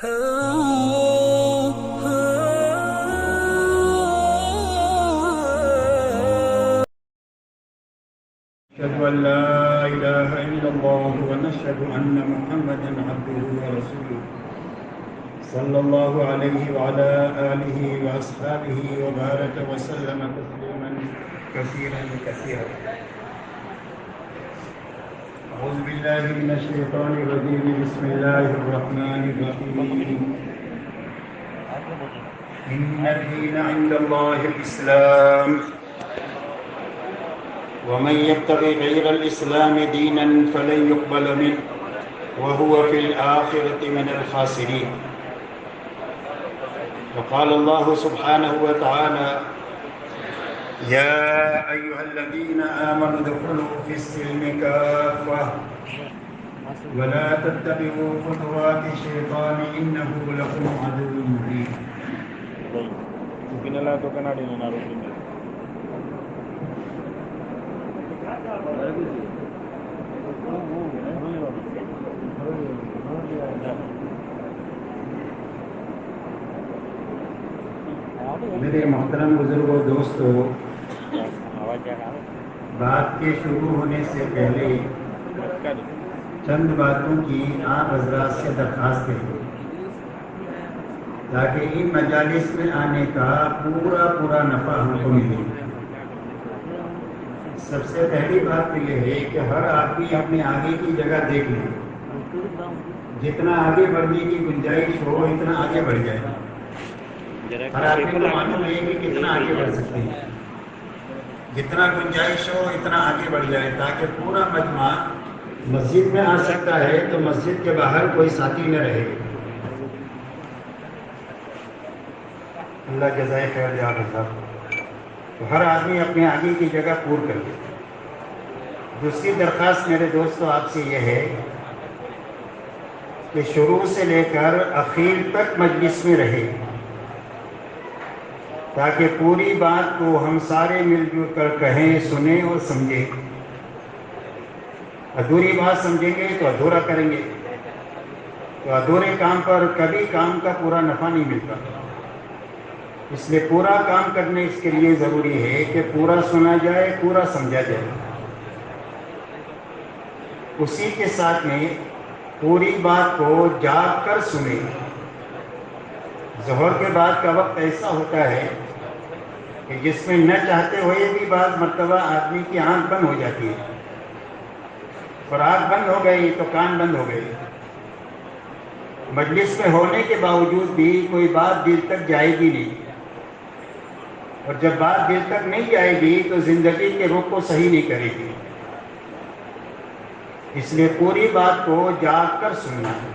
أشهد أن لا إله إلا الله ونشهد أن محمدا عبده ورسوله صلى الله عليه وعلى آله وأصحابه وبارك وسلم تسليما كثيرا. أعوذ بالله من الشيطان الرجيم. بسم الله الرحمن الرحيم. إن الدين عند الله الإسلام ومن يبتغي غير الإسلام دينا فلن يقبل منه وهو في الآخرة من الخاسرين. وقال الله سبحانه وتعالى: يا أيها الذين آمنوا ادخلوا في السلم كافة ولا تتبعوا خطوات الشيطان إنه لكم عدو مبين. میرے محترم بزرگوں، دوستوں، بات کے شروع ہونے سے پہلے چند باتوں کی آپ حضرات سے درخواست ہے تاکہ ان مجالس میں آنے کا پورا نفع ہم کو ملے۔ سب سے پہلی بات تو یہ ہے کہ ہر آدمی اپنے آگے کی جگہ دیکھ لے، جتنا آگے بڑھنے کی گنجائش ہو اتنا آگے بڑھ جائے۔ ہر آدمی کو معلوم ہے کہ کتنا آگے بڑھ سکتے ہیں، جتنا گنجائش ہو اتنا آگے بڑھ جائے تاکہ پورا مجمع مسجد میں آ سکتا ہے تو مسجد کے باہر کوئی ساتھی نہ رہے۔ اللہ جزائے خیر دے آپ صاحب۔ تو ہر آدمی اپنے آگے کی جگہ پور کر لے۔ دوسری درخواست میرے دوستوں آپ سے یہ ہے کہ شروع سے لے کر اخیر تک مجلس میں رہے تاکہ پوری بات کو ہم سارے مل جل کر کہیں، سنیں اور سمجھیں۔ ادھوری بات سمجھیں گے تو ادھورا کریں گے، تو ادھورے کام پر کبھی کام کا پورا نفع نہیں ملتا۔ اس لیے پورا کام کرنے اس کے لیے ضروری ہے کہ پورا سنا جائے، پورا سمجھا جائے۔ اسی کے ساتھ میں پوری بات کو جاگ کر سنیں۔ ظہر کے بعد کا وقت ایسا ہوتا ہے کہ جس میں نہ چاہتے ہوئے بھی بعض مرتبہ آدمی کی آنکھ بند ہو جاتی ہے، اور آنکھ بند ہو گئی تو کان بند ہو گئے۔ مجلس میں ہونے کے باوجود بھی کوئی بات دل تک جائے گی نہیں، اور جب بات دل تک نہیں جائے گی تو زندگی کے رخ کو صحیح نہیں کرے گی۔ اس لیے پوری بات کو جاگ کر سننا ہے،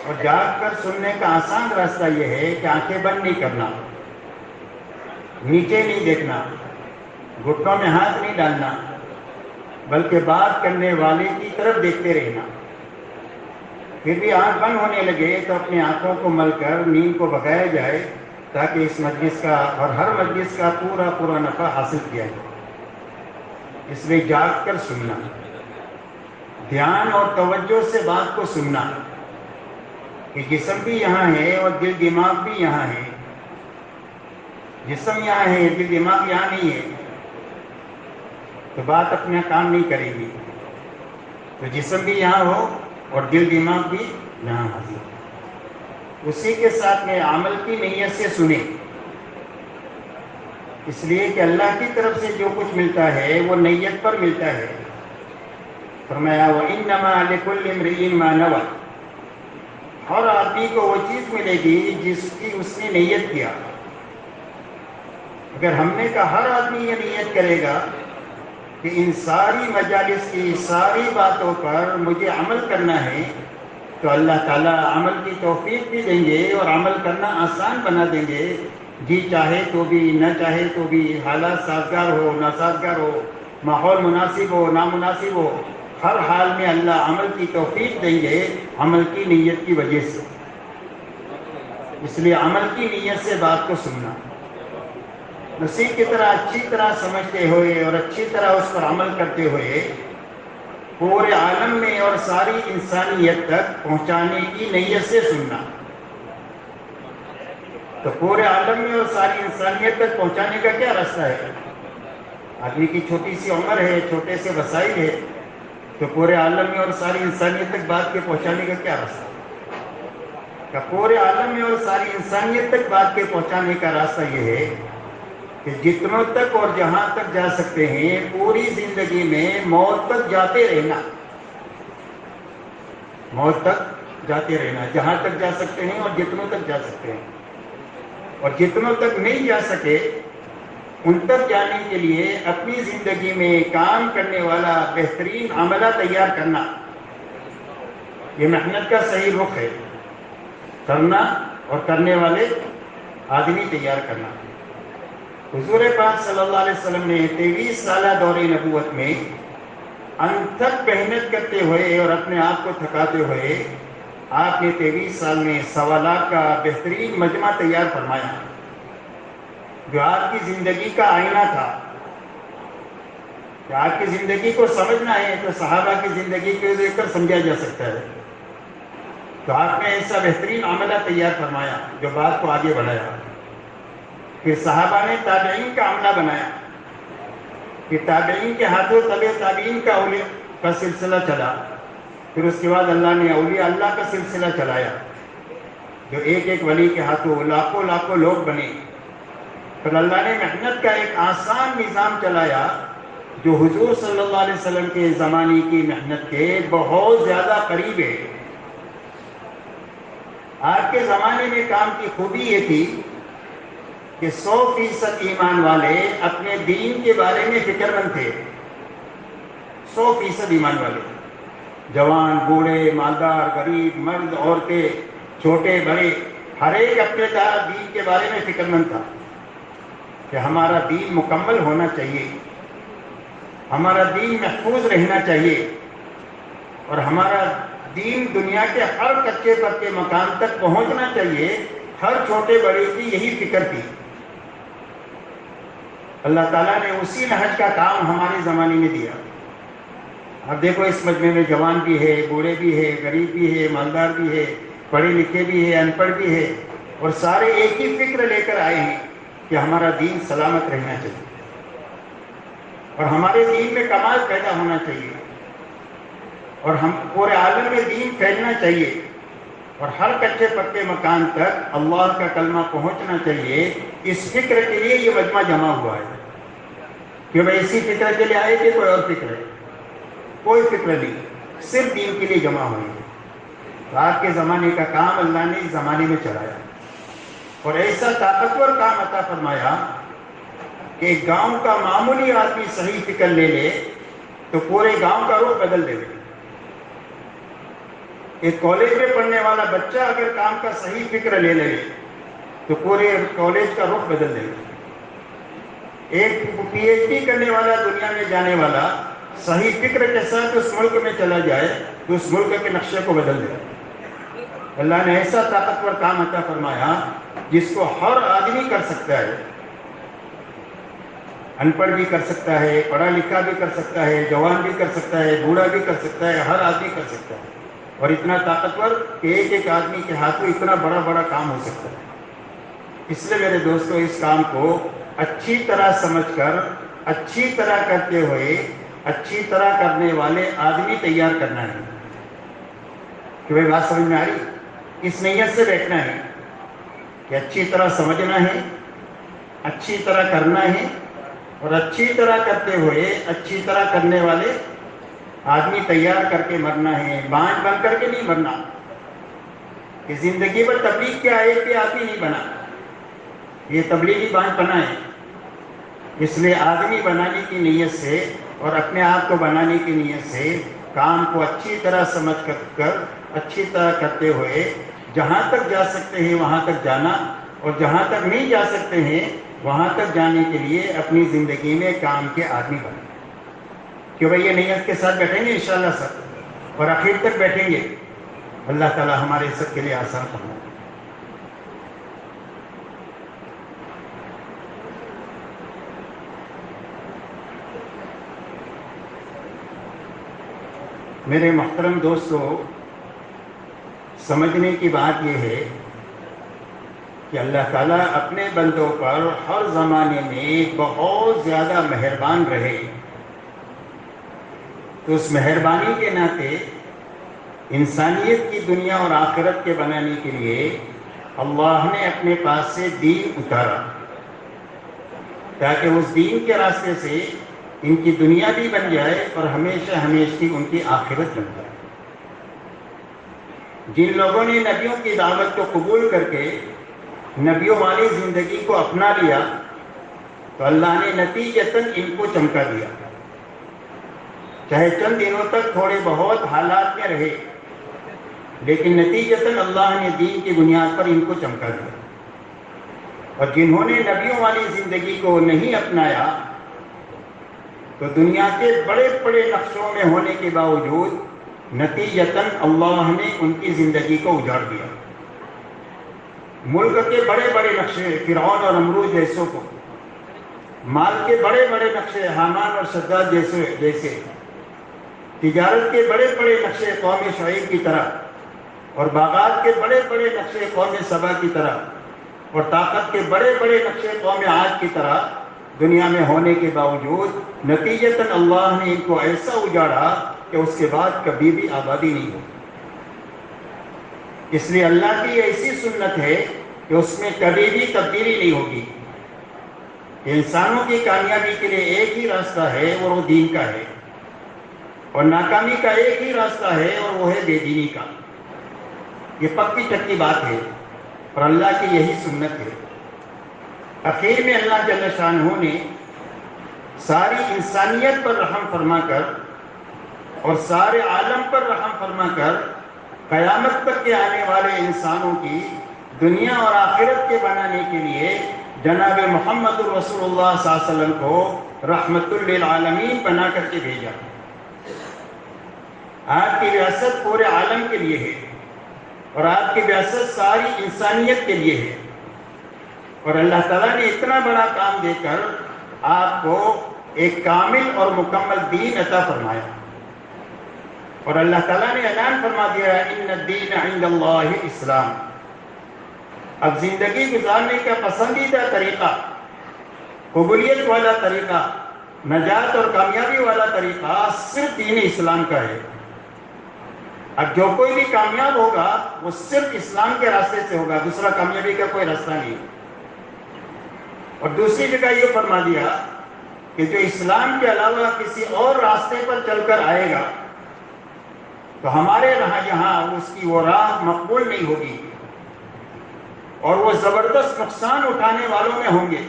اور جاگ کر سننے کا آسان راستہ یہ ہے کہ آنکھیں بند نہیں کرنا، نیچے نہیں دیکھنا، گھٹنوں میں ہاتھ نہیں ڈالنا، بلکہ بات کرنے والے کی طرف دیکھتے رہنا۔ پھر بھی آنکھ بند ہونے لگے تو اپنی آنکھوں کو مل کر نیند کو بھگایا جائے تاکہ اس مجلس کا اور ہر مجلس کا پورا نفع حاصل کیا جائے۔ اس لیے جاگ کر سننا، دھیان اور توجہ سے بات کو سننا کہ جسم بھی یہاں ہے اور دل دماغ بھی یہاں ہے۔ جسم یہاں ہے، دل دماغ یہاں نہیں ہے تو بات اپنا کام نہیں کرے گی۔ تو جسم بھی یہاں ہو اور دل دماغ بھی یہاں حاضر۔ اسی کے ساتھ میں عمل کی نیت سے سنیں، اس لیے کہ اللہ کی طرف سے جو کچھ ملتا ہے وہ نیت پر ملتا ہے۔ فرمایا وَإِنَّمَا لِكُلِّ امْرِئٍ مَا نَوَىٰ، ہر آدمی کو وہ چیز ملے گی جس کی اس نے نیت کیا۔ اگر ہم نے کہا ہر آدمی یہ نیت کرے گا کہ ان ساری مجالس کی ساری باتوں پر مجھے عمل کرنا ہے تو اللہ تعالیٰ عمل کی توفیق بھی دیں گے اور عمل کرنا آسان بنا دیں گے۔ جی چاہے تو بھی، نہ چاہے تو بھی، حالات سازگار ہو ناسازگار ہو، ماحول مناسب ہو نامناسب ہو، ہر حال میں اللہ عمل کی توفیق دیں گے عمل کی نیت کی وجہ سے۔ اس لیے عمل کی نیت سے بات کو سننا، نصیب کی طرح اچھی طرح سمجھتے ہوئے اور اچھی طرح اس پر عمل کرتے ہوئے پورے عالم میں اور ساری انسانیت تک پہنچانے کی نیت سے سننا. تو پورے عالم میں اور ساری انسانیت تک پہنچانے کا کیا راستہ ہے؟ آدمی کی چھوٹی سی عمر ہے، چھوٹے سے وسائل ہے، تو پورے عالم میں اور ساری انسانیت تک بات کے پہنچانے کا کیا راستہ ہے؟ کہ پورے عالم میں اور ساری انسانیت تک بات کے پہنچانے کا راستہ یہ ہے کہ جتنوں تک اور جہاں تک جا سکتے ہیں پوری زندگی میں موت تک جاتے رہنا. موت تک جاتے رہنا، جہاں تک جا سکتے ہیں اور جتنوں تک جا سکتے ہیں. اور جتنوں تک نہیں جا سکے ان تک جانے کے لیے اپنی زندگی میں کام کرنے والا بہترین عملہ تیار کرنا. یہ محنت کا صحیح رخ ہے، کرنا اور کرنے والے آدمی تیار کرنا. حضور پاک صلی اللہ علیہ وسلم نے 23 سالہ دور نبوت میں انتھک محنت کرتے ہوئے اور اپنے آپ کو تھکاتے ہوئے آپ نے 23 سال میں 1.25 لاکھ کا بہترین مجمع تیار فرمایا جو آپ کی زندگی کا آئینہ تھا. کہ آپ کی زندگی کو سمجھنا ہے تو صحابہ کی زندگی کو دیکھ کر سمجھا جا سکتا ہے. تو آپ نے ایسا بہترین عملہ تیار فرمایا جو بات کو آگے بڑھایا. پھر صحابہ نے تابعین کا عملہ بنایا، پھر تابعین کے ہاتھوں تبع تابعین کا سلسلہ چلا. پھر اس کے بعد اللہ نے اولیاء اللہ کا سلسلہ چلایا جو ایک ایک ولی کے ہاتھوں لاکھوں لاکھوں لوگ بنے. پھر اللہ نے محنت کا ایک آسان نظام چلایا جو حضور صلی اللہ علیہ وسلم کے زمانے کی محنت کے بہت زیادہ قریب ہے. آپ کے زمانے میں کام کی خوبی یہ تھی کہ 100% ایمان والے اپنے دین کے بارے میں فکر مند تھے. 100% ایمان والے، جوان بوڑھے مالدار غریب مرد عورتیں چھوٹے بڑے ہر ایک اپنے دین کے بارے میں فکر مند تھا کہ ہمارا دین مکمل ہونا چاہیے، ہمارا دین محفوظ رہنا چاہیے اور ہمارا دین دنیا کے ہر کچے پکے مقام تک پہنچنا چاہیے. ہر چھوٹے بڑے کی یہی فکر تھی. اللہ تعالیٰ نے اسی نہج کا کام ہمارے زمانے میں دیا. اب دیکھو اس مجمع میں جوان بھی ہے، بوڑھے بھی ہے، غریب بھی ہے، مالدار بھی ہے، پڑھے لکھے بھی ہے، ان پڑھ بھی ہے، اور سارے ایک ہی فکر لے کر آئے ہیں کہ ہمارا دین سلامت رہنا چاہیے اور ہمارے دین میں کمال پیدا ہونا چاہیے اور ہم پورے عالم میں دین پھیلنا چاہیے اور ہر کچے پکے مکان تک اللہ کا کلمہ پہنچنا چاہیے. اس فکر کے لیے یہ مجمع جمع ہوا ہے کہ بھائی اسی فکر کے لیے آئے کہ کوئی اور فکر ہے؟ کوئی فکر نہیں، صرف دین کے لیے جمع ہوئی ہے. رات کے زمانے کا کام اللہ نے اس زمانے میں چلایا اور ایسا طاقتور کام عطا فرمایا کہ ایک گاؤں کا معمولی آدمی صحیح فکر لے لے تو پورے گاؤں کا رخ بدل دے. ایک کالج میں پڑھنے والا بچہ اگر کام کا صحیح فکر لے لے تو پورے کالج کا رخ بدل دے. ایک پی ایچ ڈی کرنے والا دنیا میں جانے والا صحیح فکر کے ساتھ اس ملک میں چلا جائے تو اس ملک کے نقشے کو بدل دے. اللہ نے ایسا طاقتور کام عطا فرمایا جس کو ہر آدمی کر سکتا ہے. ان پڑھ بھی کر سکتا ہے، پڑھا لکھا بھی کر سکتا ہے، جوان بھی کر سکتا ہے، بوڑھا بھی کر سکتا ہے، ہر آدمی کر سکتا ہے. اور اتنا طاقتور کہ ایک ایک آدمی کے ہاتھوں اتنا بڑا بڑا کام ہو سکتا ہے. اس لیے میرے دوستو اس کام کو اچھی طرح سمجھ کر اچھی طرح کرتے ہوئے اچھی طرح کرنے والے آدمی تیار کرنا ہے. کہ بھائی بات سمجھ میں آ رہی؟ اس نیت سے بیٹھنا ہے کہ اچھی طرح سمجھنا ہے، اچھی طرح کرنا ہے اور اچھی طرح کرتے ہوئے اچھی طرح کرنے والے آدمی تیار کر کے مرنا ہے. بانج بن کر کے نہیں مرنا کہ زندگی پر تبلیغ کے آئے کہ آدمی نہیں بنا. یہ تبلیغی بانج بنا ہے. اس لیے آدمی بنانے کی نیت سے اور اپنے آپ کو بنانے کی نیت سے کام کو اچھی طرح سمجھ کر اچھی طرح کرتے ہوئے جہاں تک جا سکتے ہیں وہاں تک جانا اور جہاں تک نہیں جا سکتے ہیں وہاں تک جانے کے لیے اپنی زندگی میں کام کے آدمی بنیں. کہ بھائی یہ نیت کے ساتھ بیٹھیں گے انشاءاللہ سب اور آخر تک بیٹھیں گے. اللہ تعالی ہمارے سب کے لیے آسان فرمائے. میرے محترم دوستو، سمجھنے کی بات یہ ہے کہ اللہ تعالیٰ اپنے بندوں پر ہر زمانے میں بہت زیادہ مہربان رہے، تو اس مہربانی کے ناطے انسانیت کی دنیا اور آخرت کے بنانے کے لیے اللہ نے اپنے پاس سے دین اتارا، تاکہ اس دین کے راستے سے ان کی دنیا بھی بن جائے اور ہمیشہ ہمیشہ ان کی آخرت بن جائے۔ جن لوگوں نے نبیوں کی دعوت کو قبول کر کے نبیوں والی زندگی کو اپنا لیا تو اللہ نے نتیجتاً ان کو چمکا دیا، چاہے چند دنوں تک تھوڑے بہت حالات میں رہے، لیکن نتیجتاً اللہ نے دین کی بنیاد پر ان کو چمکا دیا۔ اور جنہوں نے نبیوں والی زندگی کو نہیں اپنایا تو دنیا کے بڑے بڑے نقشوں میں ہونے کے باوجود نتیجتاً اللہ نے ان کی زندگی کو اجاڑ دیا۔ ملک کے بڑے بڑے نقشے فرعون اور نمرود جیسوں کو، مال کے بڑے بڑے نقشے حامان اور شداد جیسے، تجارت کے بڑے بڑے نقشے قوم شعیب کی طرح، اور باغات کے بڑے بڑے نقشے قوم سبا کی طرح، اور طاقت کے بڑے بڑے نقشے قوم عاد کی طرح دنیا میں ہونے کے باوجود نتیجتاً اللہ نے ان کو ایسا اجاڑا کہ اس کے بعد کبھی بھی آبادی نہیں ہوئی۔ اس لیے اللہ کی ایسی سنت ہے کہ اس میں کبھی بھی تبدیلی نہیں ہوگی، کہ انسانوں کی کامیابی کے لیے ایک ہی راستہ ہے اور وہ دین کا ہے، اور ناکامی کا ایک ہی راستہ ہے اور وہ ہے بے دینی کا۔ یہ پکی چکی بات ہے اور اللہ کی یہی سنت ہے۔ اخیر میں اللہ جل شانہ نے ساری انسانیت پر رحم فرما کر اور سارے عالم پر رحم فرما کر قیامت تک کے آنے والے انسانوں کی دنیا اور آخرت کے بنانے کے لیے جناب محمد رسول اللہ صلی اللہ علیہ وسلم کو رحمت للعالمین بنا کر کے بھیجا۔ آپ کی بعثت پورے عالم کے لیے ہے اور آپ کی بعثت ساری انسانیت کے لیے ہے، اور اللہ تعالیٰ نے اتنا بڑا کام دے کر آپ کو ایک کامل اور مکمل دین عطا فرمایا، اور اللہ تعالیٰ نے اعلان فرما دیا ان الدین عند اللہ اسلام۔ اب زندگی گزارنے کا پسندیدہ طریقہ، قبولیت والا طریقہ، نجات اور کامیابی والا طریقہ صرف دین اسلام کا ہے۔ اب جو کوئی بھی کامیاب ہوگا وہ صرف اسلام کے راستے سے ہوگا، دوسرا کامیابی کا کوئی راستہ نہیں۔ اور دوسری جگہ یہ فرما دیا کہ جو اسلام کے علاوہ کسی اور راستے پر چل کر آئے گا تو ہمارے یہاں اس کی وہ راہ مقبول نہیں ہوگی، اور وہ زبردست نقصان اٹھانے والوں میں ہوں گے۔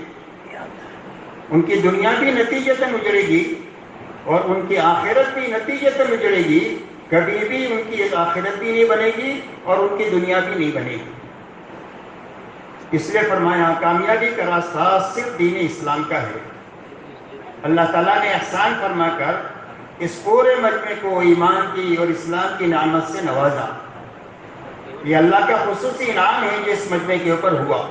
ان کی دنیا بھی نتیجتاً اجڑے گی اور ان کی آخرت بھی نتیجتاً اجڑے گی، کبھی بھی ان کی آخرت بھی نہیں بنے گی اور ان کی دنیا بھی نہیں بنے گی۔ اس لیے فرمایا کامیابی کا راستہ صرف دین اسلام کا ہے۔ اللہ تعالیٰ نے احسان فرما کر اس پورے مجمع کو ایمان کی اور اسلام کی نعمت سے نوازا۔ یہ اللہ کا خصوصی انعام ہے جو اس مجمع کے اوپر ہوا۔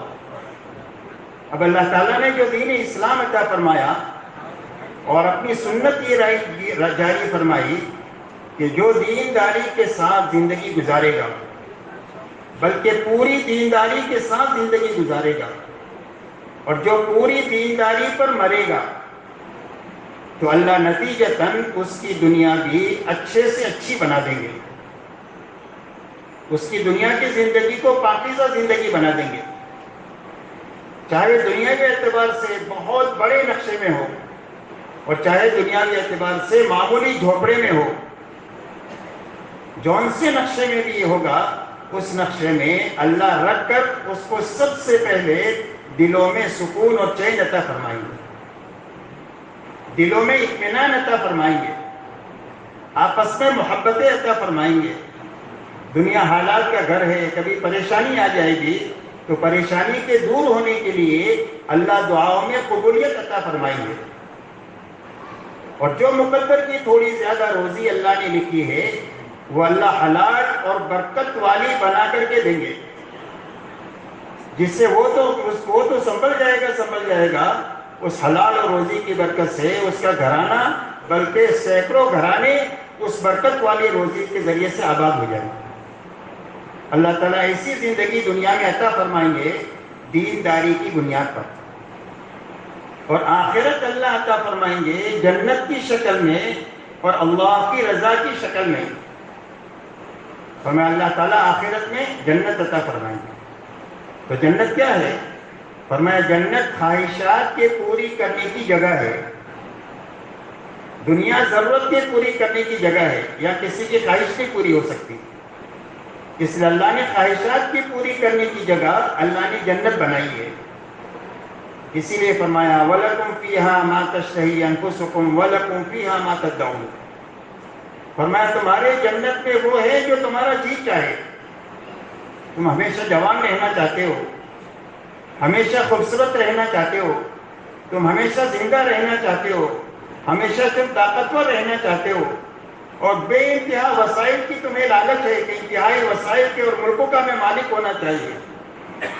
اب اللہ تعالیٰ نے جو دین اسلام عطا فرمایا اور اپنی سنت یہ جاری فرمائی کہ جو دینداری کے ساتھ زندگی گزارے گا، بلکہ پوری دینداری کے ساتھ زندگی گزارے گا، اور جو پوری دینداری پر مرے گا تو اللہ نتیجتاً اس کی دنیا بھی اچھے سے اچھی بنا دیں گے، اس کی دنیا کی زندگی کو پاکیزہ زندگی بنا دیں گے، چاہے دنیا کے اعتبار سے بہت بڑے نقشے میں ہو اور چاہے دنیا کے اعتبار سے معمولی جھوپڑے میں ہو۔ جون سے نقشے میں بھی یہ ہوگا، اس نقشے میں اللہ رکھ کر اس کو سب سے پہلے دلوں میں سکون اور چین عطا فرمائیں گے، دلوں میں اطمینان عطا فرمائیں گے، آپس میں محبتیں عطا فرمائیں گے۔ دنیا حالات کا گھر ہے، کبھی پریشانی آ جائے گی تو پریشانی کے دور ہونے کے لیے اللہ دعاؤں میں قبولیت عطا فرمائیں گے، اور جو مقدر کی تھوڑی زیادہ روزی اللہ نے لکھی ہے وہ اللہ حلال اور برکت والی بنا کر کے دیں گے، جس سے وہ تو سنبھل جائے گا اس حلال اور روزی کی برکت سے اس کا گھرانہ، بلکہ سینکڑوں گھرانے اس برکت والی روزی کے ذریعے سے آباد ہو جائے. اللہ تعالیٰ ایسی زندگی دنیا میں عطا فرمائیں گے دینداری کی بنیاد پر, اور آخرت اللہ عطا فرمائیں گے جنت کی شکل میں اور اللہ کی رضا کی شکل میں. فرمایا اللہ تعالیٰ آخرت میں جنت عطا فرمائیں گے. تو جنت کیا ہے؟ فرمایا جنت خواہشات کے پوری کرنے کی جگہ ہے. دنیا ضرورت کے پوری کرنے کی جگہ ہے, یا کسی کی خواہش نہیں پوری ہو سکتی. اس لیے اللہ نے خواہشات کی پوری کرنے کی جگہ اللہ نے جنت بنائی ہے. اسی لیے فرمایا وَلَكُمْ فِيهَا مَا تَشْتَهِي أَنفُسُكُمْ وَلَكُمْ فِيهَا مَا تَدَّعُونَ. فرمایا تمہارے جنت میں وہ ہے جو تمہارا جی چاہے. تم ہمیشہ جوان رہنا چاہتے ہو, ہمیشہ خوبصورت رہنا چاہتے ہو, تم ہمیشہ زندہ رہنا چاہتے ہو, ہمیشہ تم طاقتور رہنا چاہتے ہو, اور بے انتہا وسائل کی تمہیں لالچ ہے کہ انتہائی وسائل کے اور ملکوں کا میں مالک ہونا چاہیے.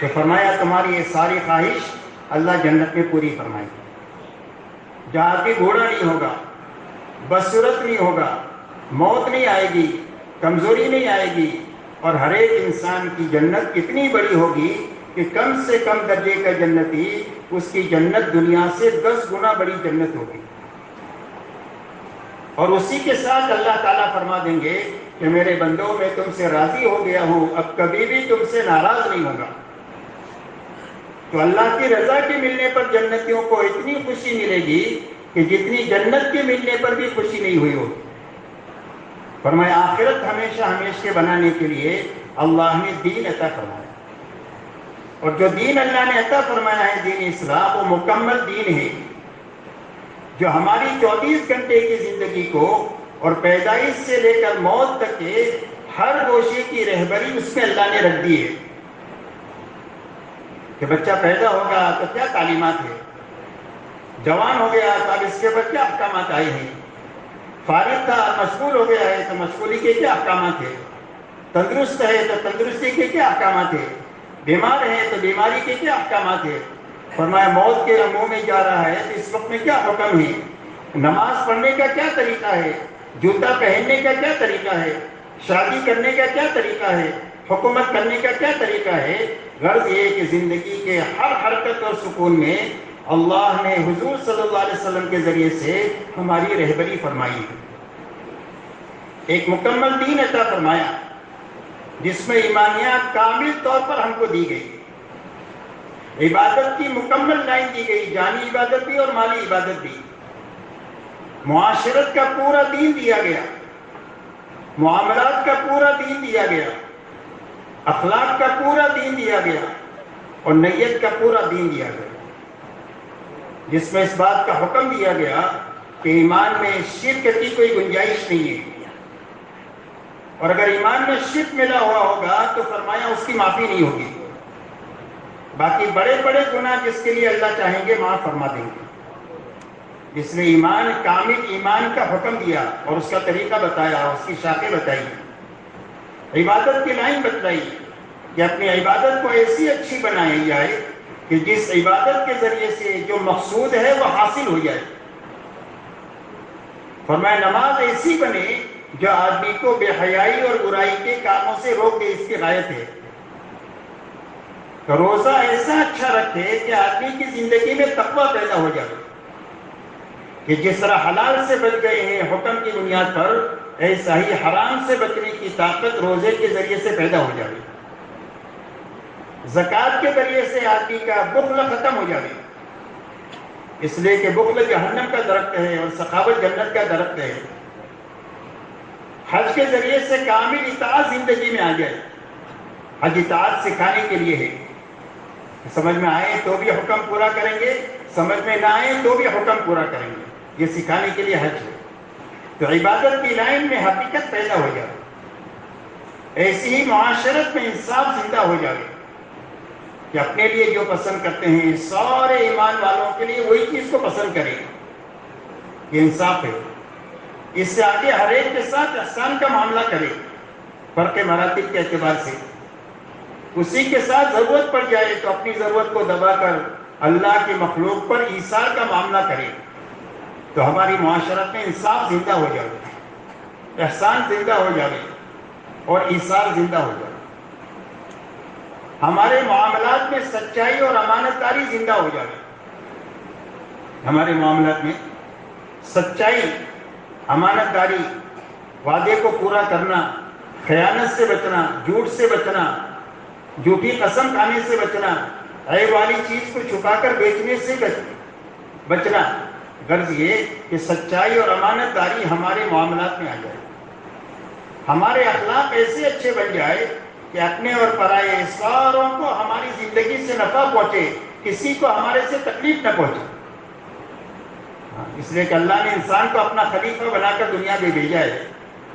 تو فرمایا تمہاری یہ ساری خواہش اللہ جنت میں پوری فرمائے گی. جہاں کہ گھوڑا نہیں ہوگا, بدصورت نہیں ہوگا, موت نہیں آئے گی, کمزوری نہیں آئے گی, اور ہر ایک انسان کی جنت اتنی بڑی ہوگی کہ کم سے کم درجے کا جنتی اس کی جنت دنیا سے 10 گنا بڑی جنت ہوگی. اور اسی کے ساتھ اللہ تعالیٰ فرما دیں گے کہ میرے بندوں میں تم سے راضی ہو گیا ہوں, اب کبھی بھی تم سے ناراض نہیں ہوگا. تو اللہ کی رضا کے ملنے پر جنتیوں کو اتنی خوشی ملے گی کہ جتنی جنت کے ملنے پر بھی خوشی نہیں ہوئی ہوگی. فرمایا آخرت ہمیشہ ہمیشہ کے بنانے کے لیے اللہ نے دین عطا فرمایا, اور جو دین اللہ نے عطا فرمایا ہے دین اسلام, وہ مکمل دین ہے جو ہماری 24 گھنٹے کی زندگی کو اور پیدائش سے لے کر موت تک کے ہر گوشے کی رہبری اس میں اللہ نے رکھ دی ہے. کہ بچہ پیدا ہوگا تو کیا تعلیمات ہے, جوان ہو گیا تو اب اس کے بعد کیا احکامات آئے ہیں, فارغ تھا مشغول ہو گیا ہے تو مشغولی کے کیا احکامات ہیں, تندرست ہے تو تندرستی کے کیا احکامات ہیں, بیمار ہے تو بیماری کے کیا احکامات ہیں. فرمایا موت کے منہ میں جا رہا ہے تو اس وقت میں کیا حکم ہے, نماز پڑھنے کا کیا طریقہ ہے, جوتا پہننے کا کیا طریقہ ہے, شادی کرنے کا کیا طریقہ ہے, حکومت کرنے کا کیا طریقہ ہے. غرض یہ کہ زندگی کے ہر حرکت اور سکون میں اللہ نے حضور صلی اللہ علیہ وسلم کے ذریعے سے ہماری رہبری فرمائی ہے. ایک مکمل دین عطا فرمایا جس میں ایمانیات کامل طور پر ہم کو دی گئی, عبادت کی مکمل لائن دی گئی, جانی عبادت بھی اور مالی عبادت بھی. معاشرت کا پورا دین دیا گیا, معاملات کا پورا دین دیا گیا, اخلاق کا پورا دین دیا گیا, اور نیت کا پورا دین دیا گیا. جس میں اس بات کا حکم دیا گیا کہ ایمان میں شرک کی کوئی گنجائش نہیں ہے, اور اگر ایمان میں شرک ملا ہوا ہوگا تو فرمایا اس کی معافی نہیں ہوگی. باقی بڑے بڑے گناہ جس کے لیے اللہ چاہیں گے معاف فرما دیں گے. اس نے ایمان کامل ایمان کا حکم دیا اور اس کا طریقہ بتایا, اس کی شاخیں بتائی, عبادت کی لائن بتلائی کہ اپنی عبادت کو ایسی اچھی بنائی جائے کہ جس عبادت کے ذریعے سے جو مقصود ہے وہ حاصل ہو جائے. فرمایا نماز ایسی بنے جو آدمی کو بے حیائی اور برائی کے کاموں سے روک دے, اس کی غایت ہے. تو روزہ ایسا اچھا رکھے کہ آدمی کی زندگی میں تقویٰ پیدا ہو جائے, کہ جس طرح حلال سے بچ گئے ہیں حکم کی بنیاد پر, ایسا ہی حرام سے بچنے کی طاقت روزے کے ذریعے سے پیدا ہو جائے. زکوٰۃ کے ذریعے سے آدمی کا بخل ختم ہو جائے, اس لیے کہ بخل جہنم کا درخت ہے اور سخاوت جنت کا درخت ہے. حج کے ذریعے سے کامل اطاعت زندگی میں آ جائے. حج اطاعت سکھانے کے لیے ہے, سمجھ میں آئے تو بھی حکم پورا کریں گے, سمجھ میں نہ آئے تو بھی حکم پورا کریں گے, یہ سکھانے کے لیے حج ہے. تو عبادت کی لائن میں حقیقت پیدا ہو جائے, ایسی ہی معاشرت میں انصاف زندہ ہو جائے کہ اپنے لیے جو پسند کرتے ہیں سارے ایمان والوں کے لیے وہی چیز کو پسند کریں. یہ انصاف ہے. اس سے آگے ہر ایک کے ساتھ احسان کا معاملہ کرے فرق مراتب کے اعتبار سے. اسی کے ساتھ ضرورت پڑ جائے تو اپنی ضرورت کو دبا کر اللہ کی مخلوق پر ایثار کا معاملہ کرے, تو ہماری معاشرت میں انصاف زندہ ہو جائے. احسان زندہ ہو جائے اور ایثار زندہ ہو جائے. ہمارے معاملات میں سچائی اور امانت داری زندہ ہو جائے. ہمارے معاملات میں سچائی، امانت داری، وعدے کو پورا کرنا، خیانت سے بچنا، جھوٹ سے بچنا، جھوٹی قسم کھانے سے بچنا، عیب والی چیز کو چھپا کر بیچنے سے بچنا. غرض یہ کہ سچائی اور امانت داری ہمارے معاملات میں آ جائے. ہمارے اخلاق ایسے اچھے بن جائے کہ اپنے اور پرائے ساروں کو ہماری زندگی سے نفع پہنچے، کسی کو ہمارے سے تکلیف نہ پہنچے. اس لیے کہ اللہ نے انسان کو اپنا خلیفہ بنا کر دنیا میں بھیجا ہے،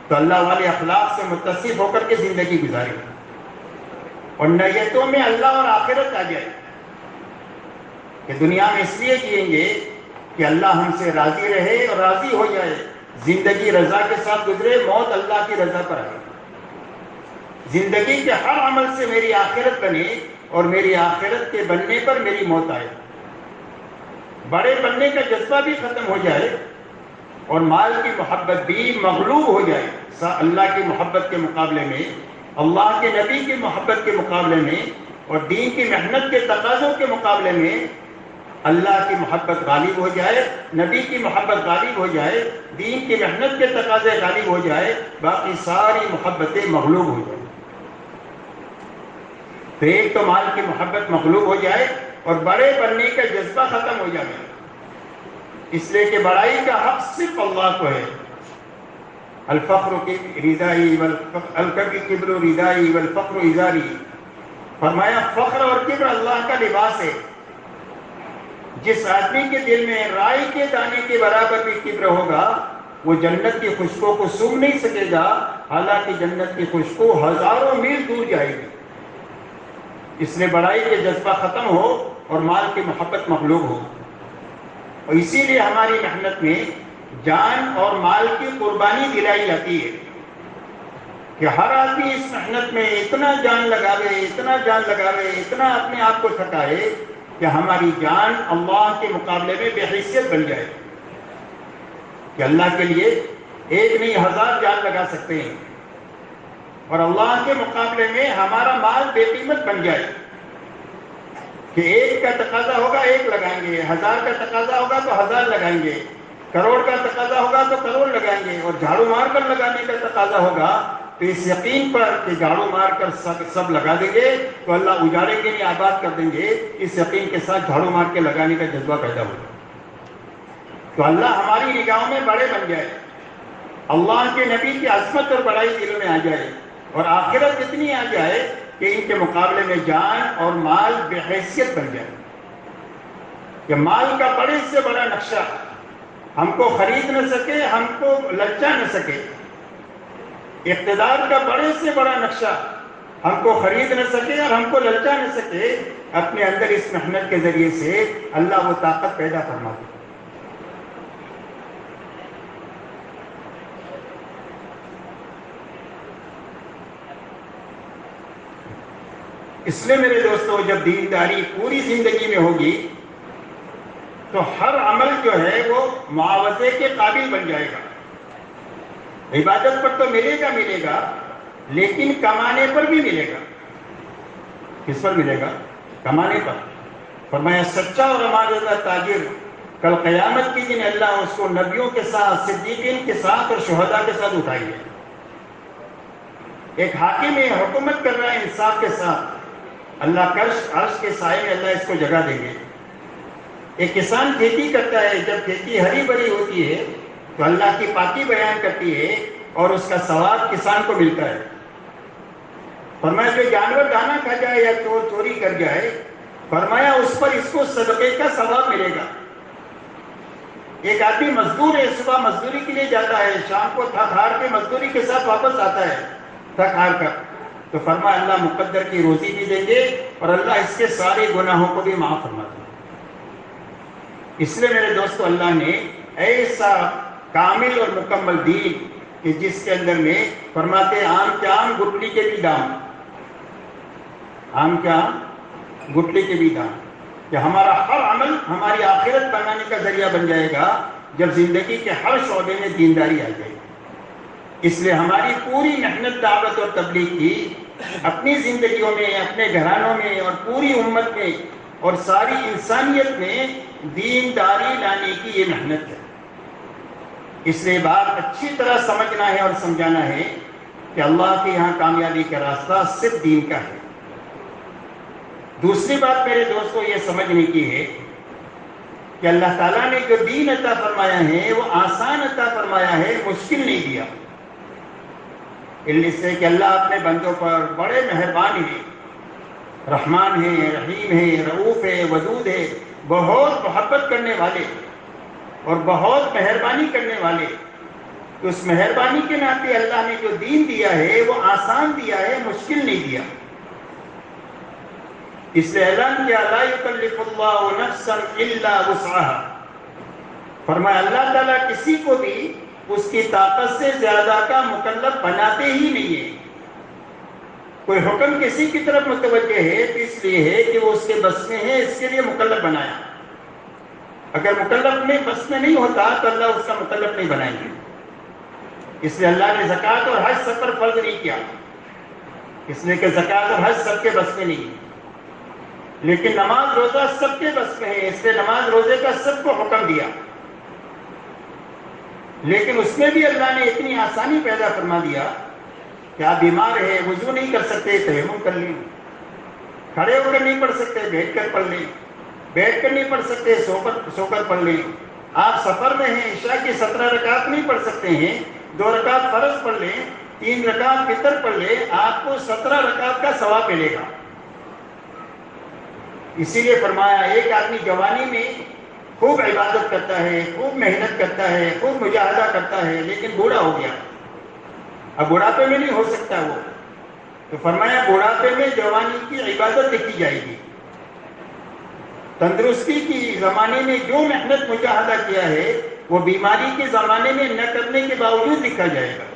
تو اللہ والے اخلاق سے متصف ہو کر کے زندگی گزارے اور نیتوں میں اللہ اور آخرت آ جائے کہ دنیا میں اس لیے جئیں گے کہ اللہ ہم سے راضی رہے اور راضی ہو جائے. زندگی رضا کے ساتھ گزرے، موت اللہ کی رضا پر آئے. زندگی کے ہر عمل سے میری آخرت بنے اور میری آخرت کے بننے پر میری موت آئے. بڑے بننے کا جذبہ بھی ختم ہو جائے اور مال کی محبت بھی مغلوب ہو جائے. اللہ کی محبت کے مقابلے میں، اللہ کے نبی کی محبت کے مقابلے میں اور دین کی محنت کے تقاضوں کے مقابلے میں اللہ کی محبت غالب ہو جائے، نبی کی محبت غالب ہو جائے، دین کی محنت کے تقاضے غالب ہو جائے، باقی ساری محبتیں مغلوب ہو جائیں. تو ایک تو مال کی محبت مغلوب ہو جائے اور بڑے بننے کا جذبہ ختم ہو جائے. اس لیے کہ بڑائی کا حق صرف اللہ کو ہے. الفخر ردائی الکبر ردائی والفخر ازاری. فرمایا فخر اور کبر اللہ کا لباس ہے. جس آدمی کے دل میں رائی کے دانے کے برابر بھی کبر ہوگا وہ جنت کی خوشبو کو سونگھ نہیں سکے گا، حالانکہ جنت کی خوشبو ہزاروں میل دور جائے گی. اس لیے بڑائی کے جذبہ ختم ہو اور مال کی محبت مغلوب ہو. اور اسی لیے ہماری محنت میں جان اور مال کی قربانی دلائی جاتی ہے کہ ہر آدمی اس محنت میں اتنا جان لگاوے، اتنا جان لگاوے، اتنا اپنے آپ کو تھکائے کہ ہماری جان اللہ کے مقابلے میں بے حیثیت بن جائے. کہ اللہ کے لیے ایک نہیں 1000 جان لگا سکتے ہیں اور اللہ کے مقابلے میں ہمارا مال بے قیمت بن جائے کہ 1 کا تقاضا ہوگا 1 لگائیں گے، 1000 کا تقاضا ہوگا تو 1000 لگائیں گے، کروڑ کا تقاضا ہوگا تو کروڑ لگائیں گے، اور جھاڑو مار کر لگانے کا تقاضا ہوگا تو اس یقین پر کہ جھاڑو مار کر سب لگا دیں گے تو اللہ اجاڑیں گے نہیں، آباد کر دیں گے. اس یقین کے ساتھ جھاڑو مار کے لگانے کا جذبہ پیدا ہوگا تو اللہ ہماری نگاہوں میں بڑے بن جائے، اللہ کے نبی کی عظمت اور بڑائی دل میں آ جائے اور آخرت اتنی آ جائے کہ ان کے مقابلے میں جان اور مال بے حیثیت بن جائے. کہ مال کا بڑے سے بڑا نقشہ ہم کو خرید نہ سکے، ہم کو للچا نہ سکے. اقتدار کا بڑے سے بڑا نقشہ ہم کو خرید نہ سکے اور ہم کو للچا نہ سکے. اپنے اندر اس محنت کے ذریعے سے اللہ وہ طاقت پیدا فرما دے. اس لیے میرے دوستو جب دینداری پوری زندگی میں ہوگی تو ہر عمل جو ہے وہ معاوضے کے قابل بن جائے گا. عبادت پر تو ملے گا لیکن کمانے پر بھی ملے گا. کس پر ملے گا؟ کمانے پر. فرمایا سچا اور امانتدار تاجر کل قیامت کے دن اللہ اس کو نبیوں کے ساتھ، صدیقین کے ساتھ اور شہداء کے ساتھ اٹھائیں گے. ایک حاکم ہے، حکومت کر رہا ہے انصاف کے ساتھ، اللہ عرش کے سائے میں اللہ اس کو جگہ دیں گے. ایک کسان کھیتی کرتا ہے، جب کھیتی ہری بھری ہوتی ہے تو اللہ کی پاکی بیان کرتی ہے اور اس کا ثواب کسان کو ملتا ہے. فرمایا جو جانور دانا کھا جائے یا چوری کر جائے، فرمایا اس پر اس کو صدقے کا ثواب ملے گا. ایک آدمی مزدور ہے، صبح مزدوری کے لیے جاتا ہے، شام کو تھک ہار کے مزدوری کے ساتھ واپس آتا ہے تھک ہار کر، تو فرمایا اللہ مقدر کی روزی بھی دیں گے اور اللہ اس کے سارے گناہوں کو بھی معاف فرما دیں گے. اس لیے میرے دوستو اللہ نے ایسا کامل اور مکمل دین کہ جس کے اندر میں فرماتے آم کے آم گٹلی کے بھی دام، آم کے آم گٹلی کے بھی دام، کہ ہمارا ہر عمل ہماری آخرت بنانے کا ذریعہ بن جائے گا جب زندگی کے ہر شعبے میں دینداری آ جائے گی. اس لیے ہماری پوری محنت دعوت اور تبلیغ کی اپنی زندگیوں میں، اپنے گھرانوں میں اور پوری امت میں اور ساری انسانیت میں دینداری لانے کی یہ محنت ہے۔ اس لیے بات اچھی طرح سمجھنا ہے اور سمجھانا ہے کہ اللہ کے یہاں کامیابی کا راستہ صرف دین کا ہے۔ دوسری بات میرے دوستوں یہ سمجھنے کی ہے کہ اللہ تعالیٰ نے جو دین عطا فرمایا ہے وہ آسان عطا فرمایا ہے، مشکل نہیں دیا۔ اس سے کہ اللہ اپنے بندوں پر بڑے مہربان ہیں، رحمان ہے، رحیم ہے، رؤوف ہے، ودود ہے، بہت محبت کرنے والے اور بہت مہربانی کرنے والے۔ تو اس مہربانی کے ناطے اللہ نے جو دین دیا ہے وہ آسان دیا ہے، مشکل نہیں دیا۔ اس لیے اعلان کیا لا یکلف اللہ نفسا الا وسعها، فرمایا اللہ تعالیٰ کسی کو بھی اس کی طاقت سے زیادہ کا مکلف بناتے ہی نہیں ہے۔ کوئی حکم کسی کی طرف متوجہ ہے تو اس لیے ہے کہ وہ اس کے بس میں ہے، اس کے لیے مکلف بنایا۔ اگر مکلف میں بس میں نہیں ہوتا تو اللہ اس کا مکلف نہیں بنائیں گے۔ اس لیے اللہ نے زکوٰۃ اور حج سب پر فرض نہیں کیا، اس لیے کہ زکوٰۃ اور حج سب کے بس میں نہیں ہے، لیکن نماز روزہ سب کے بس میں ہے، اس لیے نماز روزے کا سب کو حکم دیا۔ لیکن اس میں بھی اللہ نے اتنی آسانی پیدا فرما دیا کہ آپ بیمار ہیں، وضو نہیں کر سکتے، تیمم کر لیں، کھڑے ہو کر نہیں پڑھ سکتے، بیٹھ کر پڑھ لیں، بیٹھ کر نہیں پڑھ سکتے، سو کر پڑھ لیں، آپ سفر میں ہیں، عشاء کی 17 رکعت نہیں پڑھ سکتے ہیں، 2 رکعت فرض پڑھ لیں، 3 رکعت فطر پڑھ لیں، آپ کو 17 رکعت کا ثواب ملے گا۔ اسی لیے فرمایا ایک آدمی جوانی میں خوب عبادت کرتا ہے، خوب محنت کرتا ہے، خوب مجاہدہ کرتا ہے، لیکن بوڑھا ہو گیا، اب بڑھاپے میں نہیں ہو سکتا وہ، تو فرمایا بڑھاپے میں جوانی کی عبادت دیکھی جائے گی۔ تندرستی کی زمانے میں جو محنت مجاہدہ کیا ہے وہ بیماری کے زمانے میں نہ کرنے کے باوجود لکھا جائے گا۔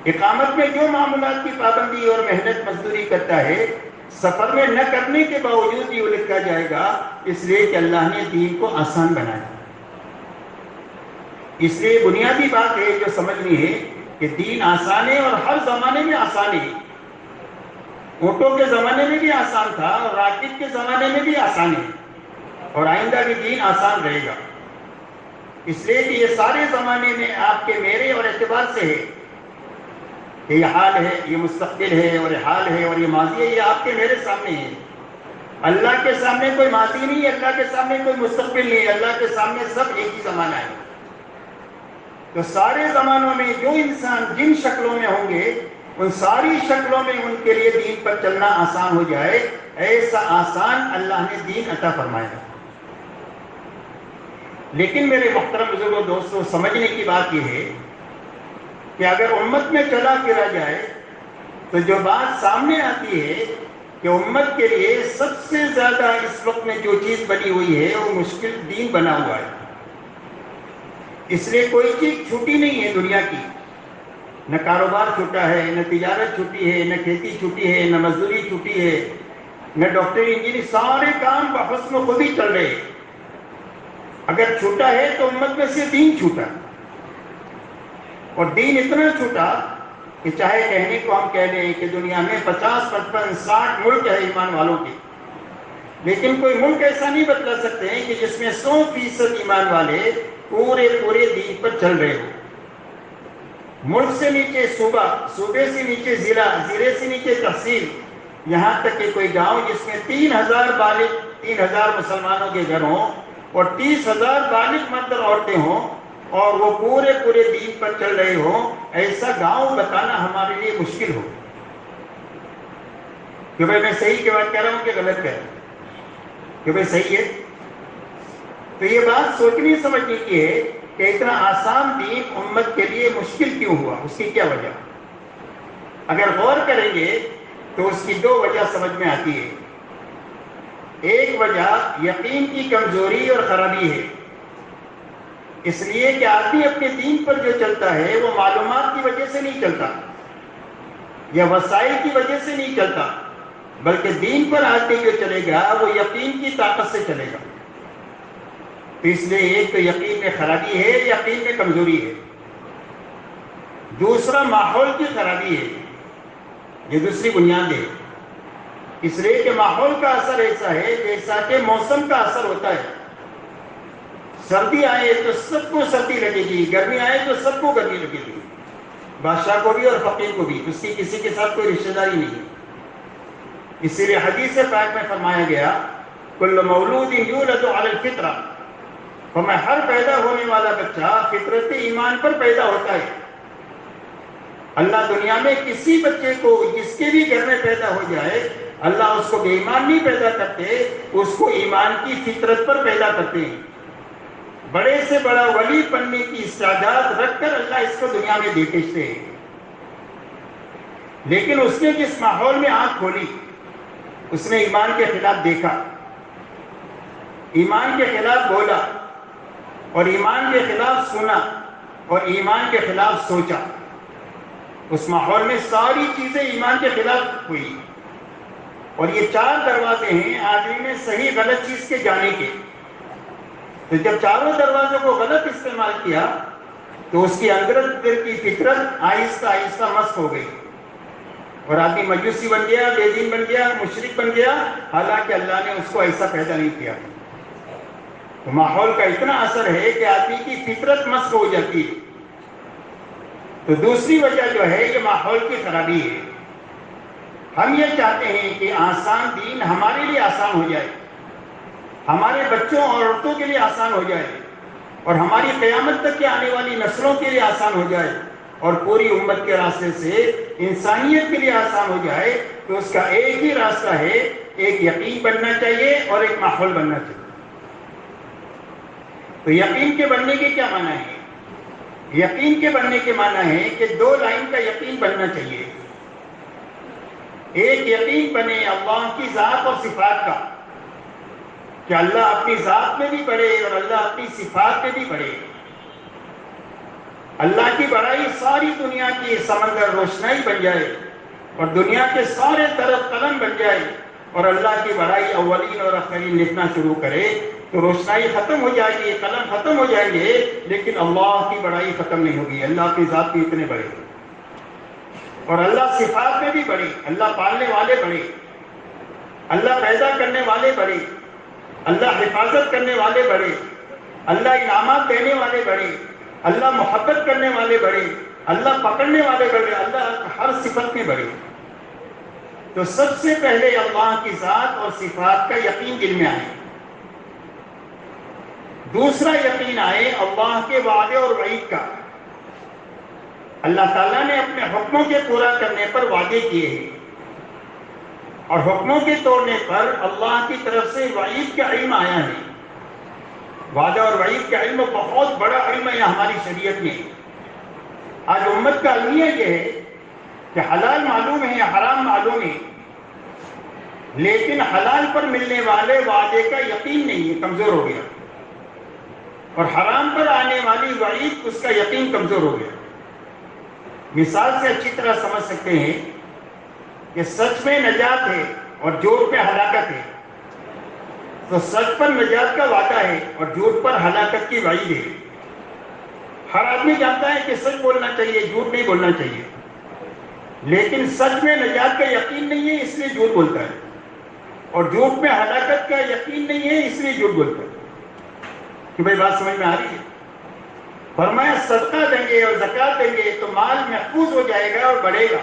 اقامت میں جو معاملات کی پابندی اور محنت مزدوری کرتا ہے سفر میں نہ کرنے کے باوجود بھی وہ لکھا جائے گا، اس لیے کہ اللہ نے دین کو آسان بنایا۔ اس لیے بنیادی بات ہے جو سمجھنی ہے کہ دین آسان ہے اور ہر زمانے میں آسان ہے۔ اونٹوں کے زمانے میں بھی آسان تھا اور راکٹ کے زمانے میں بھی آسان ہے، اور آئندہ بھی دین آسان رہے گا۔ اس لیے کہ یہ سارے زمانے میں آپ کے میرے اور اعتبار سے ہے کہ یہ حال ہے، یہ مستقبل ہے، اور یہ حال ہے اور یہ ماضی ہے، یہ آپ کے میرے سامنے ہے۔ اللہ کے سامنے کوئی ماضی نہیں، اللہ کے سامنے کوئی مستقبل نہیں، اللہ کے سامنے سب ایک ہی زمانہ ہے۔ تو سارے زمانوں میں جو انسان جن شکلوں میں ہوں گے ان ساری شکلوں میں ان کے لیے دین پر چلنا آسان ہو جائے، ایسا آسان اللہ نے دین عطا فرمایا۔ لیکن میرے محترم بزرگوں دوستوں، سمجھنے کی بات یہ ہے کہ اگر امت میں چلا پھرا جائے تو جو بات سامنے آتی ہے کہ امت کے لیے سب سے زیادہ اس وقت میں جو چیز بنی ہوئی ہے وہ مشکل دین بنا ہوا ہے۔ اس لیے کوئی چیز چھوٹی نہیں ہے دنیا کی، نہ کاروبار چھوٹا ہے، نہ تجارت چھوٹی ہے، نہ کھیتی چھوٹی ہے، نہ مزدوری چھوٹی ہے، نہ ڈاکٹری انجینئر، سارے کام بحسن و خود ہی چل رہے ہیں۔ اگر چھوٹا ہے تو امت میں سے دین چھوٹا، اور دین اتنا چھوٹا کہ چاہے کہنے کو ہم کہہ لیں کہ دنیا میں 50 55 60 ملک ہے ایمان والوں کے، لیکن کوئی ملک ایسا نہیں بتلا سکتے ہیں کہ جس میں 100% ایمان والے پورے دین پر چل رہے ہو۔ ملک سے نیچے صوبہ، صوبے سے نیچے ضلع، ضلع سے نیچے تحصیل، یہاں تک کہ کوئی گاؤں جس میں 3000 بالغ، 3000 مسلمانوں کے گھر ہوں اور 30,000 بالغ مرد اور عورتیں ہوں اور وہ پورے دین پر چل رہے ہوں، ایسا گاؤں بتانا ہمارے لیے مشکل ہو کہ بھائی میں صحیح کی بات کہہ رہا ہوں کہ غلط کہہ رہا ہوں، کہ بھائی صحیح ہے۔ تو یہ بات سوچنی سمجھنے کی ہے کہ اتنا آسان دین امت کے لیے مشکل کیوں ہوا، اس کی کیا وجہ؟ اگر غور کریں گے تو اس کی 2 وجہ سمجھ میں آتی ہے۔ ایک وجہ یقین کی کمزوری اور خرابی ہے، اس لیے کہ آدمی اپنے دین پر جو چلتا ہے وہ معلومات کی وجہ سے نہیں چلتا یا وسائل کی وجہ سے نہیں چلتا، بلکہ دین پر آدمی جو چلے گا وہ یقین کی طاقت سے چلے گا۔ تو اس لیے ایک تو یقین میں خرابی ہے، یقین میں کمزوری ہے۔ دوسرا ماحول کی خرابی ہے، یہ دوسری بنیاد ہے۔ اس لیے کہ ماحول کا اثر ایسا ہے جیسا کہ موسم کا اثر ہوتا ہے۔ سردی آئے تو سب کو سردی لگے گی، گرمی آئے تو سب کو گرمی لگے گی، بادشاہ کو بھی اور فقیر کو بھی، اس کی کسی کے ساتھ کوئی رشتہ داری نہیں۔ اسی لیے حدیث پاک میں فرمایا گیا کل مولود یولد علی الفطرہ، ہر پیدا ہونے والا بچہ فطرت ایمان پر پیدا ہوتا ہے۔ اللہ دنیا میں کسی بچے کو جس کے بھی گھر میں پیدا ہو جائے، اللہ اس کو بے ایمان نہیں پیدا کرتے، اس کو ایمان کی فطرت پر پیدا کرتے ہیں۔ بڑے سے بڑا ولی بننے کی استعداد رکھ کر اللہ اس کو دنیا میں دے بھیجتے ہیں، لیکن اس نے جس ماحول میں آنکھ کھولی، اس نے ایمان کے خلاف دیکھا، ایمان کے خلاف بولا، اور ایمان کے خلاف سنا، اور ایمان کے خلاف سوچا، اس ماحول میں ساری چیزیں ایمان کے خلاف ہوئی۔ اور یہ 4 دروازے ہیں آدمی میں صحیح غلط چیز کے جانے کے۔ تو جب چاروں دروازوں کو غلط استعمال کیا تو اس کی اندر کی فطرت آہستہ آہستہ مسخ ہو گئی، اور آدمی مجوسی بن گیا، بے دین بن گیا، مشرک بن گیا، حالانکہ اللہ نے اس کو ایسا پیدا نہیں کیا۔ تو ماحول کا اتنا اثر ہے کہ آدمی کی فطرت مسخ ہو جاتی ہے۔ تو دوسری وجہ جو ہے یہ ماحول کی خرابی ہے۔ ہم یہ چاہتے ہیں کہ آسان دین ہمارے لیے آسان ہو جائے، ہمارے بچوں اور عورتوں کے لیے آسان ہو جائے، اور ہماری قیامت تک کے آنے والی نسلوں کے لیے آسان ہو جائے، اور پوری امت کے راستے سے انسانیت کے لیے آسان ہو جائے۔ تو اس کا ایک ہی راستہ ہے، ایک یقین بننا چاہیے اور ایک ماحول بننا چاہیے۔ تو یقین کے بننے کے کیا معنی ہے؟ یقین کے بننے کے معنی ہے کہ 2 لائن کا یقین بننا چاہیے۔ ایک یقین بنے اللہ کی ذات اور صفات کا، کہ اللہ اپنی ذات میں بھی بڑے اور اللہ اپنی صفات میں بھی بڑے۔ اللہ کی بڑائی ساری دنیا کی سمندر روشنائی بن جائے، اور دنیا کے سارے طرف قلم بن جائے، اور اللہ کی بڑائی اولین اور آخرین لکھنا شروع کرے، تو روشنائی ختم ہو جائے گی، قلم ختم ہو جائیں گے، لیکن اللہ کی بڑائی ختم نہیں ہوگی۔ اللہ کی ذات بھی اتنے بڑے، اور اللہ صفات میں بھی بڑے، اللہ پالنے والے بڑے، اللہ پیدا کرنے والے بڑے، اللہ حفاظت کرنے والے بڑے، اللہ انعامات دینے والے بڑے، اللہ محبت کرنے والے بڑے، اللہ پکڑنے والے بڑے، اللہ ہر صفت میں بڑے۔ تو سب سے پہلے اللہ کی ذات اور صفات کا یقین دل میں آئے۔ دوسرا یقین آئے اللہ کے وعدے اور وعید کا۔ اللہ تعالیٰ نے اپنے حکموں کے پورا کرنے پر وعدے کیے ہیں، اور حکموں کے توڑنے پر اللہ کی طرف سے وعید کا علم آیا ہے۔ وعدہ اور وعید کا علم بہت بڑا علم ہے ہماری شریعت میں۔ آج امت کا المیہ یہ ہے کہ حلال معلوم ہے، حرام معلوم ہے، لیکن حلال پر ملنے والے وعدے کا یقین نہیں ہے، کمزور ہو گیا، اور حرام پر آنے والی وعید اس کا یقین کمزور ہو گیا۔ مثال سے اچھی طرح سمجھ سکتے ہیں کہ سچ میں نجات ہے اور جھوٹ میں ہلاکت ہے۔ تو سچ پر نجات کا وعدہ ہے اور جھوٹ پر ہلاکت کی وعید ہے۔ ہر آدمی جانتا ہے کہ سچ بولنا چاہیے، جھوٹ نہیں بولنا چاہیے، لیکن سچ میں نجات کا یقین نہیں ہے اس لیے جھوٹ بولتا ہے، اور جھوٹ میں ہلاکت کا یقین نہیں ہے اس لیے جھوٹ بولتا ہے۔ کہ بھائی بات سمجھ میں آ رہی ہے؟ فرمایا صدقہ دیں گے اور زکوٰۃ دیں گے تو مال محفوظ ہو جائے گا اور بڑھے گا،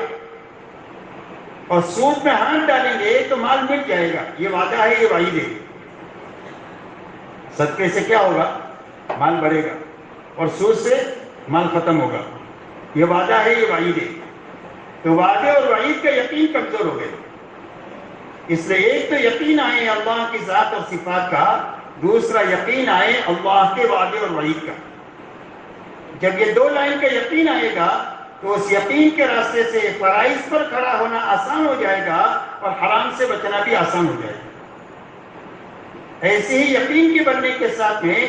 اور سود میں ہاتھ ڈالیں گے تو مال مٹ جائے گا۔ یہ وعدہ ہے، یہ وعید ہے۔ صدقے سے کیا ہوگا؟ مال بڑھے گا، اور سود سے مال ختم ہوگا۔ یہ وعدہ ہے، یہ وعید ہے۔ تو وعدے اور وعید کا یقین کمزور ہو گئے۔ اس لیے ایک تو یقین آئے اللہ کی ذات اور صفات کا، دوسرا یقین آئے اللہ کے وعدے اور وعید کا۔ جب یہ 2 لائن کا یقین آئے گا تو اس یقین کے راستے سے فرائض پر کھڑا ہونا آسان ہو جائے گا، اور حرام سے بچنا بھی آسان ہو جائے گا۔ ایسے ہی یقین کے بننے کے ساتھ میں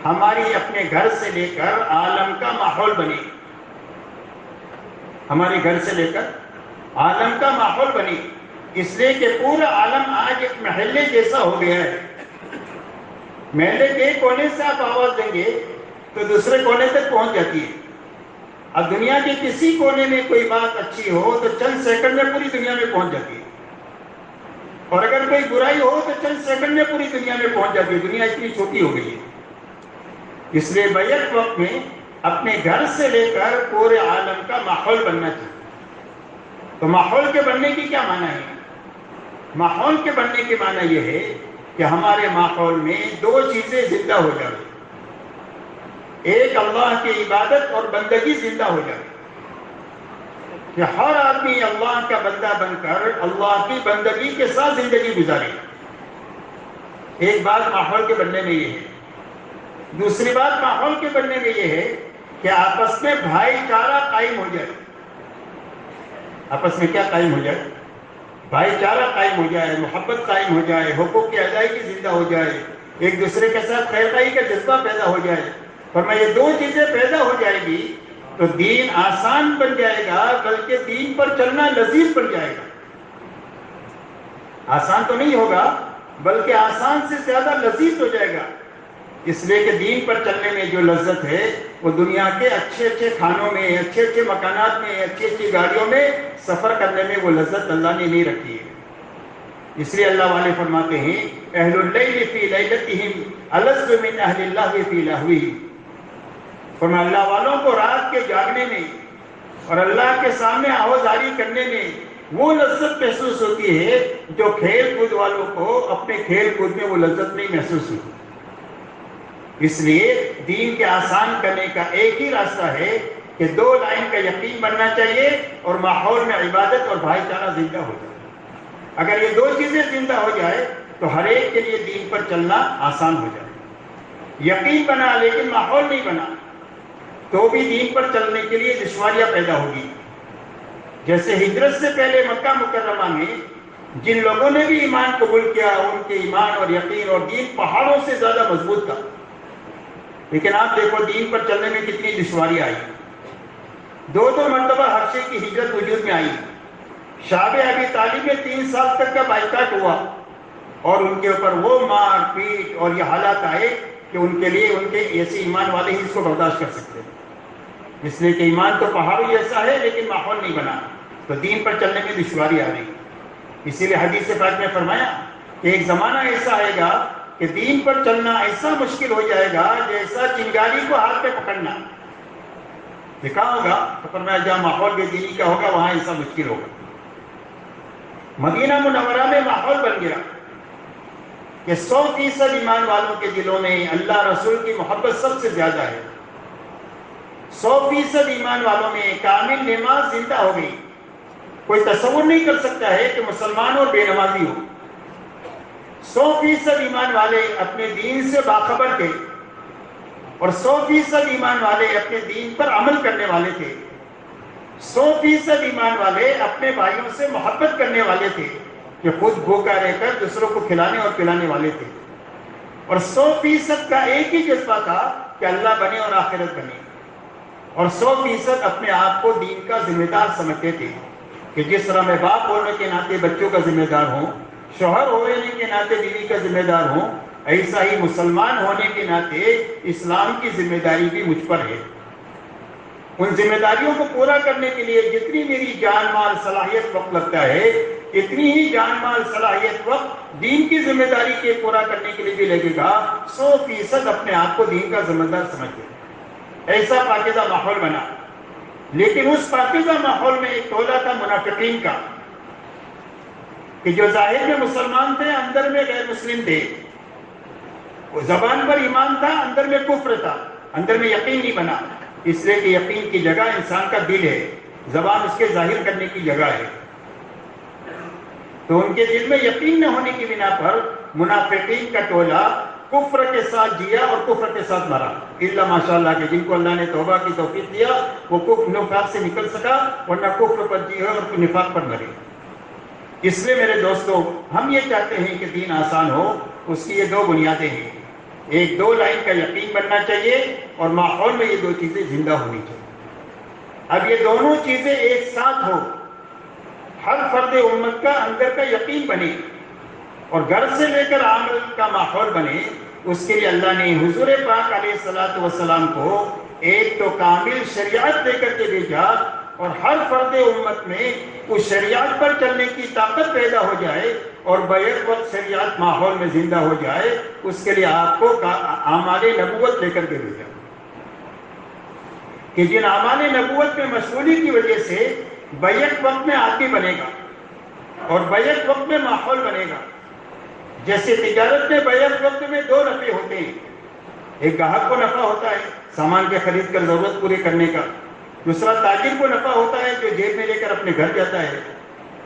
ہماری اپنے گھر سے لے کر عالم کا ماحول بنے، ہمارے گھر سے لے کر عالم کا ماحول بنے، اس لیے کہ پورا عالم آج ایک محلے جیسا ہو گیا ہے۔ محلے کے کونے سے آپ آواز دیں گے تو دوسرے کونے تک پہنچ جاتی ہے۔ اب دنیا کے کسی کونے میں کوئی بات اچھی ہو تو چند سیکنڈ میں پوری دنیا میں پہنچ جاتی ہے، اور اگر کوئی برائی ہو تو چند سیکنڈ میں پوری دنیا میں پہنچ جاتی ہے. دنیا اتنی چھوٹی ہو گئی ہے. اس لیے بیک وقت میں اپنے گھر سے لے کر پورے عالم کا ماحول بننا چاہیے. تو ماحول کے بننے کی کیا معنی ہے؟ ماحول کے بننے کے معنی یہ ہے کہ ہمارے ماحول میں دو چیزیں زندہ ہو جائیں. ایک اللہ کی عبادت اور بندگی زندہ ہو جائے، کہ ہر آدمی اللہ کا بندہ بن کر اللہ کی بندگی کے ساتھ زندگی گزارے. ایک بات ماحول کے بننے میں یہ ہے. دوسری بات ماحول کے بننے میں یہ ہے کہ آپس میں بھائی چارہ قائم ہو جائے. آپس میں کیا قائم ہو جائے؟ بھائی چارہ قائم ہو جائے، محبت قائم ہو جائے، حقوق کی ادائیگی زندہ ہو جائے، ایک دوسرے کے ساتھ خیر خواہی کا جذبہ پیدا ہو جائے. فرمایا یہ دو چیزیں پیدا ہو جائے گی تو دین آسان بن جائے گا، بلکہ دین پر چلنا لذیذ بن جائے گا. آسان تو نہیں ہوگا بلکہ آسان سے زیادہ لذیذ ہو جائے گا. اس لیے کہ دین پر چلنے میں جو لذت ہے وہ دنیا کے اچھے اچھے کھانوں میں، اچھے اچھے مکانات میں، اچھی اچھی گاڑیوں میں سفر کرنے میں وہ لذت اللہ نے نہیں رکھی ہے. اس لیے اللہ والے فرماتے ہیں اہل اللیل فی لیلتہم الذ من اہل اللہ فی لہوہ. فرمایا اللہ والوں کو رات کے جاگنے میں اور اللہ کے سامنے آوازاری کرنے میں وہ لذت محسوس ہوتی ہے جو کھیل کود والوں کو اپنے کھیل کود میں وہ لذت نہیں محسوس ہوتی. اس لیے دین کے آسان کرنے کا ایک ہی راستہ ہے کہ دو لائن کا یقین بننا چاہیے اور ماحول میں عبادت اور بھائی چارہ زندہ ہو جائے. اگر یہ دو چیزیں زندہ ہو جائے تو ہر ایک کے لیے دین پر چلنا آسان ہو جائے. یقین بنا لیکن ماحول نہیں بنا تو بھی دین پر چلنے کے لیے دشواریاں پیدا ہوگی. جیسے ہجرت سے پہلے مکہ مکرمہ میں جن لوگوں نے بھی ایمان قبول کیا ان کے ایمان اور یقین اور دین پہاڑوں سے زیادہ مضبوط تھا. لیکن آپ دیکھو دین پر چلنے میں کتنی دشواریاں آئی. دو مرتبہ حبشے کی ہجرت وجود میں آئی. شعب ابی طالب میں 3 سال تک کا بائیکاٹ ہوا اور ان کے اوپر وہ مار پیٹ اور یہ حالات آئے کہ ان کے لیے ان کے ایسے ایمان والے ہی اس کو برداشت کر سکتے ہیں. اس لیے کہ ایمان تو پہاڑی ایسا ہے لیکن ماحول نہیں بنا تو دین پر چلنے میں دشواری آ رہی. اسی لیے حدیث پاک میں فرمایا کہ ایک زمانہ ایسا آئے گا کہ دین پر چلنا ایسا مشکل ہو جائے گا جیسا چنگاری کو ہاتھ پہ پکڑنا. لکھا ہوگا تو فرمایا جہاں ماحول بے دینی کا ہوگا وہاں ایسا مشکل ہوگا. مدینہ منورہ میں ماحول بن گیا کہ 100% ایمان والوں کے دلوں میں اللہ رسول کی محبت سب سے زیادہ ہے. 100% ایمان والوں میں کامل نماز زندہ ہو گئی. کوئی تصور نہیں کر سکتا ہے کہ مسلمان اور بے نمازی ہو. 100% ایمان والے اپنے دین سے باخبر تھے اور 100% ایمان والے اپنے دین پر عمل کرنے والے تھے. 100% ایمان والے اپنے بھائیوں سے محبت کرنے والے تھے کہ خود بھوکا رہ کر دوسروں کو کھلانے اور پلانے والے تھے. اور 100% کا ایک ہی جذبہ تھا کہ اللہ بنے اور آخرت بنے. اور 100% اپنے آپ کو دین کا ذمہ دار سمجھتے تھے کہ جس طرح میں باپ ہونے کے ناطے بچوں کا ذمہ دار ہوں، شوہر ہونے کے ناطے بیوی کا ذمہ دار ہوں، ایسا ہی مسلمان ہونے کے ناطے اسلام کی ذمہ داری بھی مجھ پر ہے. ان ذمہ داریوں کو پورا کرنے کے لیے جتنی میری جان مال صلاحیت وقت لگتا ہے اتنی ہی جان مال صلاحیت وقت دین کی ذمہ داری کے پورا کرنے کے لیے بھی لگے گا. 100% اپنے آپ کو دین کا ذمہ دار سمجھتے ہیں. ایسا پاکیزہ ماحول بنا. لیکن اس پاکیزہ ماحول میں ایک ٹولہ تھا منافقین کا کہ جو ظاہر میں مسلمان تھے اندر میں غیر مسلم تھے. وہ زبان پر ایمان تھا اندر میں کفر تھا، اندر میں یقین نہیں بنا. اس لیے کہ یقین کی جگہ انسان کا دل ہے، زبان اس کے ظاہر کرنے کی جگہ ہے. تو ان کے دل میں یقین نہ ہونے کی بنا پر منافقین کا ٹولہ کفر کے ساتھ جیا اور کفر کے ساتھ مرا. الا ماشاءاللہ کہ جن کو اللہ نے توبہ کی توفیق دیا وہ کفر نفاق سے نکل سکا، ورنہ کفر پر جیے اور نفاق پر مرے. اس لیے میرے دوستو ہم یہ چاہتے ہیں کہ دین آسان ہو. اس کی یہ 2 بنیادیں ہیں. ایک 2 لائن کا یقین بننا چاہیے اور ماحول میں یہ 2 چیزیں زندہ ہونی چاہیے. اب یہ دونوں چیزیں ایک ساتھ ہو، ہر فرد امت کا اندر کا یقین بنے اور گھر سے لے کر عمل کا ماحول بنے. اس کے لیے اللہ نے حضور پاک علیہ الصلوۃ والسلام کو ایک تو کامل شریعت دے کر کے بھیجا اور ہر فرد امت میں اس شریعت پر چلنے کی طاقت پیدا ہو جائے اور بیک وقت شریعت ماحول میں زندہ ہو جائے، اس کے لیے آپ کو اعمال نبوت لے کر کے بھیجا کہ جن اعمال نبوت میں مشغولی کی وجہ سے بیک وقت میں آدمی بنے گا اور بیک وقت میں ماحول بنے گا۔ جیسے تجارت میں بیک وقت میں دو نفع ہوتے ہیں، ایک گاہک کو نفع ہوتا ہے سامان کے خرید کر ضرورت پوری کرنے کا، دوسرا تاجر کو نفع ہوتا ہے جو جیب میں لے کر اپنے گھر جاتا ہے،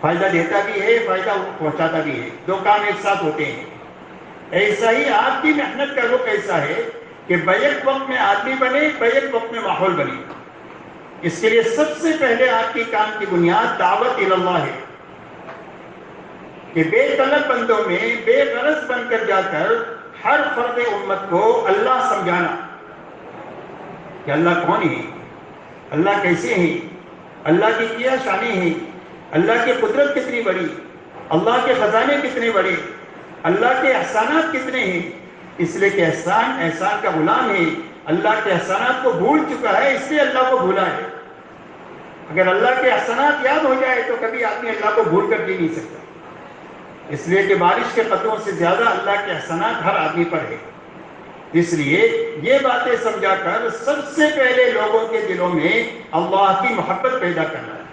فائدہ دیتا بھی ہے فائدہ پہنچاتا بھی ہے، دو کام ایک ساتھ ہوتے ہیں۔ ایسا ہی آپ کی محنت کا رخ ایسا ہے کہ بیک وقت میں آدمی بنے، بیک وقت میں ماحول بنے۔ اس کے لیے سب سے پہلے آپ کی کام کی بنیاد دعوت اللہ ہے کہ بے طلب بندوں میں بے غرض بن کر جا کر ہر فرد امت کو اللہ سمجھانا کہ اللہ کون ہے، اللہ کیسے ہیں، اللہ کی کیا شانیں ہیں، اللہ کی قدرت کتنی بڑی، اللہ کے خزانے کتنے بڑے، اللہ کے احسانات کتنے ہیں۔ اس لیے کہ احسان کا غلام ہے، اللہ کے احسانات کو بھول چکا ہے، اس لیے اللہ کو بھولا ہے۔ اگر اللہ کے احسانات یاد ہو جائے تو کبھی آدمی اللہ کو بھول کر جی نہیں سکتا، اس لیے کہ بارش کے قطروں سے زیادہ اللہ کے احسانات ہر آدمی پر ہے۔ اس لیے یہ باتیں سمجھا کر سب سے پہلے لوگوں کے دلوں میں اللہ کی محبت پیدا کرنا ہے۔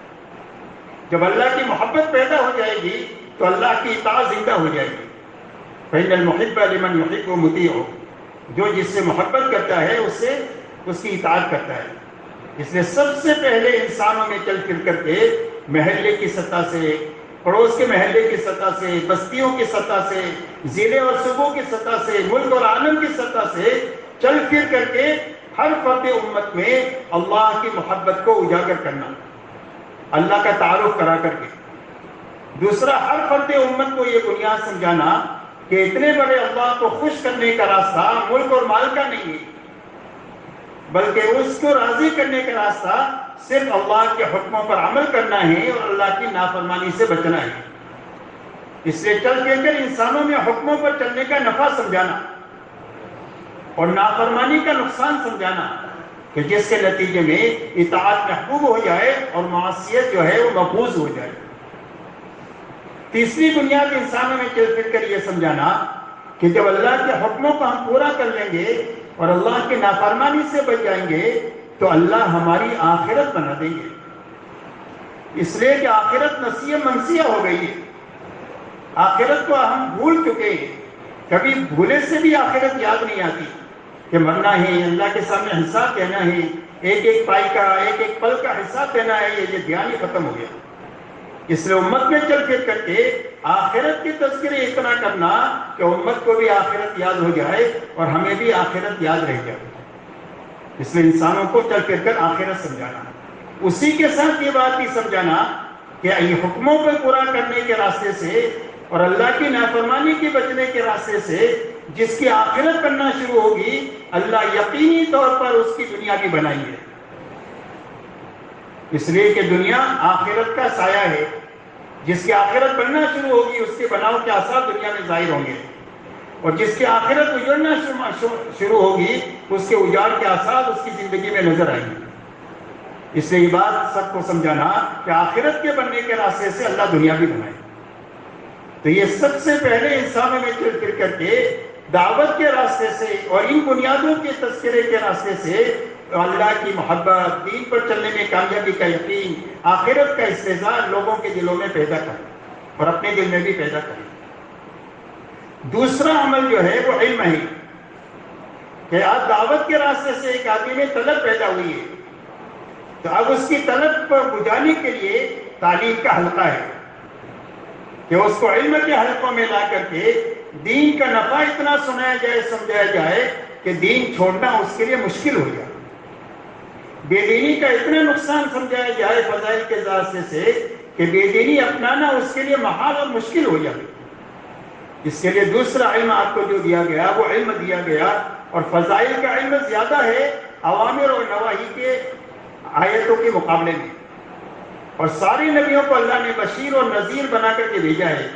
جب اللہ کی محبت پیدا ہو جائے گی تو اللہ کی اطاعت زندہ ہو جائے گی۔ فإن المحب لمن يحب مطیع، جو جس سے محبت کرتا ہے اس سے اس کی اطاعت کرتا ہے۔ اس لیے سب سے پہلے انسانوں میں چل پھر کر کے محلے کی سطح سے، پڑوس کے محلے کی سطح سے، بستیوں کی سطح سے، ضلع اور صوبوں کی سطح سے، ملک اور عالم کی سطح سے چل پھر کر کے ہر فرد امت میں اللہ کی محبت کو اجاگر کرنا، اللہ کا تعارف کرا کر کے۔ دوسرا، ہر فرد امت کو یہ بنیاد سمجھانا کہ اتنے بڑے اللہ کو خوش کرنے کا راستہ ملک اور مال کا نہیں ہے، بلکہ اس کو راضی کرنے کا راستہ صرف اللہ کے حکموں پر عمل کرنا ہے اور اللہ کی نافرمانی سے بچنا ہے۔ اس لیے چل کے کر انسانوں میں حکموں پر چلنے کا نفع سمجھانا اور نافرمانی کا نقصان سمجھانا کہ جس کے نتیجے میں اطاعت محبوب ہو جائے اور معصیت جو ہے وہ مقبوض ہو جائے۔ تیسری بنیاد انسانوں میں چل پھر کر یہ سمجھانا کہ جب اللہ کے حکموں کو ہم پورا کر لیں گے اور اللہ کی نافرمانی سے بچ جائیں گے تو اللہ ہماری آخرت بنا دیں گے۔ اس لیے کہ آخرت نسیہ منسیہ ہو گئی ہے، آخرت کو ہم بھول چکے ہیں، کبھی بھولے سے بھی آخرت یاد نہیں آتی کہ مرنا ہے، اللہ کے سامنے حساب دینا ہے، ایک ایک پائی کا ایک ایک پل کا حساب دینا ہے، یہ دھیان ہی ختم ہو گیا۔ اس لیے امت میں چل پھر کر کے آخرت کی تذکرے اتنا کرنا کہ امت کو بھی آخرت یاد ہو جائے اور ہمیں بھی آخرت یاد رہ جائے۔ اس لیے انسانوں کو چل پھر کر آخرت سمجھانا، اسی کے ساتھ یہ بات بھی سمجھانا کہ یہ حکموں کو پورا کرنے کے راستے سے اور اللہ کی نافرمانی کے بچنے کے راستے سے جس کی آخرت بننا شروع ہوگی، اللہ یقینی طور پر اس کی دنیا بھی بنائی ہے۔ اس لیے کہ دنیا آخرت کا سایہ ہے، جس کی آخرت بننا شروع ہوگی اس کے بناؤ کے آثار دنیا میں ظاہر ہوں گے، اور جس کی آخرت اجڑنا شروع ہوگی اس کے اجاڑ کے آثار اس کی زندگی میں نظر آئیں گے۔ اس لیے یہ بات سب کو سمجھانا کہ آخرت کے بننے کے راستے سے اللہ دنیا بھی بنائے۔ تو یہ سب سے پہلے انسانوں میں چل پھر کر کے دعوت کے راستے سے اور ان بنیادوں کے تذکرے کے راستے سے اللہ کی محبت، دین پر چلنے میں کامیابی کا یقین، آخرت کا استحضار لوگوں کے دلوں میں پیدا کریں اور اپنے دل میں بھی پیدا کریں۔ دوسرا عمل جو ہے وہ علم ہے کہ آج دعوت کے راستے سے ایک آدمی میں طلب پیدا ہوئی ہے، تو اب اس کی طلب کو بجھانے کے لیے تعلیم کا حلقہ ہے کہ اس کو علم کے حلقوں میں لا کر کے دین کا نفع اتنا سنایا جائے، سمجھایا جائے کہ دین چھوڑنا اس کے لیے مشکل ہو جائے، بے دینی کا اتنا نقصان سمجھایا جائے فضائل کے راستے سے کہ بے دینی اپنانا اس کے لیے محال اور مشکل ہو جائے۔ اس کے لیے دوسرا علم آپ کو جو دیا گیا وہ علم دیا گیا، اور فضائل کا علم زیادہ ہے اوامر اور نواہی کے آیتوں کے مقابلے میں، اور سارے نبیوں کو اللہ نے بشیر اور نذیر بنا کر کے بھیجا ہے۔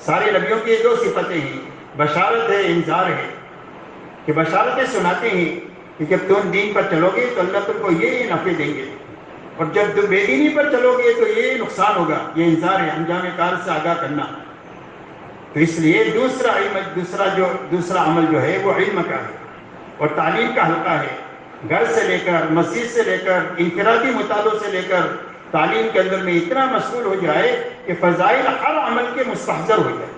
سارے نبیوں کی دو صفتیں ہیں، بشارت ہے، انذار ہے، کہ بشارتیں سناتے ہیں کہ جب تم دین پر چلو گے تو اللہ تم کو یہ نفع دیں گے، اور جب تم بے دینی پر چلو گے تو یہ نقصان ہوگا۔ یہ انذار ہے، انجام کار سے آگاہ کرنا۔ تو اس لیے دوسرا عمل جو ہے وہ علم کا ہے اور تعلیم کا حلقہ ہے۔ گھر سے لے کر، مسجد سے لے کر، انفرادی مطالعوں سے لے کر تعلیم کے اندر میں اتنا مشغول ہو جائے کہ فضائل ہر عمل کے مستحضر ہو جائے۔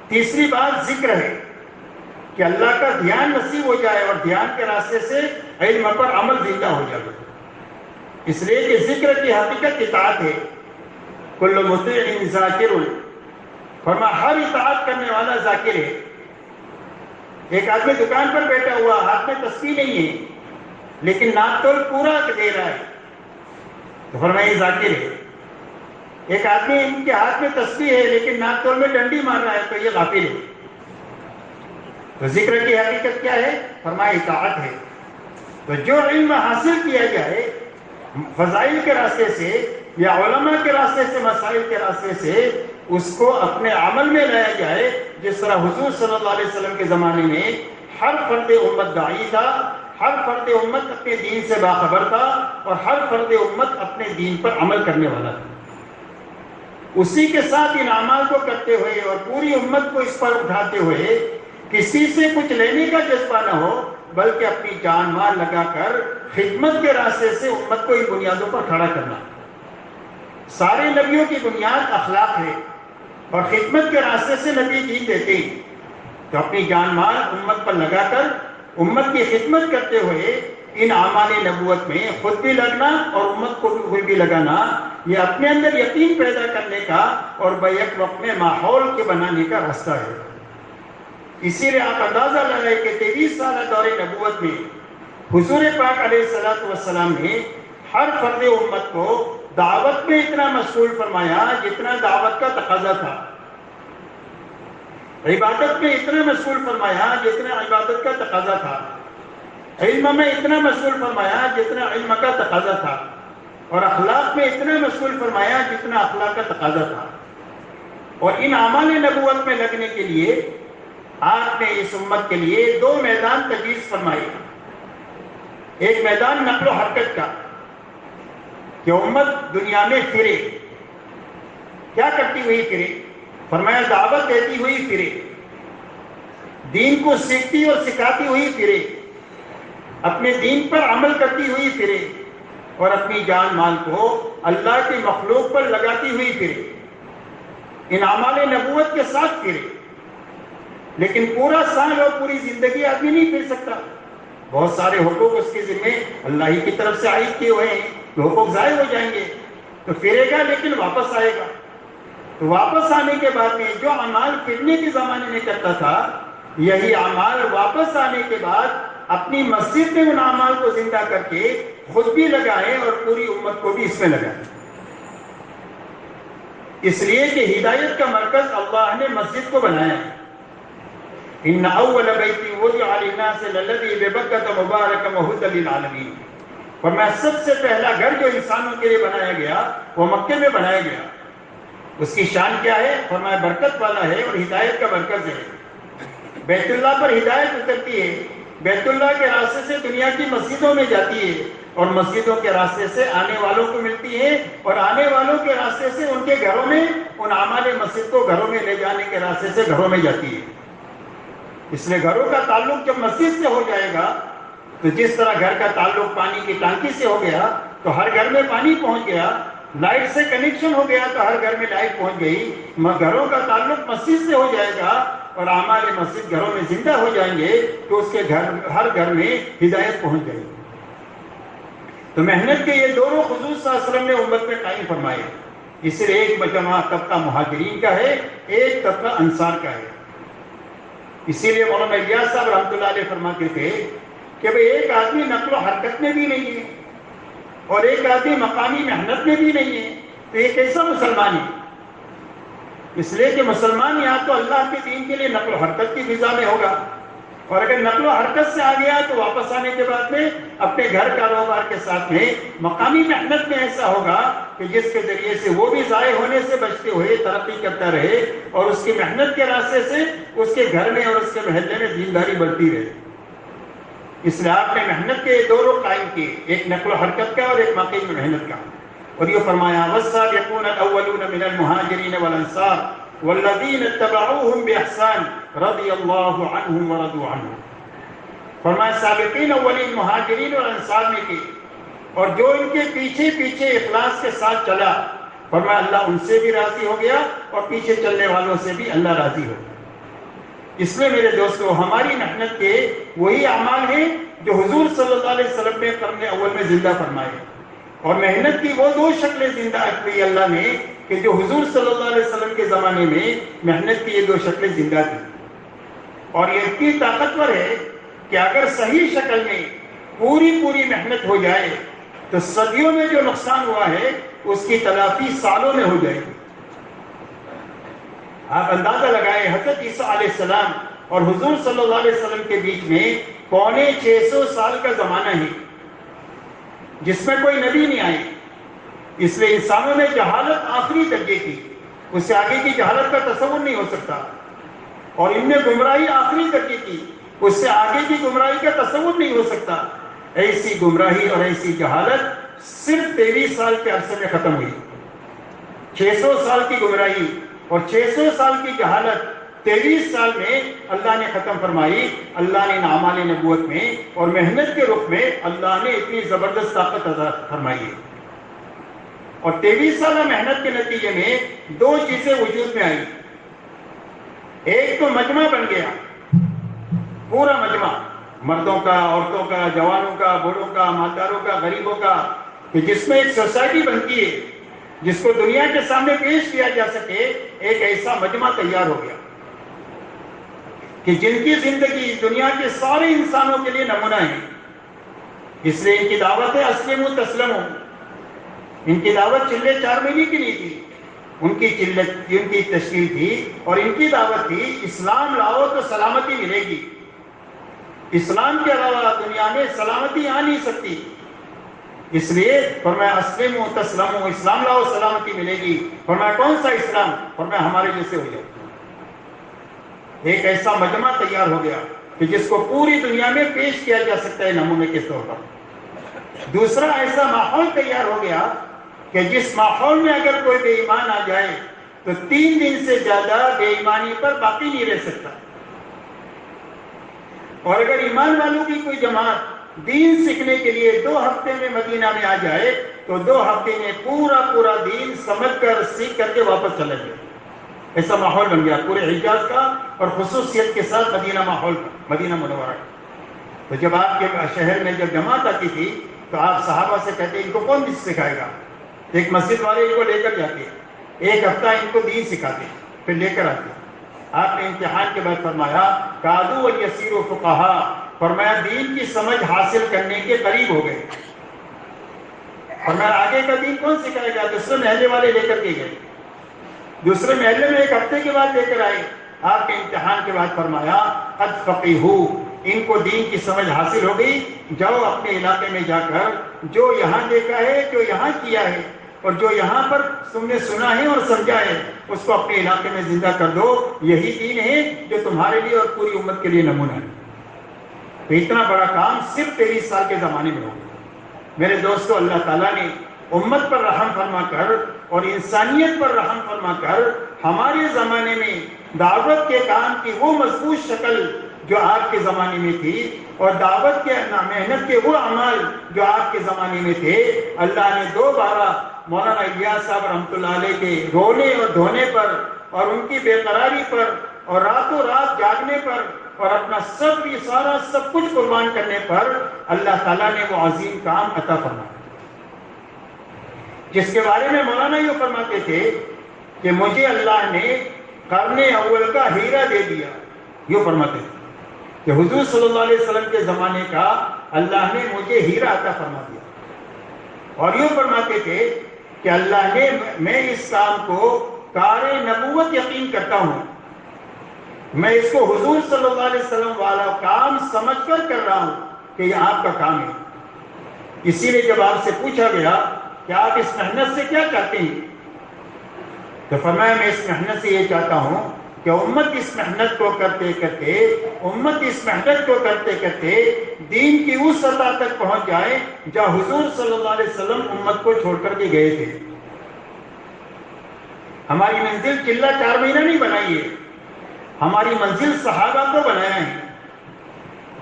تیسری بات ذکر ہے کہ اللہ کا دھیان نصیب ہو جائے اور دھیان کے راستے سے علم پر عمل زندہ ہو جائے، اس لیے کہ ذکر کی حقیقت اطاعت ہے۔ کل مطیع ذاکر، فرمایا ہر اطاعت کرنے والا ذاکر ہے۔ ایک آدمی دکان پر بیٹھا ہوا، ہاتھ میں تسبیح نہیں ہے لیکن ناپ تول پورا دے رہا ہے، تو فرمایا یہ ذاکر ہے۔ ایک آدمی ان کے ہاتھ میں تسبیح ہے لیکن ناپ تول میں ڈنڈی مار رہا ہے، تو یہ غافل ہے۔ تو ذکر کی حقیقت کیا ہے؟ فرمایا اطاعت ہے۔ تو جو علم حاصل کیا جائے فضائل کے راستے سے یا علماء کے راستے سے، مسائل کے راستے سے، اس کو اپنے عمل میں لایا جائے۔ جس طرح حضور صلی اللہ علیہ وسلم کے زمانے میں ہر فرد امت داعی تھا، ہر فرد امت اپنے دین سے باخبر تھا، اور ہر فرد امت اپنے دین پر عمل کرنے والا تھا۔ اسی کے ساتھ ان اعمال کو کرتے ہوئے اور پوری امت کو اس پر اٹھاتے ہوئے کسی سے کچھ لینے کا جذبہ نہ ہو، بلکہ اپنی جان مال لگا کر خدمت کے راستے سے امت کو ان بنیادوں پر کھڑا کرنا۔ سارے نبیوں کی بنیاد اخلاق ہے اور خدمت کے راستے سے نبی دین دیتے ہیں۔ تو اپنی جان مال امت پر لگا کر امت کی خدمت کرتے ہوئے ان اعمال نبوت میں خود بھی لگنا اور امت کو بھی لگانا، یہ اپنے اندر یقین پیدا کرنے کا اور بیک وقت میں ماحول کے بنانے کا راستہ ہے۔ اسی لیے آپ اندازہ لگائیں کہ 23 سالہ دور نبوت میں حضور پاک علیہ السلام نے ہر فرد امت کو دعوت میں اتنا مشغول فرمایا جتنا دعوت کا تقاضا تھا، عبادت میں اتنا مشغول فرمایا جتنا عبادت کا تقاضا تھا، علم میں اتنا مشغول فرمایا جتنا علم کا تقاضا تھا، اور اخلاق میں اتنا مشغول فرمایا جتنا اخلاق کا تقاضا تھا۔ اور ان اعمال نبوت میں لگنے کے لیے آپ نے اس امت کے لیے 2 میدان تجویز فرمائے۔ ایک میدان نقل و حرکت کا کہ امت دنیا میں پھرے، کیا کرتی ہوئی پھرے؟ فرمایا دعوت دیتی ہوئی پھرے، دین کو سیکھتی اور سکھاتی ہوئی پھرے، اپنے دین پر عمل کرتی ہوئی پھرے، اور اپنی جان مال کو اللہ کی مخلوق پر لگاتی ہوئی پھرے۔ ان اعمال نبوت کے ساتھ پھرے، لیکن پورا سال اور پوری زندگی آدمی نہیں پھر سکتا۔ بہت سارے حقوق اس کے ذمے اللہ ہی کی طرف سے عائد کیے ہوئے ہیں، تو حقوق ضائع ہو جائیں گے، تو پھرے گا لیکن واپس آئے گا۔ تو واپس آنے کے بعد میں جو اعمال پھرنے کے زمانے میں کرتا تھا، یہی اعمال واپس آنے کے بعد اپنی مسجد میں ان اعمال کو زندہ کر کے خود بھی لگائے اور پوری امت کو بھی اس میں لگائے۔ اس لیے کہ ہدایت کا مرکز اللہ نے مسجد کو بنایا ہے۔ ان اول بیت وضع للناس للذی ببکۃ مبارکا وہدی للعالمین، فرمایا سب سے پہلا گھر جو انسانوں کے لیے بنایا گیا وہ مکے میں بنایا گیا۔ اس کی شان کیا ہے؟ فرمایا برکت والا ہے اور ہدایت کا مرکز ہے۔ بیت اللہ پر ہدایت اترتی ہے، بیت اللہ کے راستے سے دنیا کی مسجدوں میں جاتی ہے، اور مسجدوں کے راستے سے آنے والوں کو ملتی ہے، اور آنے والوں کے راستے سے ان کے گھروں میں ان اعمال مسجد کو گھروں میں لے جانے کے راستے سے گھروں میں جاتی ہے۔ اس لیے گھروں کا تعلق جب مسجد سے ہو جائے گا تو جس طرح گھر کا تعلق پانی کی ٹانکی سے ہو گیا تو ہر گھر میں پانی پہنچ گیا، لائٹ سے کنیکشن ہو گیا تو ہر گھر میں لائٹ پہنچ گئی، گھروں کا تعلق مسجد سے ہو جائے گا اور اعمال مسجد گھروں میں زندہ ہو جائیں گے تو اس کے ہر گھر میں ہدایت پہنچ جائے گی۔ تو محنت کے یہ دونوں حضور صلی اللہ علیہ وسلم نے امت میں قائم فرمائے۔ اس لیے ایک مجمع طبقہ مہاجرین کا ہے، ایک طبقہ انصار کا ہے۔ اسی لیے مولانا الیاس صاحب رحمۃ اللہ علیہ فرماتے تھے کہ بھئی ایک آدمی نقل و حرکت میں بھی نہیں ہے اور ایک آدمی مقامی محنت میں بھی نہیں ہے، تو یہ کیسا مسلمان ہے؟ اس لیے کہ مسلمان یا تو اللہ کے دین کے لیے نقل و حرکت کی فضا میں ہوگا، اور اگر نقل و حرکت سے آ گیا تو واپس آنے کے بعد میں اپنے گھر کاروبار کے ساتھ میں مقامی محنت میں ایسا ہوگا کہ جس کے ذریعے سے وہ بھی ضائع ہونے سے بچتے ہوئے ترقی کرتا رہے، اور اس کی محنت کے راستے سے اس کے گھر میں اور اس کے محلے میں دینداری بڑھتی رہے۔ اس لیے آپ نے محنت کے دو رخ قائم کیے، ایک نقل و حرکت کا اور ایک واقعی محنت کا، اور یہ فرمایا والسابقون الاولون من المہاجرین والانصار والذین اتبعوهم باحسان رضی اللہ عنہم ورضوا عنہ. فرمایا سابقین اولین مہاجرین اور انصار نے کی، اور جو ان کے پیچھے پیچھے اخلاص کے ساتھ چلا، فرمایا اللہ ان سے بھی راضی ہو گیا اور پیچھے چلنے والوں سے بھی اللہ راضی ہو گیا. اس لیے میرے دوستو، ہماری محنت کے وہی اعمال ہیں جو حضور صلی اللہ علیہ وسلم نے قرن اول میں زندہ فرمائے، اور محنت کی وہ دو شکلیں زندہ کی اللہ نے کہ جو حضور صلی اللہ علیہ وسلم کے زمانے میں محنت کی یہ دو شکلیں زندہ تھیں. اور یہ اتنی طاقتور ہے کہ اگر صحیح شکل میں پوری محنت ہو جائے تو صدیوں میں جو نقصان ہوا ہے اس کی تلافی سالوں میں ہو جائے گی. آپ اندازہ لگائیں، حضرت عیسیٰ علیہ السلام اور حضور صلی اللہ علیہ وسلم کے بیچ میں 650 سال کا زمانہ ہے جس میں کوئی نبی نہیں آئی. اس لیے انسانوں نے جہالت آخری درجے کی، اس سے آگے کی جہالت کا تصور نہیں ہو سکتا، اور ان نے گمراہی آخری درجے کی، اس سے آگے کی گمراہی کا تصور نہیں ہو سکتا. ایسی گمراہی اور ایسی جہالت صرف 23 سال کے عرصے میں ختم ہوئی. 600 سال کی گمراہی اور 600 سال کی جہالت 23 سال میں اللہ نے ختم فرمائی. اللہ نے اعمال نبوت میں اور محنت کے رخ میں اللہ نے اتنی زبردست طاقت عطا فرمائی ہے. اور 23 سالہ محنت کے نتیجے میں دو چیزیں وجود میں آئی. ایک تو مجمع بن گیا، پورا مجمع، مردوں کا، عورتوں کا، جوانوں کا، بوڑھوں کا، مالداروں کا، غریبوں کا، کہ جس میں ایک سوسائٹی بنتی ہے جس کو دنیا کے سامنے پیش کیا جا سکے. ایک ایسا مجمع تیار ہو گیا کہ جن کی زندگی دنیا کے سارے انسانوں کے لیے نمونہ ہے. اس لیے ان کی دعوت ہے اسلموا تسلموا. ان کی دعوت چلے 4 مہینے کی نہیں تھی، ان کی تشکیل تھی اور ان کی دعوت تھی اسلام لاؤ تو سلامتی ملے گی. اسلام کے علاوہ دنیا میں سلامتی آ نہیں سکتی. اس لیے فرمایا اسلموا تسلموا، اسلام لاؤ سلامتی ملے گی. فرمایا کون سا اسلام؟ فرمایا ہمارے جیسے ہو جائے. ایک ایسا مجمع تیار ہو گیا کہ جس کو پوری دنیا میں پیش کیا جا سکتا ہے نمونے کے طور پر. دوسرا ایسا ماحول تیار ہو گیا کہ جس ماحول میں اگر کوئی بے ایمان آ جائے تو 3 دن سے زیادہ بے ایمانی پر باقی نہیں رہ سکتا. اور اگر ایمان والوں کی کوئی جماعت دین سیکھنے کے لیے 2 ہفتے میں مدینہ میں آ جائے تو 2 ہفتے میں پورا دین سمجھ کر سیکھ کر کے واپس چلے گئے. ایسا ماحول بن گیا پورے حجاز کا، اور خصوصیت کے ساتھ مدینہ ماحول کا، مدینہ منورہ. تو جب آپ کے شہر میں جب جماعت آتی تھی تو آپ صحابہ سے کہتے ان کو کون دین سکھائے گا؟ ایک مسجد والے ان کو لے کر جاتے، 1 ہفتہ ان کو دین سکھاتے، پھر لے کر آتے. آپ نے امتحان کے بعد فرمایا کادو والیسیر فقہا، فرمایا دین کی سمجھ حاصل کرنے کے قریب ہو گئے. فرمایا آگے کا دین کون سکھائے گا؟ دوسرے محلے والے لے کر کے گئے. دوسرے محلے میں 1 ہفتے کے بعد لے کر آئے. آپ کے امتحان کے بعد فرمایا قد فقیہو، ان کو دین کی سمجھ حاصل ہو گئی، جاؤ اپنے علاقے میں جا کر جو یہاں دیکھا ہے، جو یہاں کیا ہے، اور جو یہاں پر تم نے سنا ہے اور سمجھا ہے، اس کو اپنے علاقے میں زندہ کر دو. یہی دین ہے جو تمہارے لیے اور پوری امت کے لیے نمونہ ہے. تو اتنا بڑا کام صرف 23 سال کے زمانے میں ہو گیا. میرے دوستو، اللہ تعالیٰ نے امت پر رحم فرما کر اور انسانیت پر رحم فرما کر ہمارے زمانے میں دعوت کے کام کی وہ مضبوط شکل جو آپ کے زمانے میں تھی، اور دعوت کے محنت کے وہ اعمال جو آپ کے زمانے میں تھے، اللہ نے دوبارہ مولانا الیاس صاحب رحمۃ اللہ علیہ کے رونے اور دھونے پر اور ان کی بے قراری پر اور راتوں رات جاگنے پر اور اپنا سارا سب کچھ قربان کرنے پر اللہ تعالیٰ نے وہ عظیم کام عطا فرمایا، جس کے بارے میں مولانا یہ فرماتے تھے کہ مجھے اللہ نے قرن اول کا ہیرا دے دیا. یہ فرماتے تھے کہ حضور صلی اللہ علیہ وسلم کے زمانے کا اللہ نے مجھے ہیرا عطا فرما دیا. اور یہ فرماتے تھے کہ اللہ نے، میں اس کام کو کار نبوت یقین کرتا ہوں، میں اس کو حضور صلی اللہ علیہ وسلم والا کام سمجھ کر کر رہا ہوں کہ یہ آپ کا کام ہے. اسی لیے جب آپ سے پوچھا گیا کہ آپ اس محنت سے کیا چاہتے ہیں، تو فرمایا میں اس محنت سے یہ چاہتا ہوں کہ امت اس محنت کو کرتے کرتے دین کی اس سطح تک پہنچ جائے جہاں حضور صلی اللہ علیہ وسلم امت کو چھوڑ کر کے گئے تھے۔ ہماری منزل چلہ 4 مہینہ نہیں بنائی ہے، ہماری منزل صحابہ کو بنایا ہے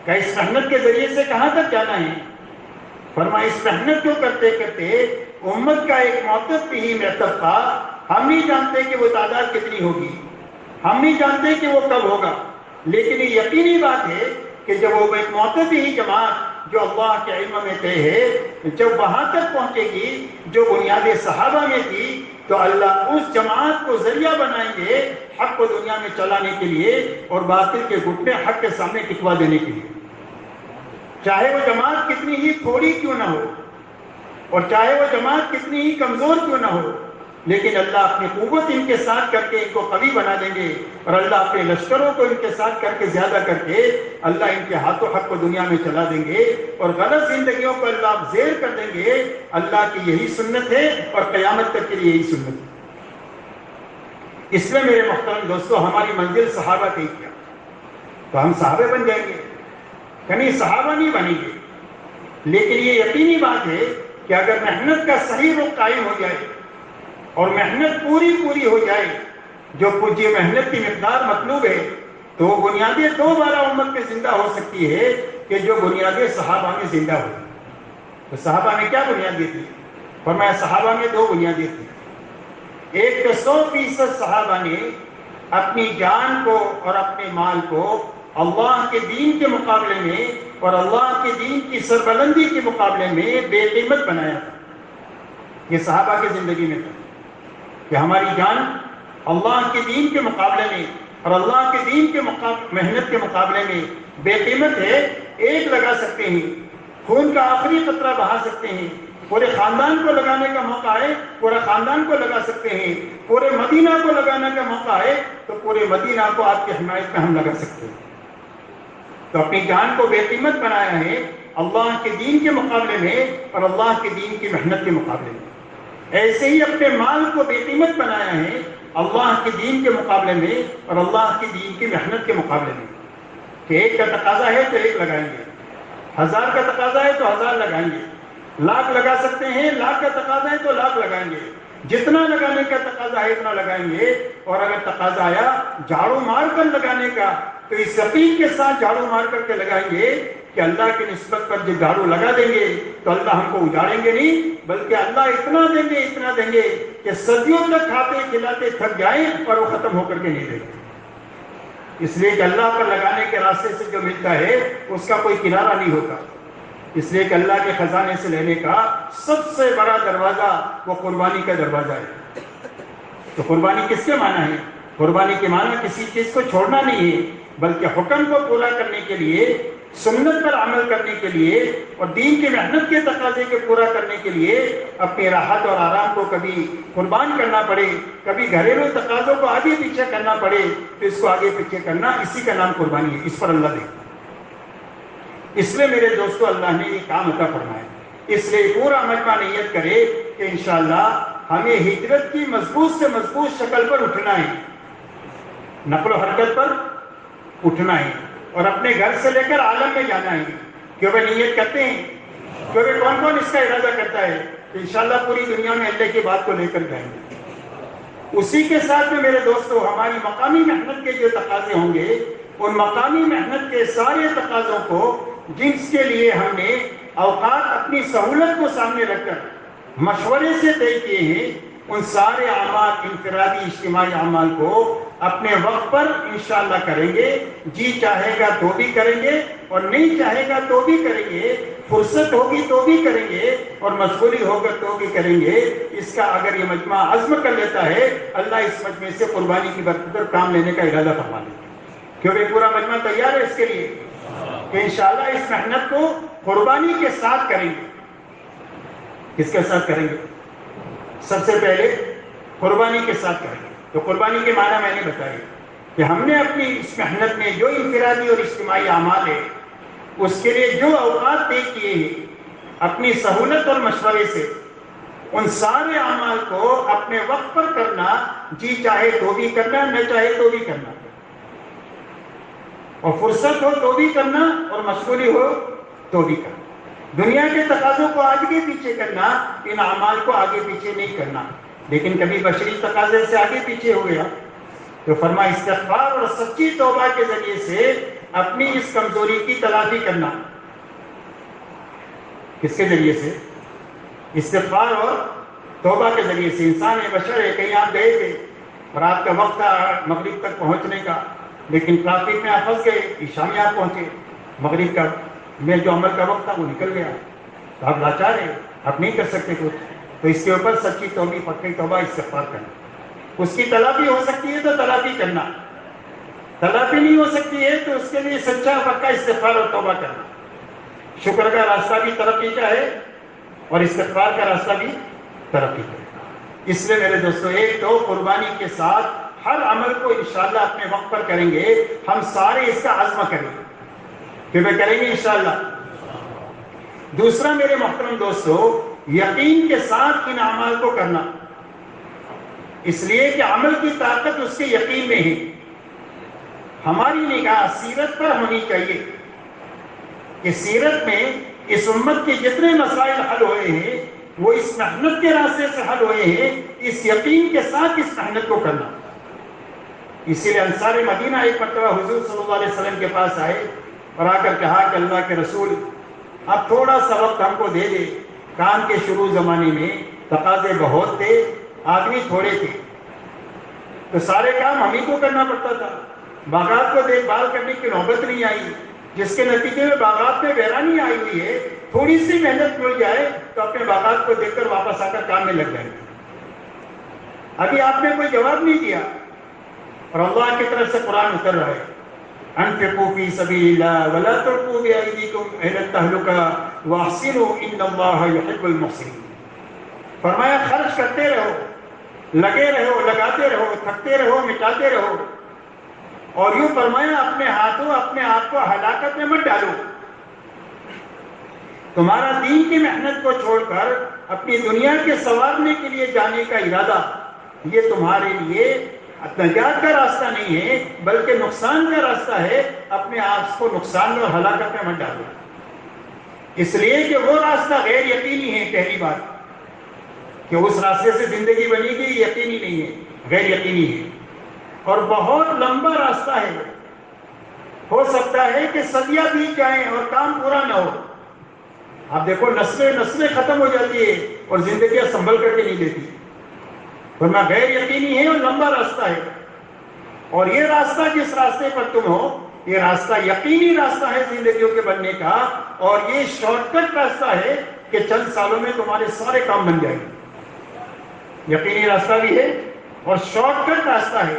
کہ اس محنت کے ذریعے سے کہاں تک جانا ہے۔ فرمایا اس محنت کو کرتے کرتے امت کا ایک موقف ہی مرتب تھا، ہم نہیں جانتے کہ وہ تعداد کتنی ہوگی، ہم نہیں جانتے کہ وہ کب ہوگا، لیکن یہ یقینی بات ہے کہ جب وہ ایک موقف ہی جماعت جو اللہ کے علم میں طے ہے، جب وہاں تک پہنچے گی جو بنیاد صحابہ میں تھی، تو اللہ اس جماعت کو ذریعہ بنائیں گے حق کو دنیا میں چلانے کے لیے اور باطل کے گھٹنے حق کے سامنے ٹکوا دینے کے لیے، چاہے وہ جماعت کتنی ہی تھوڑی کیوں نہ ہو اور چاہے وہ جماعت کتنی ہی کمزور کیوں نہ ہو، لیکن اللہ اپنی قوت ان کے ساتھ کر کے ان کو قوی بنا دیں گے، اور اللہ اپنے لشکروں کو ان کے ساتھ کر کے زیادہ کر کے اللہ ان کے ہاتھوں حق کو دنیا میں چلا دیں گے، اور غلط زندگیوں کو اللہ زیر کر دیں گے۔ اللہ کی یہی سنت ہے اور قیامت تک کے لیے یہی سنت ہے۔ اس میں میرے محترم دوستو ہماری منزل صحابہ کی کیا، تو ہم صحابہ بن جائیں گے، یعنی صحابہ نہیں بنیں گے، لیکن یہ یقینی بات ہے کہ اگر محنت کا صحیح رخ قائم ہو جائے اور محنت پوری ہو جائے، جو کچھ یہ محنت کی مقدار مطلوب ہے، تو وہ بنیادیں دوبارہ امت میں زندہ ہو سکتی ہے کہ جو بنیادیں صحابہ میں زندہ ہوئی۔ تو صحابہ میں کیا بنیادیں تھی؟ فرمایا صحابہ میں 2 بنیادیں تھیں۔ ایک تو 100% صحابہ نے اپنی جان کو اور اپنے مال کو اللہ کے دین کے مقابلے میں اور اللہ کے دین کی سربلندی کے مقابلے میں بے قیمت بنایا تھا۔ یہ صحابہ کی زندگی میں تھا کہ ہماری جان اللہ کے دین کے مقابلے میں اور اللہ کے دین کے محنت کے مقابلے میں بے قیمت ہے۔ ایک لگا سکتے ہیں، خون کا آخری قطرہ بہا سکتے ہیں، پورے خاندان کو لگانے کا موقع ہے پورا خاندان کو لگا سکتے ہیں، پورے مدینہ کو لگانے کا موقع ہے تو پورے مدینہ کو آپ کی حمایت میں ہم لگا سکتے ہیں۔ تو اپنی جان کو بے قیمت بنایا ہے اللہ کے دین کے مقابلے میں اور اللہ کے دین کی محنت کے مقابلے میں۔ ایسے ہی اپنے مال کو بے قیمت بنایا ہے اللہ کے دین کے مقابلے میں اور اللہ کے دین کی محنت کے مقابلے میں، کہ 1 کا تقاضا ہے تو 1 لگائیں گے، 1000 کا تقاضا ہے تو 1000 لگائیں گے، 1,00,000 لگا سکتے ہیں، 1,00,000 کا تقاضا ہے تو 1,00,000 لگائیں گے، جتنا لگانے کا تقاضا ہے اتنا لگائیں گے۔ اور اگر تقاضا آیا جھاڑو مار کر لگانے کا تو اس یقین کے ساتھ جھاڑو مار کر کے لگائیں گے کہ اللہ کی نسبت پر جو جھاڑو لگا دیں گے تو اللہ ہم کو اجاڑیں گے نہیں، بلکہ اللہ اتنا دیں گے کہ صدیوں تک کھاتے کھلاتے تھک جائیں اور وہ ختم ہو کر کے نہیں دیں گے۔ اس لیے کہ اللہ پر لگانے کے راستے سے جو ملتا ہے اس کا کوئی کنارہ نہیں ہوتا، اس لیے کہ اللہ کے خزانے سے لینے کا سب سے بڑا دروازہ وہ قربانی کا دروازہ ہے۔ تو قربانی کس کے معنی ہے؟ قربانی کے معنی کسی چیز کو چھوڑنا نہیں ہے، بلکہ حکم کو پورا کرنے کے لیے، سنت پر عمل کرنے کے لیے اور دین کی محنت کے تقاضے کو پورا کرنے کے لیے اپنی راحت اور آرام کو کبھی قربان کرنا پڑے، کبھی گھریلو تقاضوں کو آگے پیچھے کرنا پڑے، تو اس کو آگے پیچھے کرنا، اسی کا نام قربانی ہے۔ اس پر اللہ دیکھتا ہے۔ اس لیے میرے دوستو اللہ نے یہ کام عطا فرمایا، اس لیے پورا مجمع نیت کرے کہ انشاءاللہ ہمیں ہجرت کی مضبوط سے مضبوط شکل پر اٹھنا ہے، نقل و حرکت پر اٹھنا ہے، اور اپنے گھر سے لے کر عالم میں جانا ہے۔ کیونکہ نیت کرتے ہیں، کیونکہ کون اس کا ارادہ کرتا ہے کہ انشاءاللہ پوری دنیا میں اللہ کی بات کو لے کر جائیں گے۔ اسی کے ساتھ میں میرے دوستو ہماری مقامی محنت کے جو تقاضے ہوں گے، ان مقامی محنت کے سارے تقاضوں کو جن کے لیے ہم نے اوقات اپنی سہولت کو سامنے رکھ کر مشورے سے طے کیے ہیں، ان سارے اعمال، انفرادی اجتماعی اعمال کو اپنے وقت پر انشاءاللہ کریں گے۔ جی چاہے گا تو بھی کریں گے اور نہیں چاہے گا تو بھی کریں گے، فرصت ہوگی تو بھی کریں گے اور مشغولی ہوگا تو بھی کریں گے۔ اس کا اگر یہ مجمع عزم کر لیتا ہے، اللہ اس مجمع سے قربانی کی برکت پر کام لینے کا ارادہ فرما لے، کیونکہ پورا مجمع تیار ہے اس کے لیے کہ انشاءاللہ اس محنت کو قربانی کے ساتھ کریں گے۔ کس کے ساتھ کریں گے؟ سب سے پہلے قربانی کے ساتھ کریں گے۔ تو قربانی کے معنی میں نے بتایا کہ ہم نے اپنی اس محنت میں جو انفرادی اور اجتماعی اعمال ہے اس کے لیے جو اوقات طے کیے ہیں اپنی سہولت اور مشورے سے، ان سارے اعمال کو اپنے وقت پر کرنا، جی چاہے تو بھی کرنا، نہ چاہے تو بھی کرنا، اور فرصت ہو تو بھی کرنا، اور مشغولی ہو تو بھی کرنا۔ دنیا کے تقاضوں کو آگے پیچھے کرنا، ان اعمال کو آگے پیچھے نہیں کرنا۔ لیکن کبھی بشری تقاضے سے آگے پیچھے ہو گیا تو فرمایا استغفار اور سچی توبہ کے ذریعے سے اپنی اس کمزوری کی تلافی کرنا۔ کس کے ذریعے سے؟ استغفار اور توبہ کے ذریعے سے۔ انسان ہے، بشر ہے، کہیں آپ گئے تھے اور آپ کا وقت تھا مغرب تک پہنچنے کا، لیکن ٹریفک میں آپ پھنس گئے، عشاء میں آپ پہنچے، مغرب کا میں جو عمل کا وقت تھا وہ نکل گیا، تو آپ لاچار ہیں، آپ نہیں کر سکتے کچھ، تو اس کے اوپر سچی توبہ، پکی توبہ، استغفار کرنا۔ اس کی تلافی ہو سکتی ہے تو تلافی کرنا، تلافی نہیں ہو سکتی ہے تو اس کے لیے سچا پکا استغفار اور توبہ کرنا۔ شکر کا راستہ بھی ترقی کا ہے اور استغفار کا راستہ بھی ترقی کا ہے۔ اس لیے میرے دوستو، ایک تو قربانی کے ساتھ ہر عمل کو انشاءاللہ اپنے وقت پر کریں گے، ہم سارے اس کا عزم کریں گے کہ وہ کریں گے انشاءاللہ۔ دوسرا میرے محترم دوستو، یقین کے ساتھ ان اعمال کو کرنا، اس لیے کہ عمل کی طاقت اس کے یقین میں ہے۔ ہماری نگاہ سیرت پر ہونی چاہیے کہ سیرت میں اس امت کے جتنے مسائل حل ہوئے ہیں وہ اس محنت کے راستے سے حل ہوئے ہیں، اس یقین کے ساتھ اس محنت کو کرنا۔ اسی لیے انصار مدینہ ایک مرتبہ حضور صلی اللہ علیہ وسلم کے پاس آئے اور آ کر کہا کہ اللہ کے رسول، اب تھوڑا سا وقت ہم کو دے دے، کام کے شروع زمانے میں تقاضے بہت تھے، آدمی تھوڑے تھے، تو سارے کام ہم ہی کو کرنا پڑتا تھا، باغات کو دیکھ بھال کرنے کی نوبت نہیں آئی، جس کے نتیجے میں باغات میں ویرانی آئی ہوئی ہے، تھوڑی سی محنت مل جائے تو اپنے باغات کو دیکھ کر واپس آ کر کام میں لگ جائے۔ ابھی آپ نے کوئی جواب نہیں دیا اور اللہ کی طرف سے قرآن اتر رہا ہے، انفقوا فی سبیل اللہ ولا تلقوا بأیدیکم الی التہلکہ واحسنوا ان اللہ یحب المحسنین۔ فرمایا خرچ کرتے رہو، لگے رہو، لگاتے رہو، تھکتے رہو، مٹاتے رہو، اور یوں فرمایا اپنے ہاتھوں اپنے آپ کو ہلاکت میں مت ڈالو۔ تمہارا دین کی محنت کو چھوڑ کر اپنی دنیا کے سنوارنے کے لیے جانے کا ارادہ، یہ تمہارے لیے نجات کا راستہ نہیں ہے بلکہ نقصان کا راستہ ہے۔ اپنے آپ کو نقصان اور ہلاکت میں مت ڈالو، اس لیے کہ وہ راستہ غیر یقینی ہے۔ پہلی بات کہ اس راستے سے زندگی بنے گی، یقینی نہیں ہے، غیر یقینی ہے، اور بہت لمبا راستہ ہے۔ ہو سکتا ہے کہ صدیاں بیت جائیں اور کام پورا نہ ہو۔ آپ دیکھو نسلیں ختم ہو جاتی ہے اور زندگیاں سنبھل کر کے نہیں دیتی، ورنہ غیر یقینی ہے اور لمبا راستہ ہے۔ اور یہ راستہ جس راستے پر تم ہو، یہ راستہ یقینی راستہ ہے زندگیوں کے بننے کا، اور یہ شارٹ کٹ راستہ ہے کہ چند سالوں میں تمہارے سارے کام بن جائیں گے۔ یقینی راستہ بھی ہے اور شارٹ کٹ راستہ ہے۔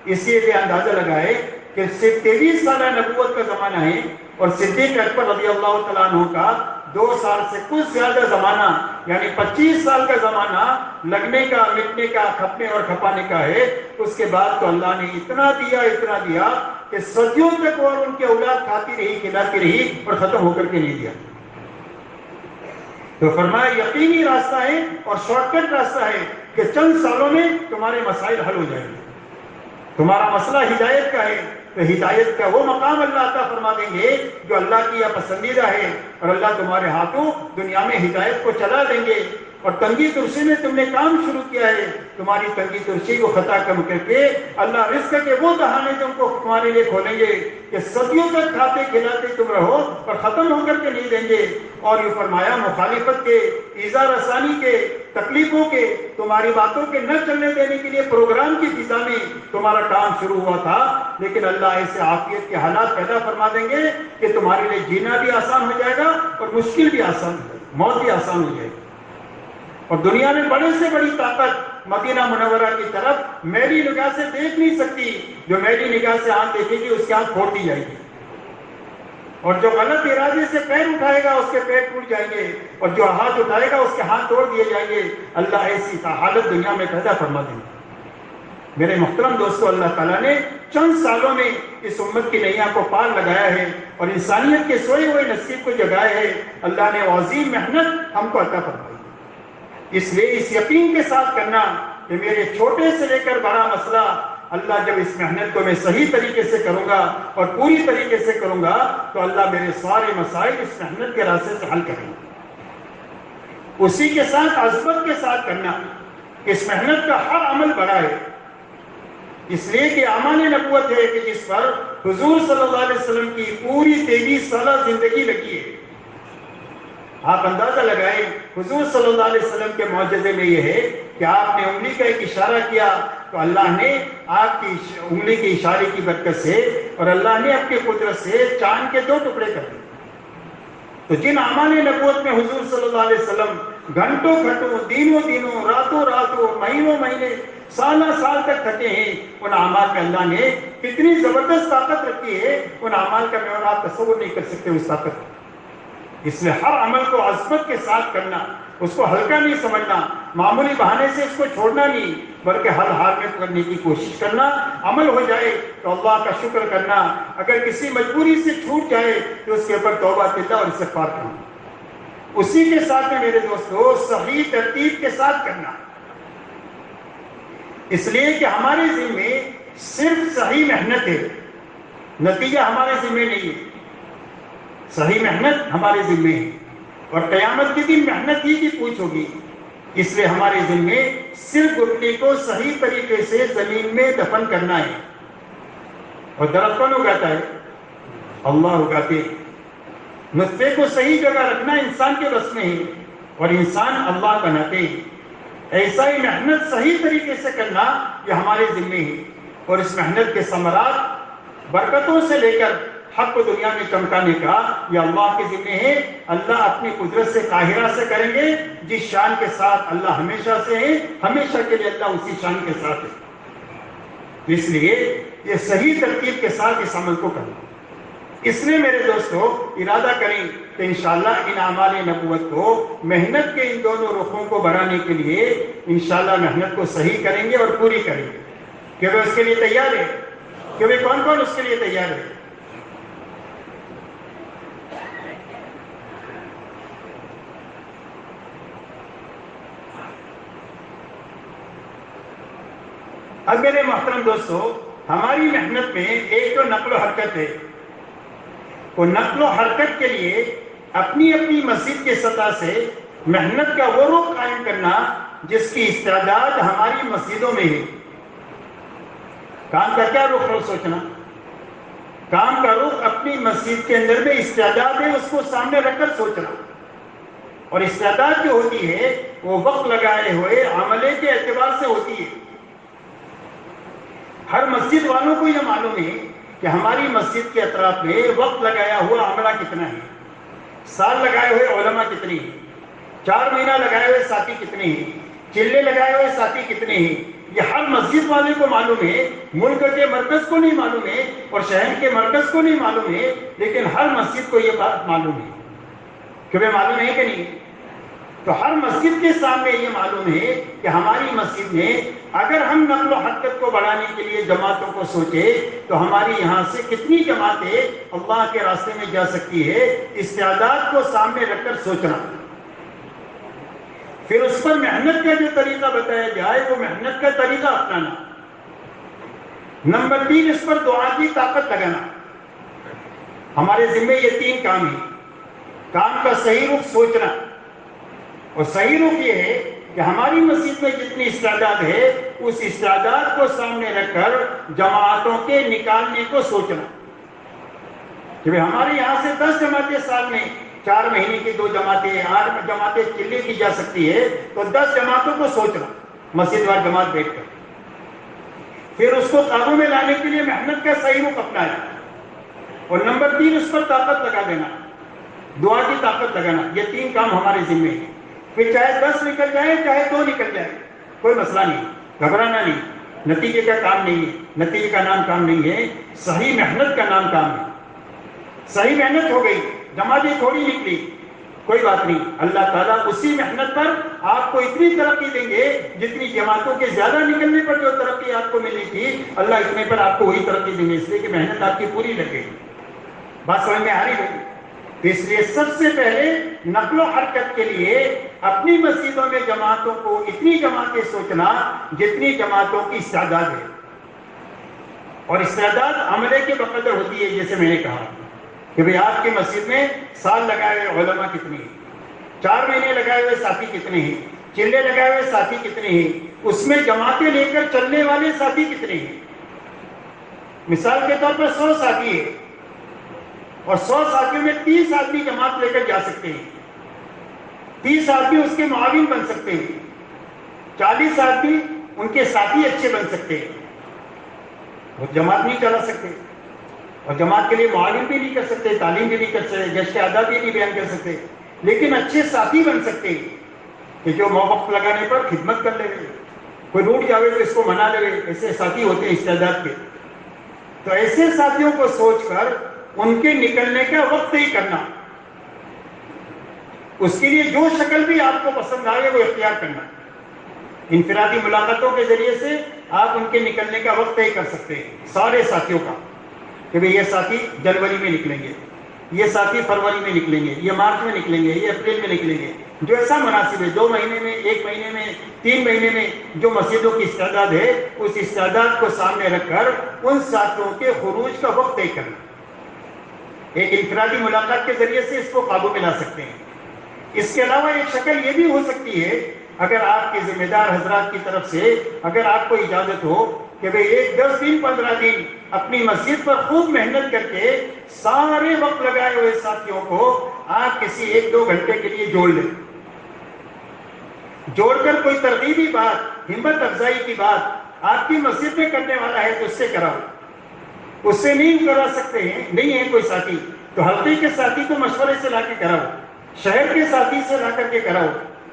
اسی لیے اندازہ لگائے کہ صرف 23 سالہ نبوت کا زمانہ ہے اور صدیق اکبر رضی اللہ تعالیٰ عنہ کا 2 سال سے کچھ زیادہ زمانہ، یعنی 25 سال کا زمانہ لگنے کا، مٹنے کا، کھپنے اور کھپانے کا ہے۔ اس کے بعد تو اللہ نے اتنا دیا کہ صدیوں تک اور ان کی اولاد کھاتی رہی، کھلاتی رہی اور ختم ہو کر کے نہیں دیا۔ تو فرمایا یقینی راستہ ہے اور شارٹ کٹ راستہ ہے کہ چند سالوں میں تمہارے مسائل حل ہو جائیں گے۔ تمہارا مسئلہ ہدایت کا ہے تو ہدایت کا وہ مقام اللہ عطا فرما دیں گے جو اللہ کی پسندیدہ ہے، اور اللہ تمہارے ہاتھوں دنیا میں ہدایت کو چلا دیں گے۔ اور تنگی ترسی میں تم نے کام شروع کیا ہے، تمہاری تنگی ترسی کو خطا کم کر کے اللہ رزق کے وہ دہانے تم کو تمہارے لیے کھولیں گے کہ صدیوں تک کھاتے کھلاتے تم رہو اور ختم ہو کر کے نہیں دیں گے۔ اور یہ فرمایا مخالفت کے، ایذا رسانی کے، تکلیفوں کے، تمہاری باتوں کے نہ چلنے دینے کے لیے پروگرام کی فضا میں تمہارا کام شروع ہوا تھا، لیکن اللہ ایسے عافیت کے حالات پیدا فرما دیں گے کہ تمہارے لیے جینا بھی آسان ہو جائے گا اور مشکل بھی آسان ہو جائے گا، موت بھی آسان ہو جائے گی۔ اور دنیا میں بڑے سے بڑی طاقت مدینہ منورہ کی طرف میری نگاہ سے دیکھ نہیں سکتی، جو میری نگاہ سے آنکھ دیکھے گی اس کی آنکھ پھوڑ دی جائے گی، اور جو غلط ارادے سے پیر اٹھائے گا اس کے پیر ٹوٹ جائیں گے، اور جو ہاتھ اٹھائے گا اس کے ہاتھ توڑ دیے جائیں گے۔ اللہ ایسی حالت دنیا میں پیدا فرما دیں گے۔ میرے محترم دوستو، اللہ تعالیٰ نے چند سالوں میں اس امت کی نیا کو پار لگایا ہے اور انسانیت کے سوئے ہوئے نصیب کو جگایا ہے۔ اللہ نے عظیم محنت ہم کو عطا فرمائی۔ اس لیے اس یقین کے ساتھ کرنا کہ میرے چھوٹے سے لے کر بڑا مسئلہ اللہ جب اس محنت کو میں صحیح طریقے سے کروں گا اور پوری طریقے سے کروں گا تو اللہ میرے سارے مسائل اس محنت کے راستے سے حل کریں گے۔ اسی کے ساتھ عظمت کے ساتھ کرنا، اس محنت کا ہر عمل بڑا ہے، اس لیے کہ اعمال نبوت ہے کہ جس پر حضور صلی اللہ علیہ وسلم کی پوری 23 سالہ زندگی لگی ہے۔ آپ اندازہ لگائیں، حضور صلی اللہ علیہ وسلم کے معجزے میں یہ ہے کہ آپ نے انگلی کا ایک اشارہ کیا تو اللہ نے آپ کی انگلی کے اشارے کی برکت سے اور اللہ نے اپنی قدرت سے چاند کے 2 ٹکڑے کر دیے۔ تو جن اعمال نبوت میں حضور صلی اللہ علیہ وسلم گھنٹوں گھنٹوں، دنوں راتوں راتوں، مہینوں مہینے، سالہ سال تک تھکے ہیں، ان اعمال میں اللہ نے کتنی زبردست طاقت رکھی ہے، ان اعمال کا میں اور آپ تصور نہیں کر سکتے اس طاقت کو۔ اس لیے ہر عمل کو عظمت کے ساتھ کرنا، اس کو ہلکا نہیں سمجھنا، معمولی بہانے سے اس کو چھوڑنا نہیں، بلکہ ہر حال میں کرنے کی کوشش کرنا۔ عمل ہو جائے تو اللہ کا شکر کرنا، اگر کسی مجبوری سے چھوٹ جائے تو اس کے اوپر توبہ کرنا اور استغفار کرنا۔ اسی کے ساتھ میں میرے دوستو صحیح ترتیب کے ساتھ کرنا، اس لیے کہ ہمارے ذمے صرف صحیح محنت ہے، نتیجہ ہمارے ذمے نہیں ہے۔ صحیح محنت ہمارے ذمے ہے اور قیامت کے دن محنت ہی کی پوچھ ہوگی، اس لیے ہمارے ذمے صرف گٹلی کو صحیح طریقے سے زمین میں دفن کرنا ہے۔ اور درخت کون اگاتا ہے؟ اللہ اگاتے۔ نطفے کو صحیح جگہ رکھنا انسان کے بس میں ہے اور انسان اللہ بناتے ہیں۔ ایسا ہی محنت صحیح طریقے سے کرنا یہ ہمارے ذمے ہے، اور اس محنت کے ثمرات برکتوں سے لے کر حق کو دنیا میں چمکانے کا یہ اللہ کے ذمے ہے۔ اللہ اپنی قدرت سے قاہرہ سے کریں گے، جس شان کے ساتھ اللہ ہمیشہ سے ہے، ہمیشہ کے لیے اللہ اسی شان کے ساتھ ہے۔ اس لیے یہ صحیح ترتیب کے ساتھ اس عمل کو کرنا۔ اس لیے میرے دوستو ارادہ کریں کہ انشاءاللہ ان اعمال نبوت کو، محنت کے ان دونوں رخوں کو بڑھانے کے لیے انشاءاللہ محنت کو صحیح کریں گے اور پوری کریں گے۔ کہ وہ اس کے لیے تیار ہے؟ کہ وہ کون کون اس کے لیے تیار ہے؟ اب میرے محترم دوستو، ہماری محنت میں ایک تو نقل و حرکت ہے۔ وہ نقل و حرکت کے لیے اپنی اپنی مسجد کے سطح سے محنت کا وہ رخ قائم کرنا جس کی استعداد ہماری مسجدوں میں ہے۔ کام کا کیا رخ ہے سوچنا؟ کام کا رخ اپنی مسجد کے اندر میں استعداد ہے، اس کو سامنے رکھ کر سوچنا۔ اور استعداد جو ہوتی ہے وہ وقت لگائے ہوئے عملے کے اعتبار سے ہوتی ہے۔ ہر مسجد والوں کو یہ معلوم ہے کہ ہماری مسجد کے اطراف میں وقت لگایا ہوا عملہ کتنا ہے، سال لگائے ہوئے علماء کتنے ہیں، 4 مہینہ لگائے ہوئے ساتھی کتنے ہیں، چلے لگائے ہوئے ساتھی کتنے ہیں۔ یہ ہر مسجد والے کو معلوم ہے، ملک کے مرکز کو نہیں معلوم ہے اور شہر کے مرکز کو نہیں معلوم ہے، لیکن ہر مسجد کو یہ بات معلوم ہے۔ کیونکہ معلوم ہے کہ نہیں؟ تو ہر مسجد کے سامنے یہ معلوم ہے کہ ہماری مسجد میں اگر ہم نقل و حرکت کو بڑھانے کے لیے جماعتوں کو سوچے تو ہماری یہاں سے کتنی جماعتیں اللہ کے راستے میں جا سکتی ہے۔ استعداد کو سامنے رکھ کر سوچنا، پھر اس پر محنت کا جو طریقہ بتایا جائے وہ محنت کا طریقہ اپنانا۔ نمبر 3، اس پر دعا کی طاقت لگانا۔ ہمارے ذمہ یہ 3 کام ہیں۔ کام کا صحیح رخ سوچنا، اور صحیح رخ یہ ہے کہ ہماری مسجد میں جتنی استعداد ہے اس استعداد کو سامنے رکھ کر جماعتوں کے نکالنے کو سوچنا۔ کہ ہمارے یہاں سے 10 جماعتیں سال میں، 4 مہینے کی 2 جماعتیں، 8 جماعتیں چلے کی جا سکتی ہے، تو 10 جماعتوں کو سوچنا مسجد وار جماعت بیٹھ کر، پھر اس کو قابو میں لانے کے لیے محنت کا صحیح رخ اپنانا، اور نمبر 3 اس پر طاقت لگا دینا، دعا کی طاقت لگانا۔ یہ 3 کام ہمارے ذمہ ہیں۔ پھر چاہے 10 نکل جائے چاہے 2 نکل جائے، کوئی مسئلہ نہیں، گھبرانا نہیں۔ نتیجے کا کام نہیں ہے، نتیجے کا نام کام نہیں ہے، صحیح محنت کا نام کام ہے۔ صحیح محنت ہو گئی، جماعتیں تھوڑی نکلی، کوئی بات نہیں، اللہ تعالیٰ اسی محنت پر آپ کو اتنی ترقی دیں گے جتنی جماعتوں کے زیادہ نکلنے پر جو ترقی آپ کو ملی تھی، اللہ اتنے پر آپ کو وہی ترقی دیں گے، اس لیے کہ محنت آپ کی پوری لگے گی۔ بات سمجھ میں آ رہی ہے؟ تو اس لیے سب سے پہلے نقل و حرکت کے لیے اپنی مسجدوں میں جماعتوں کو اتنی جماعتیں سوچنا جتنی جماعتوں کی استعداد ہے، اور استعداد عملے کے بقدر ہوتی ہے. جیسے میں نے کہا کہ بھئی آپ کی مسجد میں سال لگائے ہوئے علماء کتنی ہیں، 4 مہینے لگائے ہوئے ساتھی کتنے ہیں، چلے لگائے ہوئے ساتھی کتنے ہیں، اس میں جماعتیں لے کر چلنے والے ساتھی کتنے ہیں. مثال کے طور پر 100 ساتھی ہے، اور 100 ساتھیوں میں 30 آدمی جماعت لے کر جا سکتے ہیں، 30 آدمی اس کے معاون بن سکتے ہیں، 40 آدمی ان کے ساتھی اچھے بن سکتے ہیں. وہ جماعت نہیں چلا سکتے، اور جماعت کے لیے معاون بھی نہیں کر سکتے، تعلیم بھی نہیں کر سکتے، جشن ادب بھی نہیں بیان کر سکتے، لیکن اچھے ساتھی بن سکتے ہیں کہ جو وقت لگانے پر خدمت کر لے، کوئی روٹ جاوے تو اس کو منا لے. ایسے ساتھی ہوتے ہیں استعداد کے. تو ایسے ساتھیوں کو سوچ کر ان کے نکلنے کا وقت طے کرنا، اس کے لیے جو شکل بھی آپ کو پسند آئے وہ اختیار کرنا. انفرادی ملاقاتوں کے ذریعے سے آپ ان کے نکلنے کا وقت طے کر سکتے ہیں سارے ساتھیوں کا، کہ بھئی یہ ساتھی جنوری میں نکلیں گے، یہ ساتھی فروری میں نکلیں گے، یہ مارچ میں نکلیں گے، یہ اپریل میں نکلیں گے. جو ایسا مناسب ہے، 2 مہینے میں، 1 مہینے میں، 3 مہینے میں جو مسجدوں کی استعداد ہے، اس استعداد کو سامنے رکھ کر ان ساتھیوں کے خروج کا وقت طے کرنا. ایک انفرادی ملاقات کے ذریعے سے اس کو قابو میں لا سکتے ہیں. اس کے علاوہ ایک شکل یہ بھی ہو سکتی ہے، اگر آپ کے ذمہ دار حضرات کی طرف سے اگر آپ کو اجازت ہو کہ بھئی 10 دن 15 دن اپنی مسجد پر خوب محنت کر کے سارے وقت لگائے ہوئے ساتھیوں کو آپ کسی 1-2 گھنٹے کے لیے جوڑ لیں، جوڑ کر کوئی ترغیبی بات، ہمت افزائی کی بات آپ کی مسجد میں کرنے والا ہے تو اس سے کراؤ. اس سے نہیں کرا سکتے ہیں، نہیں ہے کوئی ساتھی، تو حلقے کے ساتھی کو مشورے سے لا کے کراؤ، شہر کے ساتھی سے لا کر کے کراؤ،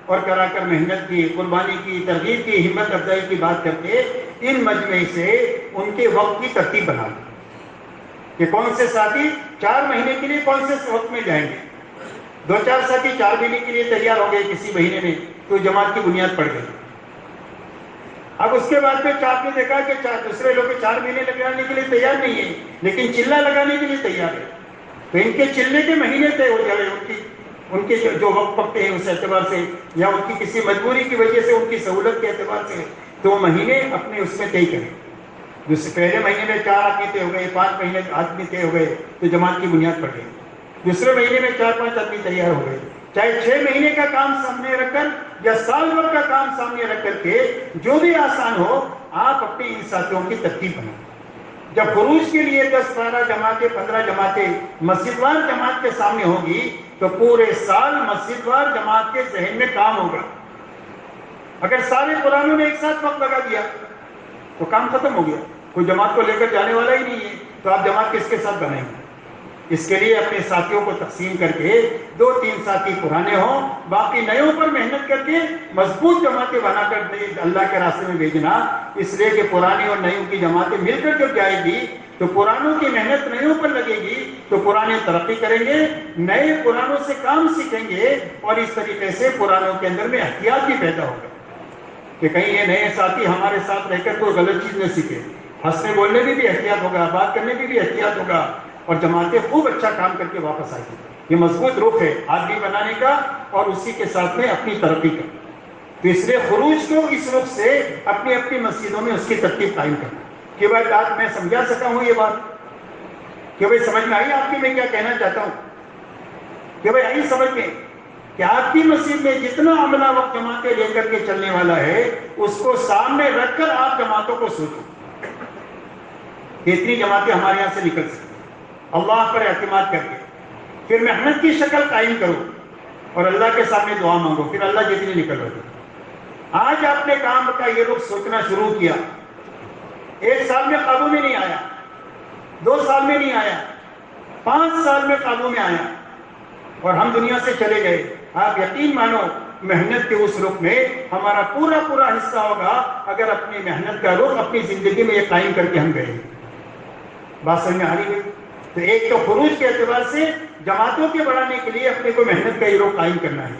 اور کرا کر محنت کی، قربانی کی، ترغیب کی، ہمت افزائی کی بات کر کے ان مجمع سے ان کے وقت کی ترتیب بنا لیں کہ کون سے ساتھی 4 مہینے کے لیے کون سے وقت میں جائیں گے. 2-4 ساتھی 4 مہینے کے لیے تیار ہو گئے کسی مہینے میں، تو جماعت کی بنیاد پڑ گئی. اب اس کے بعد پھر آپ نے دیکھا کہ دوسرے لوگ 4 مہینے لگانے کے لیے تیار نہیں ہے، لیکن چلہ لگانے کے لیے تیار ہے، تو ان کے چلنے کے مہینے طے ہو جائے، ان کے جو وقت پکتے ہیں اس اعتبار سے، یا ان کی کسی مجبوری کی وجہ سے، ان کی سہولت کے اعتبار سے، تو مہینے اپنے اس میں طے کریں. جس پہلے مہینے میں 4 آدمی طے ہو گئے، 5 مہینے آدمی طے ہو گئے، تو جماعت کی بنیاد پڑ گئی. دوسرے مہینے میں 4-5 آدمی تیار ہو گئے، چاہے 6 مہینے کا کام سامنے رکھ کر یا سال بھر کا کام سامنے رکھ کر کے جو بھی آسان ہو آپ اپنے ان ساتھیوں کی ترتیب بنائیں. جب خروج کے لیے 10-12 جماعتیں 15 جماعتیں مسجد وار جماعت کے سامنے ہوگی تو پورے سال مسجد وار جماعت کے ذہن میں کام ہوگا. اگر سارے قرآنوں نے ایک ساتھ وقت لگا دیا تو کام ختم ہو گیا، کوئی جماعت کو لے کر جانے والا ہی نہیں ہے، تو آپ جماعت کس کے ساتھ بنائیں گے؟ اس کے لیے اپنے ساتھیوں کو تقسیم کر کے 2-3 ساتھی پرانے ہوں، باقی نیوں پر محنت کر کے مضبوط جماعتیں بنا کر اللہ کے راستے میں بھیجنا. اس لیے کہ پرانی اور نیوں کی جماعتیں مل کر جب جائے گی تو پرانوں کی محنت نیوں پر لگے گی، تو پرانے ترقی کریں گے، نئے پرانوں سے کام سیکھیں گے، اور اس طریقے سے پرانوں کے اندر میں احتیاط بھی پیدا ہوگا کہ کہیں یہ نئے ساتھی ہمارے ساتھ رہ کر کوئی غلط چیز نہ سیکھے. ہنسنے بولنے میں بھی احتیاط ہوگا، بات کرنے میں بھی احتیاط ہوگا، اور جماعتیں خوب اچھا کام کر کے واپس آئیں گی. یہ مضبوط رخ ہے آدمی بنانے کا اور اسی کے ساتھ میں اپنی ترقی کا. تو اس لیے خروج کو اس رخ سے اپنی اپنی مسجدوں میں اس کی ترتیب قائم کرنا. کہ بھائی آج میں سمجھا سکا ہوں یہ بات، کہ بھائی سمجھ میں آئی آپ کی میں کیا کہنا چاہتا ہوں، کہ بھائی آئی سمجھ میں کہ آپ کی مسجد میں جتنا عملہ وقت جماعتیں لے کر کے چلنے والا ہے اس کو سامنے رکھ کر آپ جماعتوں کو سوچو کہ اتنی جماعتیں ہمارے یہاں سے نکل سکتی. اللہ پر اعتماد کر کے پھر محنت کی شکل قائم کرو اور اللہ کے سامنے دعا مانگو، پھر اللہ جتنی نکل رہے. آج آپ نے کام کا یہ رخ سوچنا شروع کیا، 1 سال میں قابو میں نہیں آیا، 2 سال میں نہیں آیا، 5 سال میں قابو میں آیا اور ہم دنیا سے چلے گئے. آپ یقین مانو محنت کے اس رخ میں ہمارا پورا حصہ ہوگا اگر اپنی محنت کا رخ اپنی زندگی میں یہ قائم کر کے ہم گئے. بات سمجھ میں آ رہی ہے؟ تو ایک تو خروج کے اعتبار سے جماعتوں کے بڑھانے کے لیے اپنے کو محنت کا یہ رخ قائم کرنا ہے.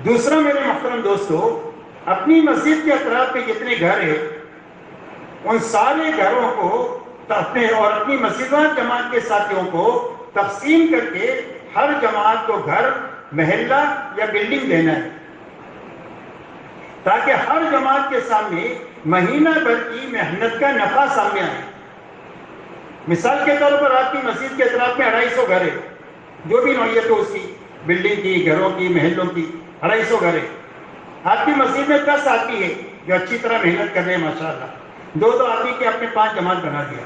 دوسرا میرے محترم دوستو، اپنی مسجد کے اطراف میں جتنے گھر ہیں ان سارے گھروں کو اپنے اور اپنی مسجد وار جماعت کے ساتھیوں کو تقسیم کر کے ہر جماعت کو گھر، محلہ یا بلڈنگ دینا ہے. تاکہ ہر جماعت کے سامنے مہینہ بھر کی محنت کا نفع سامنے آئے۔ مثال کے طور پر آپ کی مسجد کے اطراف میں 250 گھر ہے، جو بھی نوعیت ہو اس کی، بلڈنگ کی، گھروں کی، محلوں کی، 250 گھر ہے۔ آپ کی مسجد میں 10 آدمی ہے جو اچھی طرح محنت کر رہے ہیں ماشاءاللہ، 2 آدمی کے آپ نے 5 جماعت بنا دیا،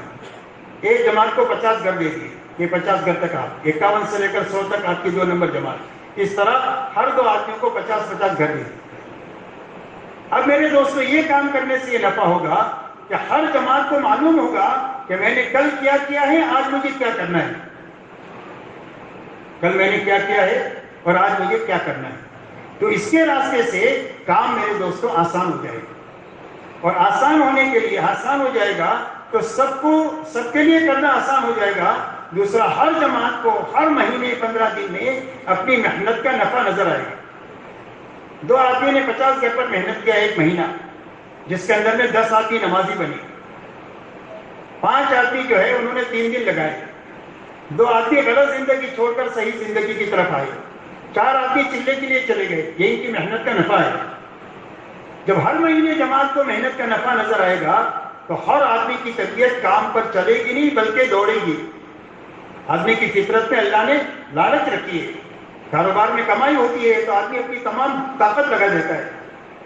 ایک جماعت کو 50 گھر دے دیے، یہ 50 گھر تک آپ 51 سے لے کر 100 تک آپ کی 2 نمبر جماعت، اس طرح ہر 2 آدمیوں کو 50-50 گھر دے دیے۔ اب میرے دوستو یہ کام کرنے سے یہ نفع ہوگا کہ ہر جماعت کو معلوم ہوگا کہ میں نے کل کیا ہے، آج مجھے کیا کرنا ہے، کل میں نے کیا ہے اور آج مجھے کیا کرنا ہے۔ تو اس کے راستے سے کام میرے دوستو آسان ہو جائے گا، اور آسان ہونے کے لیے آسان ہو جائے گا تو سب کے لیے کرنا آسان ہو جائے گا۔ دوسرا، ہر جماعت کو ہر مہینے 15 دن میں اپنی محنت کا نفع نظر آئے گا۔ 2 آدمی نے 50 گھر پر محنت کیا ایک مہینہ، جس کے اندر میں 10 آدمی نمازی بنے، 5 آدمی جو ہے انہوں نے 3 دن لگائے، 2 آدمی غلط زندگی چھوڑ کر صحیح زندگی کی طرف آئے، 4 آدمی چلے کے لیے چلے گئے۔ یہ ان کی محنت کا نفع ہے۔ جب ہر مہینے جماعت کو محنت کا نفع نظر آئے گا تو ہر آدمی کی طبیعت کام پر چلے گی نہیں بلکہ دوڑے گی۔ آدمی کی فطرت میں اللہ نے لالچ رکھی ہے، کاروبار میں کمائی ہوتی ہے تو آدمی اپنی تمام طاقت لگا دیتا ہے۔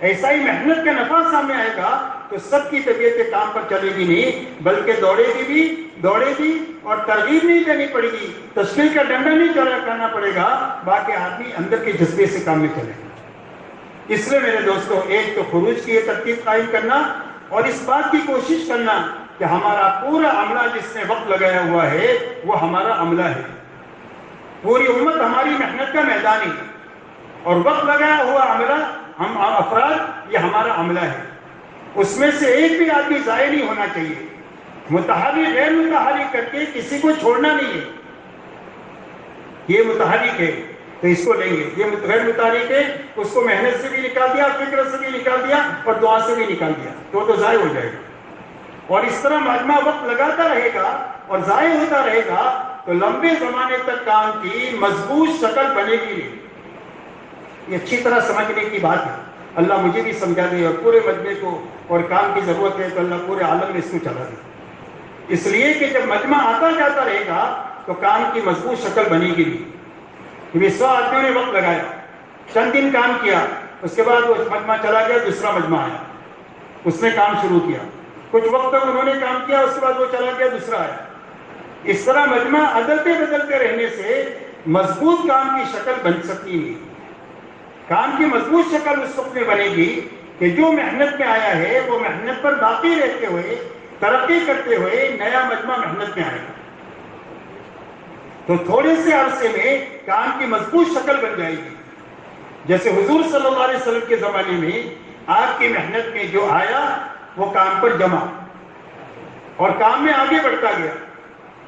ایسا ہی محنت کا نفع سامنے آئے گا تو سب کی طبیعت کام پر چلے گی نہیں بلکہ دوڑے گی اور ترغیب نہیں دینی پڑے گی، تشکیل کا ڈنڈا نہیں کرنا پڑے گا، باقی آدمی اندر کے جذبے سے کام میں چلے گا۔ اس لیے میرے دوستو، ایک تو خروج کی یہ ترتیب قائم کرنا اور اس بات کی کوشش کرنا کہ ہمارا پورا عملہ جس نے وقت لگایا ہوا ہے وہ ہمارا عملہ ہے، پوری امت ہماری محنت کا میدان ہے، اور وقت لگایا ہوا عملہ ہم افراد یہ ہمارا عملہ ہے۔ اس میں سے ایک بھی آدمی ضائع نہیں ہونا چاہیے، متحرک غیر متحرک کر کے کسی کو چھوڑنا نہیں ہے۔ یہ متحرک ہے تو اس کو لیں گے، یہ غیر متحرک ہے اس کو محنت سے بھی نکال دیا، فکر سے بھی نکال دیا اور دعا سے بھی نکال دیا تو ضائع ہو جائے گا۔ اور اس طرح مجمع وقت لگاتا رہے گا اور ضائع ہوتا رہے گا تو لمبے زمانے تک کام کی مضبوط شکل بنے گی نہیں۔ یہ اچھی طرح سمجھنے کی بات ہے، اللہ مجھے بھی سمجھا دے اور پورے مجمع کو، اور کام کی ضرورت ہے تو اللہ پورے عالم میں اس کو چلا دے۔ اس لیے کہ جب مجمع آتا جاتا رہے گا تو کام کی مضبوط شکل بنے گی نہیں۔ 100 آدمیوں نے وقت لگایا، چند دن کام کیا، اس کے بعد وہ مجمع چلا گیا، دوسرا مجمع آیا، اس نے کام شروع کیا، کچھ وقت تک انہوں نے کام کیا، اس کے بعد وہ چلا گیا، دوسرا آیا۔ اس طرح مجمع بدلتے رہنے سے مضبوط کام کی شکل بن سکتی نہیں۔ کام کی مضبوط شکل اس وقت میں بنے گی کہ جو محنت میں آیا ہے وہ محنت پر باقی رہتے ہوئے، ترقی کرتے ہوئے نیا مجمع محنت میں آئے گا، تو تھوڑے سے عرصے میں کام کی مضبوط شکل بن جائے گی۔ جیسے حضور صلی اللہ علیہ وسلم کے زمانے میں آپ کی محنت میں جو آیا وہ کام پر جمع اور کام میں آگے بڑھتا گیا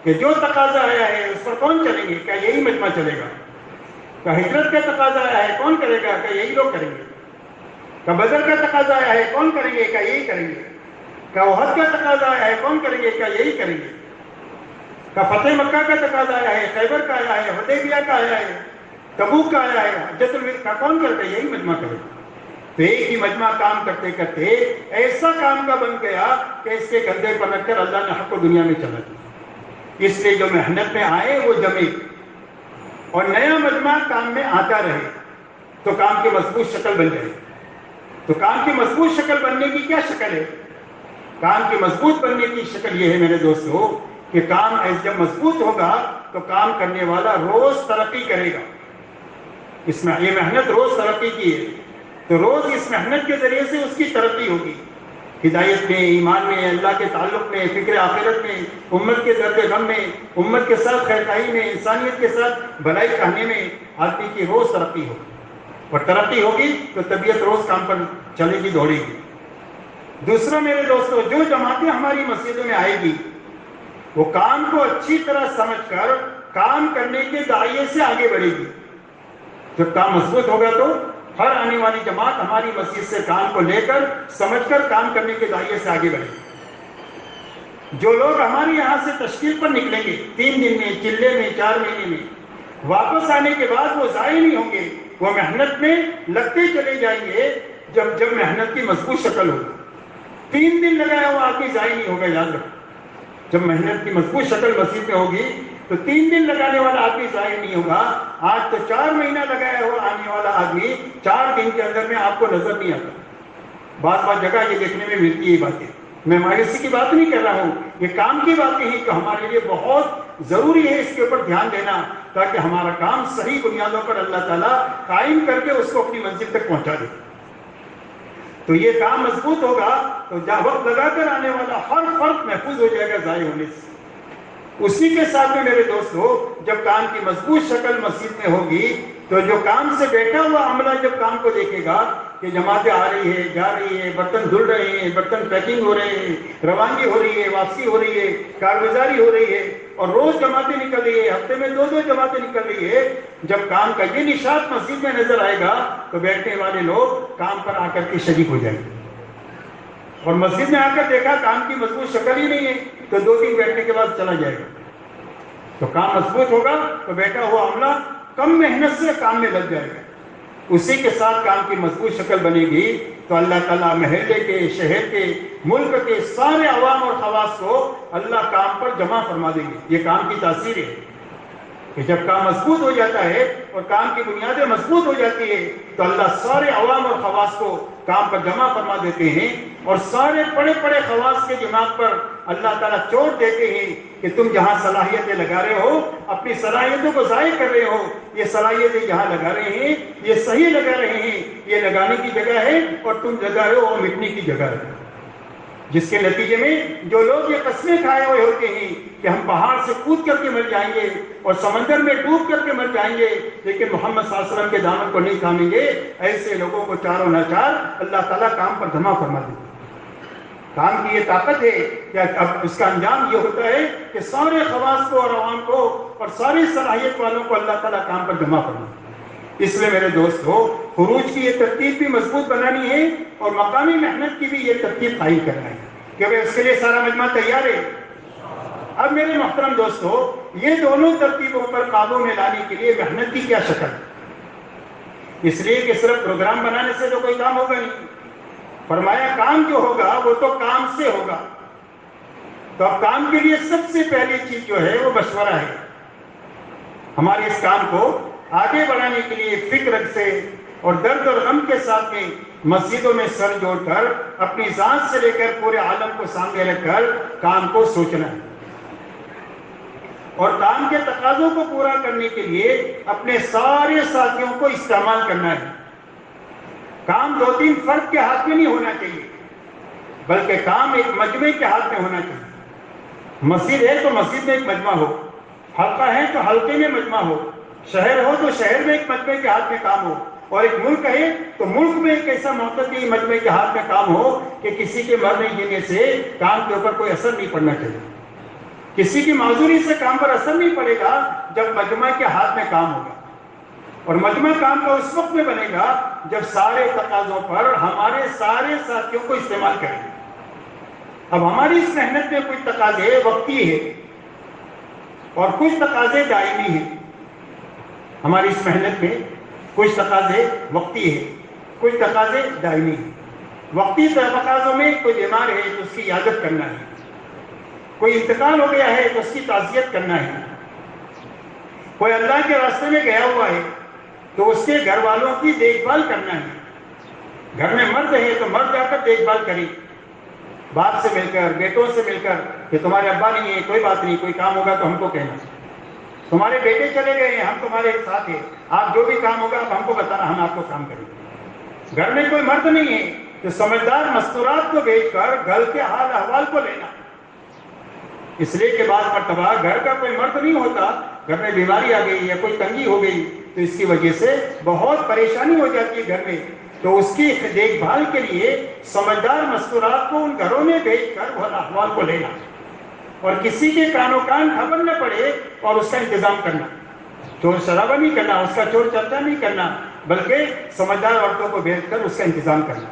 کہ جو تقاضا آیا ہے اس پر کون چلیں گے، کیا یہی مجمع چلے گا؟ کہ ہجرت کا تقاضا آیا ہے کون کرے گا، کہ یہی لوگ کریں گے؟ کہ بدر کا تقاضا آیا ہے کون کریں گے، کہ یہی کریں گے؟ کہ احد کا تقاضا آیا ہے کون کریں گے، کہ یہی کریں گے؟ کہ فتح مکہ کا تقاضا آیا ہے، خیبر کا آیا ہے، حدیبیہ کا آیا ہے، تبوک کا آیا ہے، حجۃ الوداع کا کون کرتا ہے؟ یہی مجمع کرے گا۔ تو ایک ہی مجمع کام کرتے کرتے ایسا کام کا بن گیا کہ اس کے کندھے پر رکھ کر اللہ نے حق کو دنیا میں چلا دیا۔ اس لیے جو محنت میں آئے وہ جمے اور نیا مجمع کام میں آتا رہے تو کام کی مضبوط شکل بن جائے۔ تو کام کی مضبوط شکل بننے کی کیا شکل ہے؟ کام کی مضبوط بننے کی شکل یہ ہے میرے دوستو کہ کام جب مضبوط ہوگا تو کام کرنے والا روز ترقی کرے گا۔ اس میں یہ محنت روز ترقی کی ہے تو روز اس محنت کے ذریعے سے اس کی ترقی ہوگی، ہدایت میں، ایمان میں، اللہ کے تعلق میں، فکر آخرت میں، امت کے درد غم میں، امت کے ساتھ خیرخواہی میں، انسانیت کے ساتھ بھلائی چاہنے میں آدمی کی روز ترقی ہوگی، اور ترقی ہوگی تو طبیعت روز کام پر چلے گی، دوڑے گی۔ دوسرا میرے دوستو، جو جماعتیں ہماری مسجدوں میں آئے گی وہ کام کو اچھی طرح سمجھ کر کام کرنے کے دائرے سے آگے بڑھے گی۔ جب کام مضبوط ہوگا تو ہر آنے والی جماعت ہماری مسجد سے کام کو لے کر سمجھ کر کام کرنے کے دائرے سے آگے بڑھے گی۔ جو لوگ ہمارے یہاں سے تشکیل پر نکلیں گے 3 دن میں، چلے میں، 4 مہینے میں، واپس آنے کے بعد وہ ضائع نہیں ہوں گے، وہ محنت میں لگتے چلے جائیں گے، جب محنت کی مضبوط شکل ہوگی. 3 دن لگایا ہوا آدمی ضائع نہیں ہوگا، یاد رکھو. جب محنت کی مضبوط شکل مسجد میں ہوگی تو 3 دن لگانے والا آدمی ضائع نہیں ہوگا. آج تو 4 مہینہ لگایا ہوا آنے والا آدمی 4 دن کے اندر میں آپ کو نظر نہیں آتا. بعض جگہ یہ دیکھنے میں ملتی ہے باتیں. میں مایوسی کی بات نہیں کر رہا ہوں، یہ کام کی باتیں ہیں کہ ہمارے لیے بہت ضروری ہے اس کے اوپر دھیان دینا، تاکہ ہمارا کام صحیح بنیادوں پر اللہ تعالیٰ قائم کر کے اس کو اپنی منزل تک پہنچا دے. تو یہ کام مضبوط ہوگا تو وقت لگا کر آنے والا ہر فرق محفوظ ہو جائے گا ضائع ہونے سے. اسی کے ساتھ میں میرے دوستو، جب کام کی مضبوط شکل مسجد میں ہوگی تو جو کام سے بیٹھا ہوا عملہ جب کام کو دیکھے گا کہ جماعتیں آ رہی ہے، جا رہی ہے، برتن دھل رہے ہیں، برتن پیکنگ ہو رہے ہیں، روانگی ہو رہی ہے، واپسی ہو رہی ہے، کارگزاری ہو رہی ہے، اور روز جماعتیں نکل رہی ہے، ہفتے میں 2 جماعتیں نکل رہی ہے. جب کام کا یہ نشاط مسجد میں نظر آئے گا تو بیٹھنے والے لوگ کام پر آ کر کے شریک ہو جائیں گے. اور مسجد میں آ کر دیکھا کام کی مضبوط شکل ہی نہیں ہے تو 2 دن بیٹھنے کے بعد چلا جائے گا. تو کام مضبوط ہوگا تو بیٹھا ہوا عملہ کم محنت سے کام میں لگ جائے گا. اسی کے ساتھ کام کی مضبوط شکل بنے گی تو اللہ تعالیٰ محلے کے، شہر کے، ملک کے سارے عوام اور خواص کو اللہ کام پر جمع فرما دیں گے. یہ کام کی تاثیر ہے کہ جب کام مضبوط ہو جاتا ہے اور کام کی بنیادیں مضبوط ہو جاتی ہے تو اللہ سارے عوام اور خواص کو کام پر جمع فرما دیتے ہیں، اور سارے بڑے بڑے خواص کے دماغ پر اللہ تعالیٰ چوٹ دیتے ہیں کہ تم جہاں صلاحیتیں لگا رہے ہو، اپنی صلاحیتوں کو ضائع کر رہے ہو. یہ صلاحیتیں جہاں لگا رہے ہیں یہ صحیح لگا رہے ہیں، یہ لگانے کی جگہ ہے، اور تم لگا رہے ہو اور مٹنے کی جگہ ہے. جس کے نتیجے میں جو لوگ یہ قسمیں کھائے ہوئے ہوتے ہیں کہ ہم پہاڑ سے کود کر کے مر جائیں گے اور سمندر میں ڈوب کر کے مر جائیں گے لیکن محمد صلی اللہ علیہ وسلم کے دامن کو نہیں تھامیں گے، ایسے لوگوں کو چاروں ناچار اللہ تعالیٰ کام پر جمع فرما دے. کام کی یہ طاقت ہے کہ اب اس کا انجام یہ ہوتا ہے کہ سارے خواص کو اور عوام کو اور ساری صلاحیت والوں کو اللہ تعالیٰ کام پر جمع فرما. اس لیے میرے دوستو، خروج کی یہ ترتیب بھی مضبوط بنانی ہے اور مقامی محنت کی بھی یہ ترتیب قائم کرنا ہے کہ اس کے لیے سارا مجمع تیار ہے. اب میرے محترم دوستو، یہ دونوں ترتیبوں پر قابو میں لانے کے لیے محنت کی کیا شکل؟ اس لیے کہ صرف پروگرام بنانے سے تو کوئی کام ہوگا نہیں. فرمایا کام جو ہوگا وہ تو کام سے ہوگا. تو اب کام کے لیے سب سے پہلی چیز جو ہے وہ مشورہ ہے. ہمارے اس کام کو آگے بڑھانے کے لیے فکر سے اور درد اور غم کے ساتھ میں مسجدوں میں سر جوڑ کر اپنی ذات سے لے کر پورے عالم کو سامنے رکھ کر کام کو سوچنا ہے، اور کام کے تقاضوں کو پورا کرنے کے لیے اپنے سارے ساتھیوں کو استعمال کرنا ہے. کام 2-3 فرد کے ہاتھ میں نہیں ہونا چاہیے بلکہ کام ایک مجمع کے ہاتھ میں ہونا چاہیے. مسجد ہے تو مسجد میں ایک مجمع ہو، حلقہ ہے تو حلقے میں مجمع ہو، شہر ہو تو شہر میں ایک مجمع کے ہاتھ میں کام ہو، اور ایک ملک ہے تو ملک میں ایک ایسا معتدی مجمع کے ہاتھ میں کام ہو کہ کسی کے مرنے جینے سے کام کے اوپر کوئی اثر نہیں پڑنا چاہیے. کسی کی معذوری سے کام پر اثر نہیں پڑے گا جب مجمع کے ہاتھ میں کام ہوگا. اور مجمع کام کا اس وقت میں بنے گا جب سارے تقاضوں پر ہمارے سارے ساتھیوں کو استعمال کریں گے. اب ہماری اس محنت میں کچھ تقاضے وقتی ہے اور کچھ تقاضے دائمی ہیں. ہماری اس محنت میں کچھ تقاضے وقتی ہے، کچھ تقاضے دائمی ہیں. وقتی تقاضوں میں کوئی بیمار ہے تو اس کی عیادت کرنا ہے، کوئی انتقال ہو گیا ہے تو اس کی تعزیت کرنا ہے، کوئی اللہ کے راستے میں گیا ہوا ہے تو اس کے گھر والوں کی دیکھ بھال کرنا ہے. گھر میں مرد ہے تو مرد جا کر دیکھ بھال کرے، باپ سے مل کر، بیٹوں سے مل کر کہ تمہارے ابا نہیں ہے، کوئی بات نہیں، کوئی کام ہوگا تو ہم کو کہنا. تمہارے بیٹے چلے گئے ہیں، ہم تمہارے ساتھ ہیں، آپ جو بھی کام ہوگا آپ ہم کو بتانا، ہم آپ کو کام کریں گے. گھر میں کوئی مرد نہیں ہے تو سمجھدار مستورات کو بیچ کر گھر کے حال احوال کو لینا. اس لیے کہ بعض مرتبہ گھر کا کوئی مرد نہیں ہوتا، گھر میں بیماری آ گئی یا کوئی تنگی ہو گئی تو اس کی وجہ سے بہت پریشانی ہو جاتی ہے گھر میں. تو اس کی دیکھ بھال کے لیے سمجھدار مستورات کو ان گھروں میں بھیج کر حال احوال کو لینا، اور کسی کے کانوں کان خبر نہ پڑے اور اس کا انتظام کرنا. چور شرابہ نہیں کرنا، اس کا چور چرچا نہیں کرنا، بلکہ سمجھدار عورتوں کو بھیج کر اس کا انتظام کرنا.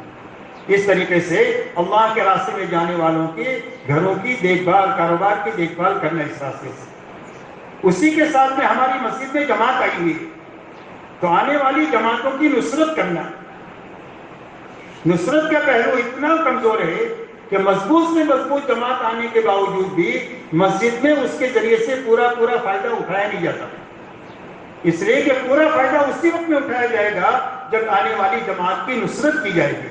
اس طریقے سے اللہ کے راستے میں جانے والوں کے گھروں کی دیکھ بھال، کاروبار کی دیکھ بھال کرنا اس راستے سے. اسی کے ساتھ میں ہماری مسجد میں جماعت آئی ہوئی تو آنے والی جماعتوں کی نصرت کرنا. نصرت کا پہلو اتنا کمزور ہے کہ مضبوط سے مضبوط جماعت آنے کے باوجود بھی مسجد میں اس کے ذریعے سے پورا فائدہ اٹھایا نہیں جاتا، اس لیے کہ پورا فائدہ اسی وقت میں اٹھایا جائے گا جب آنے والی جماعت کی نصرت کی جائے گی۔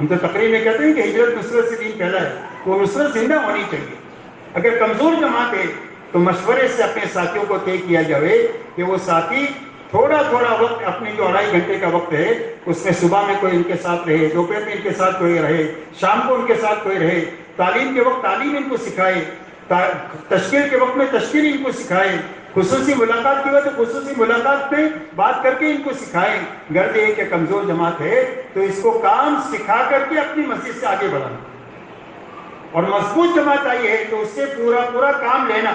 ہم تو تقریر میں کہتے ہیں کہ ہجرت نصرت سے دین پھیلا ہے، وہ نصرت زندہ ہونی چاہیے۔ اگر کمزور جماعت ہے تو مشورے سے اپنے ساتھیوں کو طے کیا جائے کہ وہ ساتھی تھوڑا وقت، اپنے جو 2.5 گھنٹے کا وقت ہے اس میں صبح میں کوئی ان کے ساتھ رہے، دوپہر میں ان کے ساتھ کوئی رہے، شام کو ان کے ساتھ کوئی رہے، تعلیم کے وقت تعلیم ان کو سکھائے، تشکیل کے وقت میں تشکیل ان کو سکھائے، خصوصی ملاقات کی وقت خصوصی ملاقات پہ بات کر کے ان کو سکھائیں۔ غرض یہ کہ کمزور جماعت ہے تو اس کو کام سکھا کر کے اپنی مسجد سے آگے بڑھانا، اور مضبوط جماعت آئی ہے تو اس سے پورا کام لینا۔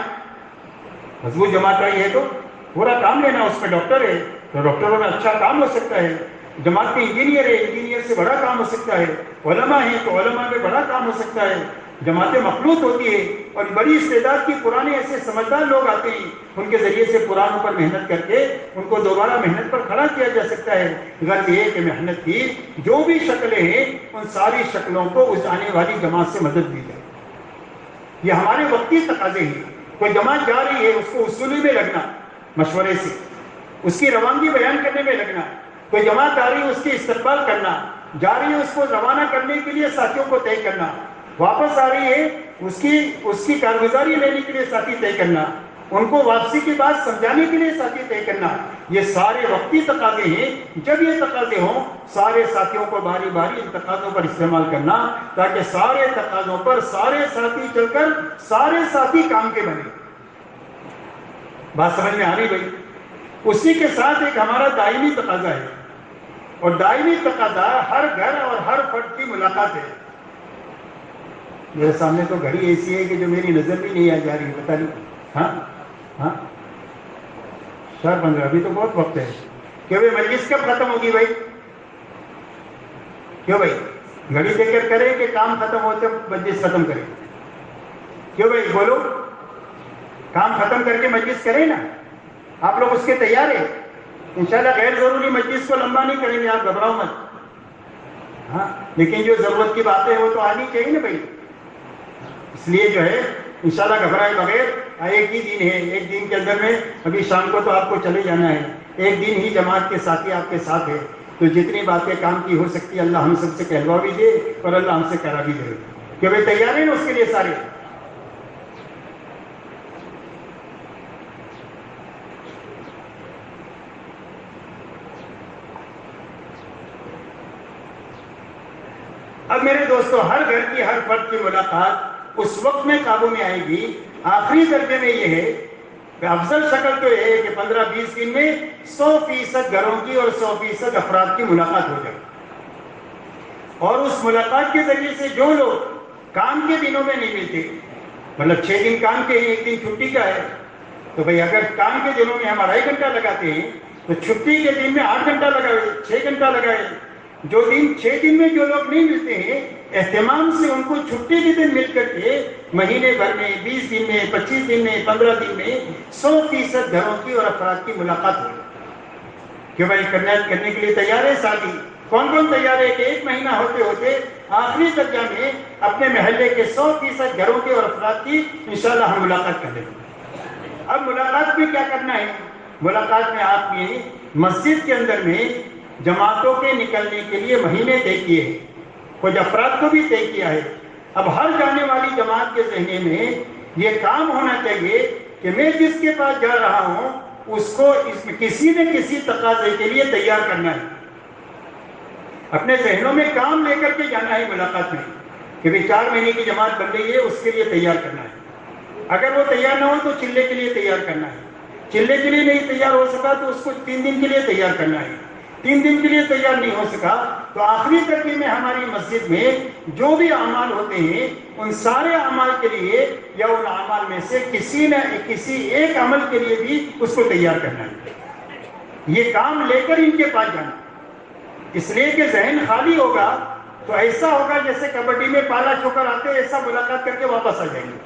مضبوط جماعت آئی ہے تو پورا کام لینا، اس میں ڈاکٹر ہے تو ڈاکٹروں میں اچھا کام ہو سکتا ہے، جماعت میں انجینئر ہے، انجینئر سے بڑا کام ہو سکتا ہے، علماء ہیں تو علماء میں بڑا کام ہو سکتا ہے۔ جماعتیں مخلوط ہوتی ہے اور بڑی استعداد کی پرانے ایسے سمجھدار لوگ آتے ہیں، ان کے ذریعے سے پرانوں پر محنت کر کے ان کو دوبارہ محنت پر کھڑا کیا جا سکتا ہے۔ غرض یہ کہ محنت کی جو بھی شکلیں ہیں ان ساری شکلوں کو اس آنے والی جماعت سے مدد دی جائے۔ یہ ہمارے وقتی تقاضے ہیں۔ کوئی جماعت جا رہی ہے اس کو اصولی میں لگنا، مشورے سے اس کی روانگی بیان کرنے میں لگنا۔ کوئی جماعت آ رہی ہے اس کی استقبال کرنا، جا رہی ہے اس کو روانہ کرنے کے لیے ساتھیوں کو طے کرنا، واپس آ رہی ہے اس کی کارگزاری لینے کے لیے ساتھی طے کرنا، ان کو واپسی کی بات سمجھانے کے لیے ساتھی طے کرنا۔ یہ سارے وقتی تقاضے ہیں۔ جب یہ تقاضے ہوں سارے ساتھیوں کو باری باری ان تقاضوں پر استعمال کرنا، تاکہ سارے تقاضوں پر سارے ساتھی چل کر سارے ساتھی کام کے بنے۔ بات سمجھ میں آ رہی بھائی؟ اسی کے ساتھ ایک ہمارا دائمی تقاضا ہے، اور دائمی تقاضا ہر گھر اور ہر فرد کی ملاقات ہے۔ میرے سامنے تو گھڑی ایسی ہے کہ جو میری نظر بھی نہیں آ جا رہی، بتا نہیں۔ ہاں 4:15، ابھی تو بہت وقت ہے۔ کیوں بھائی مجلس کب ختم ہوگی بھائی؟ کیوں بھائی گھڑی دیکھ کر کرے کہ کام ختم ہوتے مجلس ختم کرے؟ کیوں بھائی بولو، کام ختم کر کے مجلس کرے نا؟ آپ لوگ اس کے تیار ہیں؟ انشاءاللہ غیر ضروری مجلس کو لمبا نہیں کریں گے، آپ گھبراؤ مت۔ ہاں لیکن جو ضرورت کی باتیں وہ تو آنی چاہیے نا بھائی، اس لیے جو ہے انشاءاللہ گھبرائے بغیر ایک ہی دن ہے، ایک دن کے اندر میں ابھی شام کو تو آپ کو چلے جانا ہے، ایک دن ہی جماعت کے ساتھی آپ کے ساتھ ہے، تو جتنی باتیں کام کی ہو سکتی ہے اللہ ہم سب سے کہلوا بھی دے اور اللہ ہم سے کرا بھی دے۔ کہ بھائی تیار ہیں نا اس کے لیے سارے؟ اب میرے دوستو، ہر گھر کی ہر فرد کی ملاقات اس وقت میں قابو میں آئے گی۔ آخری درجے میں یہ ہے کہ افضل شکل تو یہ ہے کہ 15-20 دن میں 100% گھروں کی اور 100% افراد کی ملاقات ہو جائے، اور اس ملاقات کے ذریعے سے جو لوگ کام کے دنوں میں نہیں ملتے، مطلب 6 دن کام کے ہیں، 1 دن چھٹی کا ہے، تو بھئی اگر کام کے دنوں میں ہم 2.5 گھنٹہ لگاتے ہیں تو چھٹی کے دن میں 8 گھنٹہ لگائے، 6 گھنٹہ لگائے۔ جو دن 6 دن میں جو لوگ نہیں ملتے ہیں، اہتمام سے ان کو چھٹی کے دن مل کر کے مہینے بھر میں 20 دن میں 25 دن میں 15 دن میں 100% گھروں کی اور افراد کی ملاقات ہو۔ کیوں بھائی کرنے کے لیے تیار ہے ساتھی؟ کون تیار ہے کہ 1 مہینہ ہوتے ہوتے آخری درجہ میں اپنے محلے کے 100% گھروں کے اور افراد کی انشاءاللہ ہم ملاقات کر لیں گے۔ اب ملاقات میں کیا کرنا ہے؟ ملاقات میں آپ نے مسجد کے اندر میں جماعتوں کے نکلنے کے لیے مہینے طے کیے ہیں، کچھ افراد کو بھی طے کیا ہے۔ اب ہر جانے والی جماعت کے ذہن میں یہ کام ہونا چاہیے کہ میں جس کے پاس جا رہا ہوں اس کو کسی نہ کسی تقاضے کے لیے تیار کرنا ہے، اپنے ذہنوں میں کام لے کر کے جانا ہے ملاقات میں کہ بھی 4 مہینے کی جماعت بن رہی ہے، اس کے لیے تیار کرنا ہے۔ اگر وہ تیار نہ ہو تو چلے کے لیے تیار کرنا ہے، چلے کے لیے نہیں تیار ہو سکا تو اس کو 3 دن کے لیے تیار کرنا ہے، 3 دن کے لیے تیار نہیں ہو سکا تو آخری درجے میں ہماری مسجد میں جو بھی اعمال ہوتے ہیں ان سارے اعمال کے لیے یا ان اعمال میں سے کسی نہ کسی ایک عمل کے لیے بھی اس کو تیار کرنا ہے، یہ کام لے کر ان کے پاس جانا۔ اس لیے کہ ذہن خالی ہوگا تو ایسا ہوگا جیسے کبڈی میں پالا چھوکر آتے ایسا ملاقات کر کے واپس آ جائیں گے،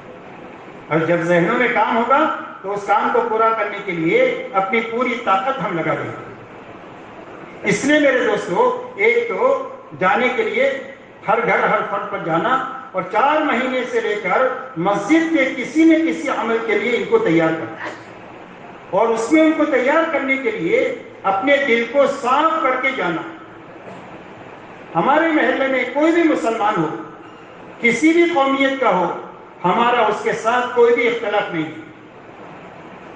اور جب ذہنوں میں کام ہوگا تو اس کام کو پورا کرنے کے لیے اپنی پوری طاقت ہم لگا دیں گے۔ اس لیے میرے دوستو، ایک تو جانے کے لیے ہر گھر ہر فرد پر جانا، اور 4 مہینے سے لے کر مسجد کے کسی نہ کسی عمل کے لیے ان کو تیار کرنا، اور اس میں ان کو تیار کرنے کے لیے اپنے دل کو صاف کر کے جانا۔ ہمارے محلے میں کوئی بھی مسلمان ہو، کسی بھی قومیت کا ہو، ہمارا اس کے ساتھ کوئی بھی اختلاف نہیں ہے،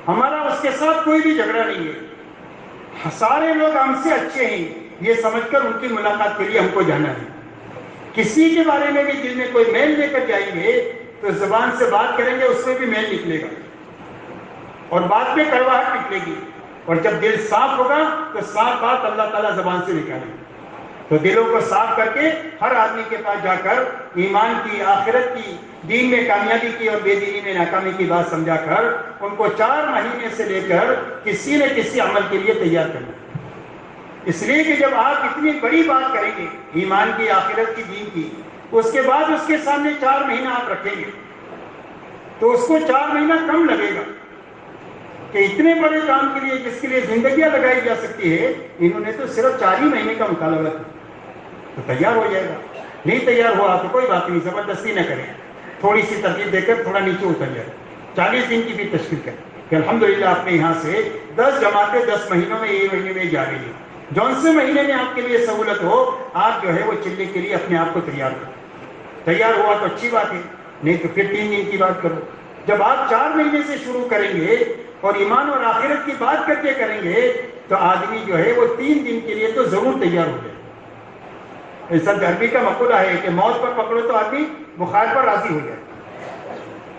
ہمارا اس کے ساتھ کوئی بھی جھگڑا نہیں ہے، سارے لوگ ہم سے اچھے ہیں، یہ سمجھ کر ان کی ملاقات کے لیے ہم کو جانا ہے۔ کسی کے بارے میں بھی دل میں کوئی میل لے کر جائیں گے تو زبان سے بات کریں گے، اس میں بھی میل نکلے گا اور بات میں کڑواہٹ نکلے گی، اور جب دل صاف ہوگا تو صاف بات اللہ تعالیٰ زبان سے نکالے گا۔ تو دلوں کو صاف کر کے ہر آدمی کے پاس جا کر ایمان کی، آخرت کی، دین میں کامیابی کی اور بے دینی میں ناکامی کی بات سمجھا کر ان کو 4 مہینے سے لے کر کسی نہ کسی عمل کے لیے تیار کرنا۔ اس لیے کہ جب آپ اتنی بڑی بات کریں گے ایمان کی، آخرت کی، دین کی، اس کے بعد اس کے سامنے 4 مہینہ آپ رکھیں گے تو اس کو 4 مہینہ کم لگے گا کہ اتنے بڑے کام کے لیے جس کے لیے زندگیاں لگائی جا سکتی ہے، انہوں نے تو صرف 4 ہی مہینے کا مطالبہ کیا، تو تیار ہو جائے گا۔ نہیں تیار ہوا تو کوئی بات نہیں، زبردستی نہ کریں، تھوڑی سی ترتیب دے کر تھوڑا نیچے اتر جائے، 40 دن کی بھی تشکیل کریں کہ الحمدللہ اپنے یہاں سے 10 جماعتیں 10 مہینوں میں، یہ مہینے میں جا رہی ہیں، جون سے مہینے میں آپ کے لیے سہولت ہو، آپ جو ہے وہ چلنے کے لیے اپنے آپ کو تیار کریں۔ تیار ہوا تو اچھی بات ہے، نہیں تو پھر 3 دن کی بات کرو۔ جب آپ 4 مہینے سے شروع کریں گے اور ایمان اور آخرت کی بات کر کے کریں گے تو آدمی جو ہے وہ 3 دن کے لیے تو ضرور تیار ہو جائے۔ ایسا عربی کا مقولہ ہے کہ موت پر پکڑو تو آدمی بخار پر راضی ہو جائے،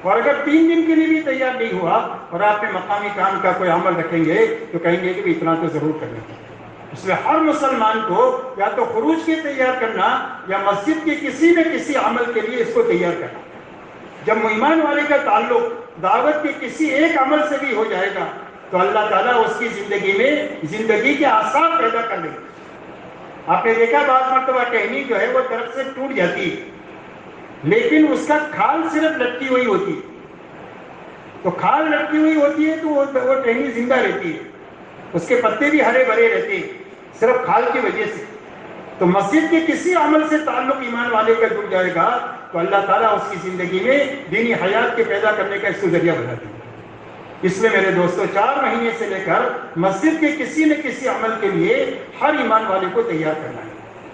اور اگر 3 دن کے لیے بھی تیار نہیں ہوا اور آپ نے مقامی کام کا کوئی عمل رکھیں گے تو کہیں گے کہ اتنا تو ضرور کرنا چاہیے۔ اس لیے ہر مسلمان کو یا تو خروج کے تیار کرنا یا مسجد کے کسی نہ کسی عمل کے لیے اس کو تیار کرنا۔ جب ایمان والے کا تعلق دعوت کے کسی ایک عمل سے بھی ہو جائے گا تو اللہ تعالیٰ اس کی زندگی میں زندگی کے آثار پیدا کر لیں گے۔ آپ نے دیکھا بعض مرتبہ ٹہنی جو ہے وہ درخت سے ٹوٹ جاتی ہے لیکن اس کا کھال صرف لٹکی ہوئی ہوتی ہے، تو کھال لٹکی ہوئی ہوتی ہے تو وہ ٹہنی زندہ رہتی ہے، اس کے پتے بھی ہرے بھرے رہتے ہیں صرف کھال کی وجہ سے۔ تو مسجد کے کسی عمل سے تعلق ایمان والے کا جڑ جائے گا تو اللہ تعالیٰ اس کی زندگی میں دینی حیات کے پیدا کرنے کا اس کو ذریعہ بنا دے گا۔ اس لیے میرے دوستو 4 مہینے سے لے کر مسجد کے کسی نہ کسی عمل کے لیے ہر ایمان والے کو تیار کرنا ہے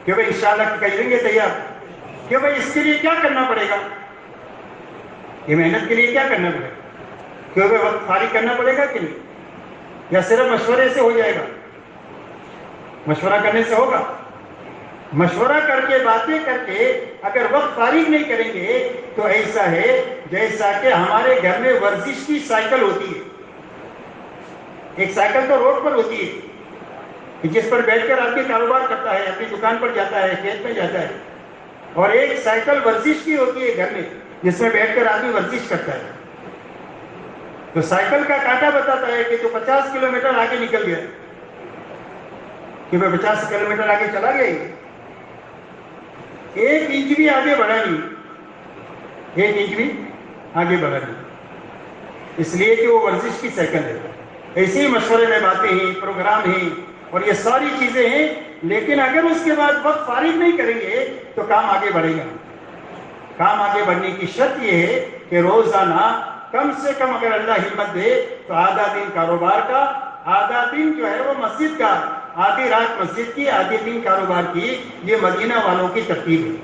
کہ بھائی انشاءاللہ کریں گے تیار، کہ بھائی اس کے لیے کیا کرنا پڑے گا، یہ محنت کے لیے کیا کرنا پڑے گا، کہ بھائی وقت فارغ کرنا پڑے گا کہ نہیں، یا صرف مشورے سے ہو جائے گا؟ مشورہ کرنے سے ہوگا؟ مشورہ کر کے باتیں کر کے اگر وقت فارغ نہیں کریں گے تو ایسا ہے جیسا کہ ہمارے گھر میں ورزش کی سائیکل ہوتی ہے۔ ایک سائیکل تو روڈ پر ہوتی ہے جس پر بیٹھ کر آدمی کاروبار کرتا ہے، اپنی دکان پر جاتا ہے، کھیت میں جاتا ہے، اور ایک سائیکل ورزش کی ہوتی ہے گھر میں جس میں بیٹھ کر آدمی ورزش کرتا ہے۔ تو سائیکل کا کانٹا بتاتا ہے کہ تو 50 کلومیٹر آگے نکل گیا، کہ میں 50 کلومیٹر آگے چلا گیا، 1 انچ بھی آگے بڑھا نہیں، 1 انچ بھی آگے بڑھا نہیں، اس لیے کہ وہ ورزش کی سائیکل ہے۔ ایسے ہی مشورے میں باتیں ہیں، پروگرام ہیں اور یہ ساری چیزیں ہیں، لیکن اگر اس کے بعد وقت فارغ نہیں کریں گے تو کام آگے بڑھے گا۔ کام آگے بڑھنے کی شرط یہ ہے کہ روزانہ کم سے کم اگر اللہ ہمت دے تو آدھا دن کاروبار کا، آدھا دن جو ہے وہ مسجد کا، آدھی رات مسجد کی، آدھی دن کاروبار کی۔ یہ مدینہ والوں کی ترتیب ہے۔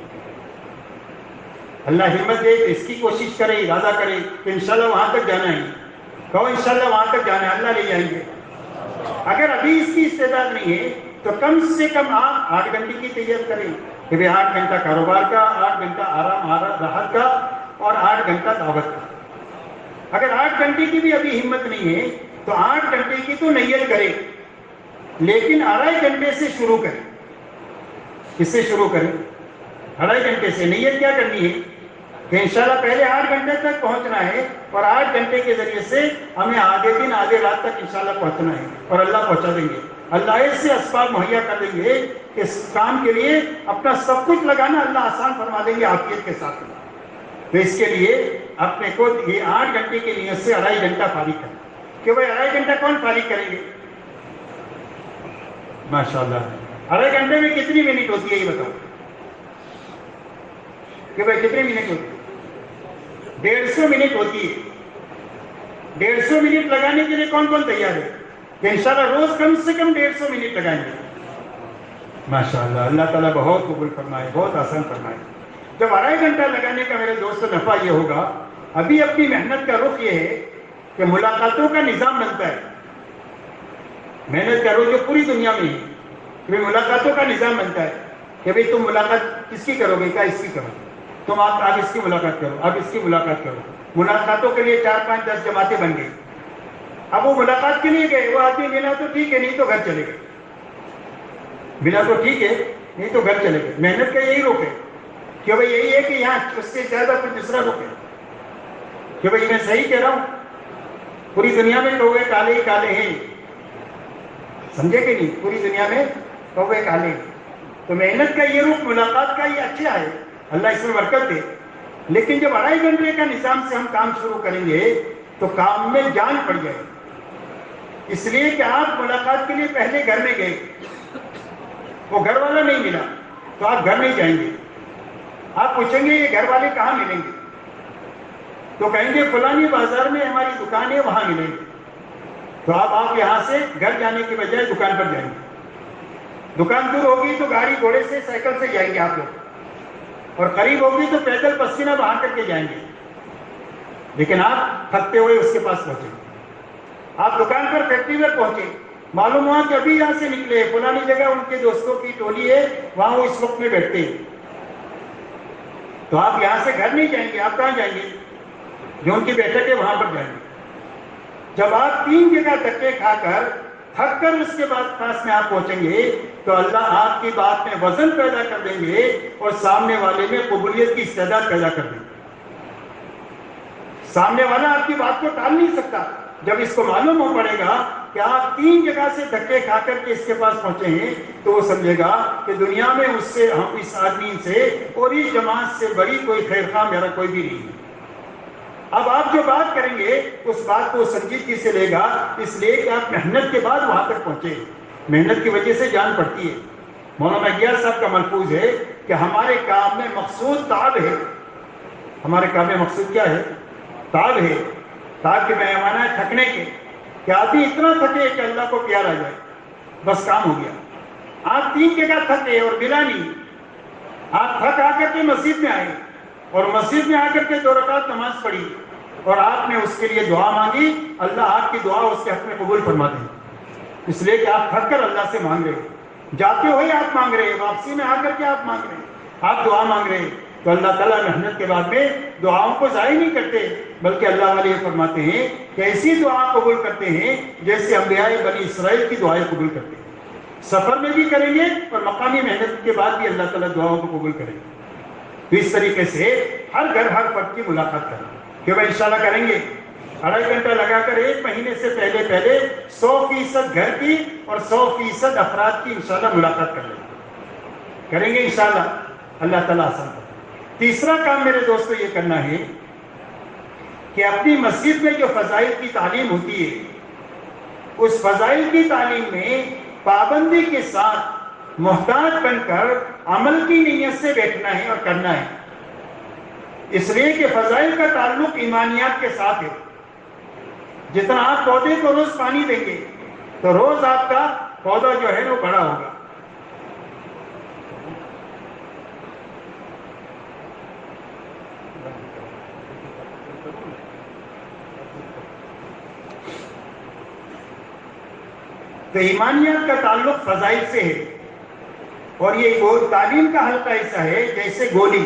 اللہ ہمت دے تو اس کی کوشش کرے، ارادہ کرے کہ انشاءاللہ وہاں تک جانا ہے، کہو انشاءاللہ وہاں تک جانا ہے، اللہ لے جائیں گے۔ اگر ابھی اس کی استعداد نہیں ہے تو کم سے کم آپ 8 گھنٹے کی تیاری کریں کہ 8 گھنٹہ کاروبار کا، 8 گھنٹہ آرام راحت کا اور 8 گھنٹہ دعوت کا۔ اگر 8 گھنٹے کی بھی ابھی ہمت نہیں ہے تو 8 گھنٹے کی تو نیت کرے، لیکن 2.5 گھنٹے سے شروع کریں۔ کس سے شروع کریں؟ 2.5 گھنٹے سے۔ نیت کیا کرنی ہے کہ انشاءاللہ پہلے 8 گھنٹے تک پہنچنا ہے اور 8 گھنٹے کے ذریعے سے ہمیں آدھے دن آدھے رات تک انشاءاللہ پہنچنا ہے، اور اللہ پہنچا دیں گے۔ اللہ ایسے اسباب مہیا کر دیں گے کہ اس کام کے لیے اپنا سب کچھ لگانا اللہ آسان فرما دیں گے عافیت کے ساتھ۔ تو اس کے لیے اپنے کو یہ 8 گھنٹے کی نیت سے 2.5 گھنٹہ فارغ کرنا، کہ بھائی 2.5 گھنٹہ کون فارغ کریں گے؟ ماشاءاللہ 2.5 گھنٹے میں کتنی منٹ ہوتی ہے یہ بتاؤ؟ کہ بھائی کتنے منٹ ہوتے ہیں؟ 150 منٹ ہوتی ہے. 150 منٹ لگانے کے لیے کون کون تیار ہے کہ انشاءاللہ روز کم سے کم 150 منٹ لگائیں گے؟ ماشاءاللہ، اللہ تعالیٰ بہت قبول فرمائے، بہت آسان فرمائے. جب 2.5 گھنٹہ لگانے کا میرے دوستوں نفع یہ ہوگا، ابھی اپنی محنت کا رخ یہ ہے کہ ملاقاتوں کا نظام بنتا ہے. محنت کرو جو پوری دنیا میں ہے کہ ملاقاتوں کا نظام بنتا ہے کہ بھئی تم ملاقات کس کی کرو گے؟ کیا اس کی کرو؟ تم آپ اس کی ملاقات کرو، آپ اس کی ملاقات کرو. ملاقاتوں کے لیے 4 5 10 جماعتیں بن گئی. اب وہ ملاقات کے لیے گئے، وہ آدمی ملا تو ٹھیک ہے، نہیں تو گھر چلے گئے. ملا تو ٹھیک ہے، نہیں تو گھر چلے گئے. محنت کا یہی رخ ہے کہ بھئی یہی ہے کہ یہاں اس سے زیادہ کوئی دوسرا رخ ہے کہ بھئی میں صحیح کہہ رہا ہوں. پوری دنیا میں کوے کالے ہی کالے ہیں، سمجھے کہ نہیں؟ پوری دنیا میں کوے کالے ہیں. تو محنت کا یہ رخ، ملاقات کا یہ اچھا ہے، اللہ اس میں برکت دے. لیکن جب 2.5 گھنٹے کا نظام سے ہم کام شروع کریں گے تو کام میں جان پڑ جائے. اس لیے کہ آپ ملاقات کے لیے پہلے گھر میں گئے، وہ گھر والا نہیں ملا تو آپ گھر نہیں جائیں گے. آپ پوچھیں گے یہ گھر والے کہاں ملیں گے؟ تو کہیں گے فلانی بازار میں ہماری دکان ہے، وہاں ملیں گے. تو آپ یہاں سے گھر جانے کے بجائے دکان پر جائیں گے. دکان دور ہوگی تو گاڑی گھوڑے سے سائیکل سے جائیں گے آپ لوگ، اور قریب ہوگی تو پیدل پسینہ بہا کر کے جائیں گے. لیکن آپ تھکتے ہوئے اس کے پاس پہنچے. آپ دکان پر فیکٹری میں پہنچے، معلوم ہوا کہ ابھی یہاں سے نکلے، فلانی جگہ ان کے دوستوں کی ٹولی ہے، وہاں وہ اس وقت میں بیٹھتے ہیں. تو آپ یہاں سے گھر نہیں جائیں گے، آپ کہاں جائیں گے؟ جو ان کی بیٹھک ہے وہاں پر جائیں گے. جب آپ 3 جگہ دھکے کھا کر تھک کر اس کے بعد پاس میں آپ پہنچیں گے تو اللہ آپ کی بات میں وزن پیدا کر دیں گے اور سامنے والے میں قبولیت کی استعداد پیدا کر دیں گے. سامنے والا آپ کی بات کو ٹال نہیں سکتا. جب اس کو معلوم ہو پڑے گا کہ آپ 3 جگہ سے دھکے کھا کر کے اس کے پاس پہنچے ہیں تو وہ سمجھے گا کہ دنیا میں اس سے، ہم اس آدمی سے اور اس جماعت سے بڑی کوئی خیر خواہ میرا کوئی بھی نہیں ہے. اب آپ جو بات کریں گے اس بات کو سنجیدگی سے لے گا، اس لیے کہ آپ محنت کے بعد وہاں تک پہنچے. محنت کی وجہ سے جان پڑتی ہے. مولانا گیاس صاحب کا ملفوظ ہے کہ ہمارے کام میں مقصود تعب ہے. ہمارے کام میں مقصود کیا ہے؟ تعب ہے. تعب کے پیمانہ ہے تھکنے کے، کہ آدمی اتنا تھکے کہ اللہ کو پیار آ جائے، بس کام ہو گیا. آپ 3 جگہ تھکے اور ملا نہیں. آپ تھک آ کر کے مسجد میں آئے اور مسجد میں آ کر کے 2 رکعت نماز پڑھی اور آپ نے اس کے لیے دعا مانگی، اللہ آپ کی دعا اس کے حق میں قبول فرما دیں. اس لیے کہ آپ تھک کر اللہ سے مانگ رہے، جاتے ہوئے آپ مانگ رہے، واپسی میں آ کر کے آپ مانگ رہے، آپ دعا مانگ رہے. تو اللہ تعالیٰ محنت کے بعد میں دعاؤں کو ضائع نہیں کرتے، بلکہ اللہ والے یہ فرماتے ہیں کہ ایسی دعا قبول کرتے ہیں جیسے انبیاء بنی اسرائیل کی دعائیں قبول کرتے ہیں. سفر میں بھی کریں گے اور مقامی محنت کے بعد بھی اللہ تعالیٰ دعاؤں کو قبول کریں گے. تو اس طریقے سے ہر گھر ہر فرد کی ملاقات کریں کہ بھائی انشاءاللہ کریں گے. 2.5 گھنٹہ لگا کر 1 مہینے سے پہلے 100% گھر کی اور 100% افراد کی انشاءاللہ ملاقات کریں گے انشاءاللہ. اللہ تعالیٰ آسان کرے. تیسرا کام میرے دوستو یہ کرنا ہے کہ اپنی مسجد میں جو فضائل کی تعلیم ہوتی ہے اس فضائل کی تعلیم میں پابندی کے ساتھ محتاط بن کر عمل کی نیت سے بیٹھنا ہے اور کرنا ہے. اس لیے کہ فضائل کا تعلق ایمانیات کے ساتھ ہے. جتنا آپ پودے کو روز پانی دیں گے تو روز آپ کا پودا جو ہے وہ بڑا ہوگا. تو ایمانیات کا تعلق فضائل سے ہے اور یہ تعلیم کا حلقہ ایسا ہے جیسے گولی.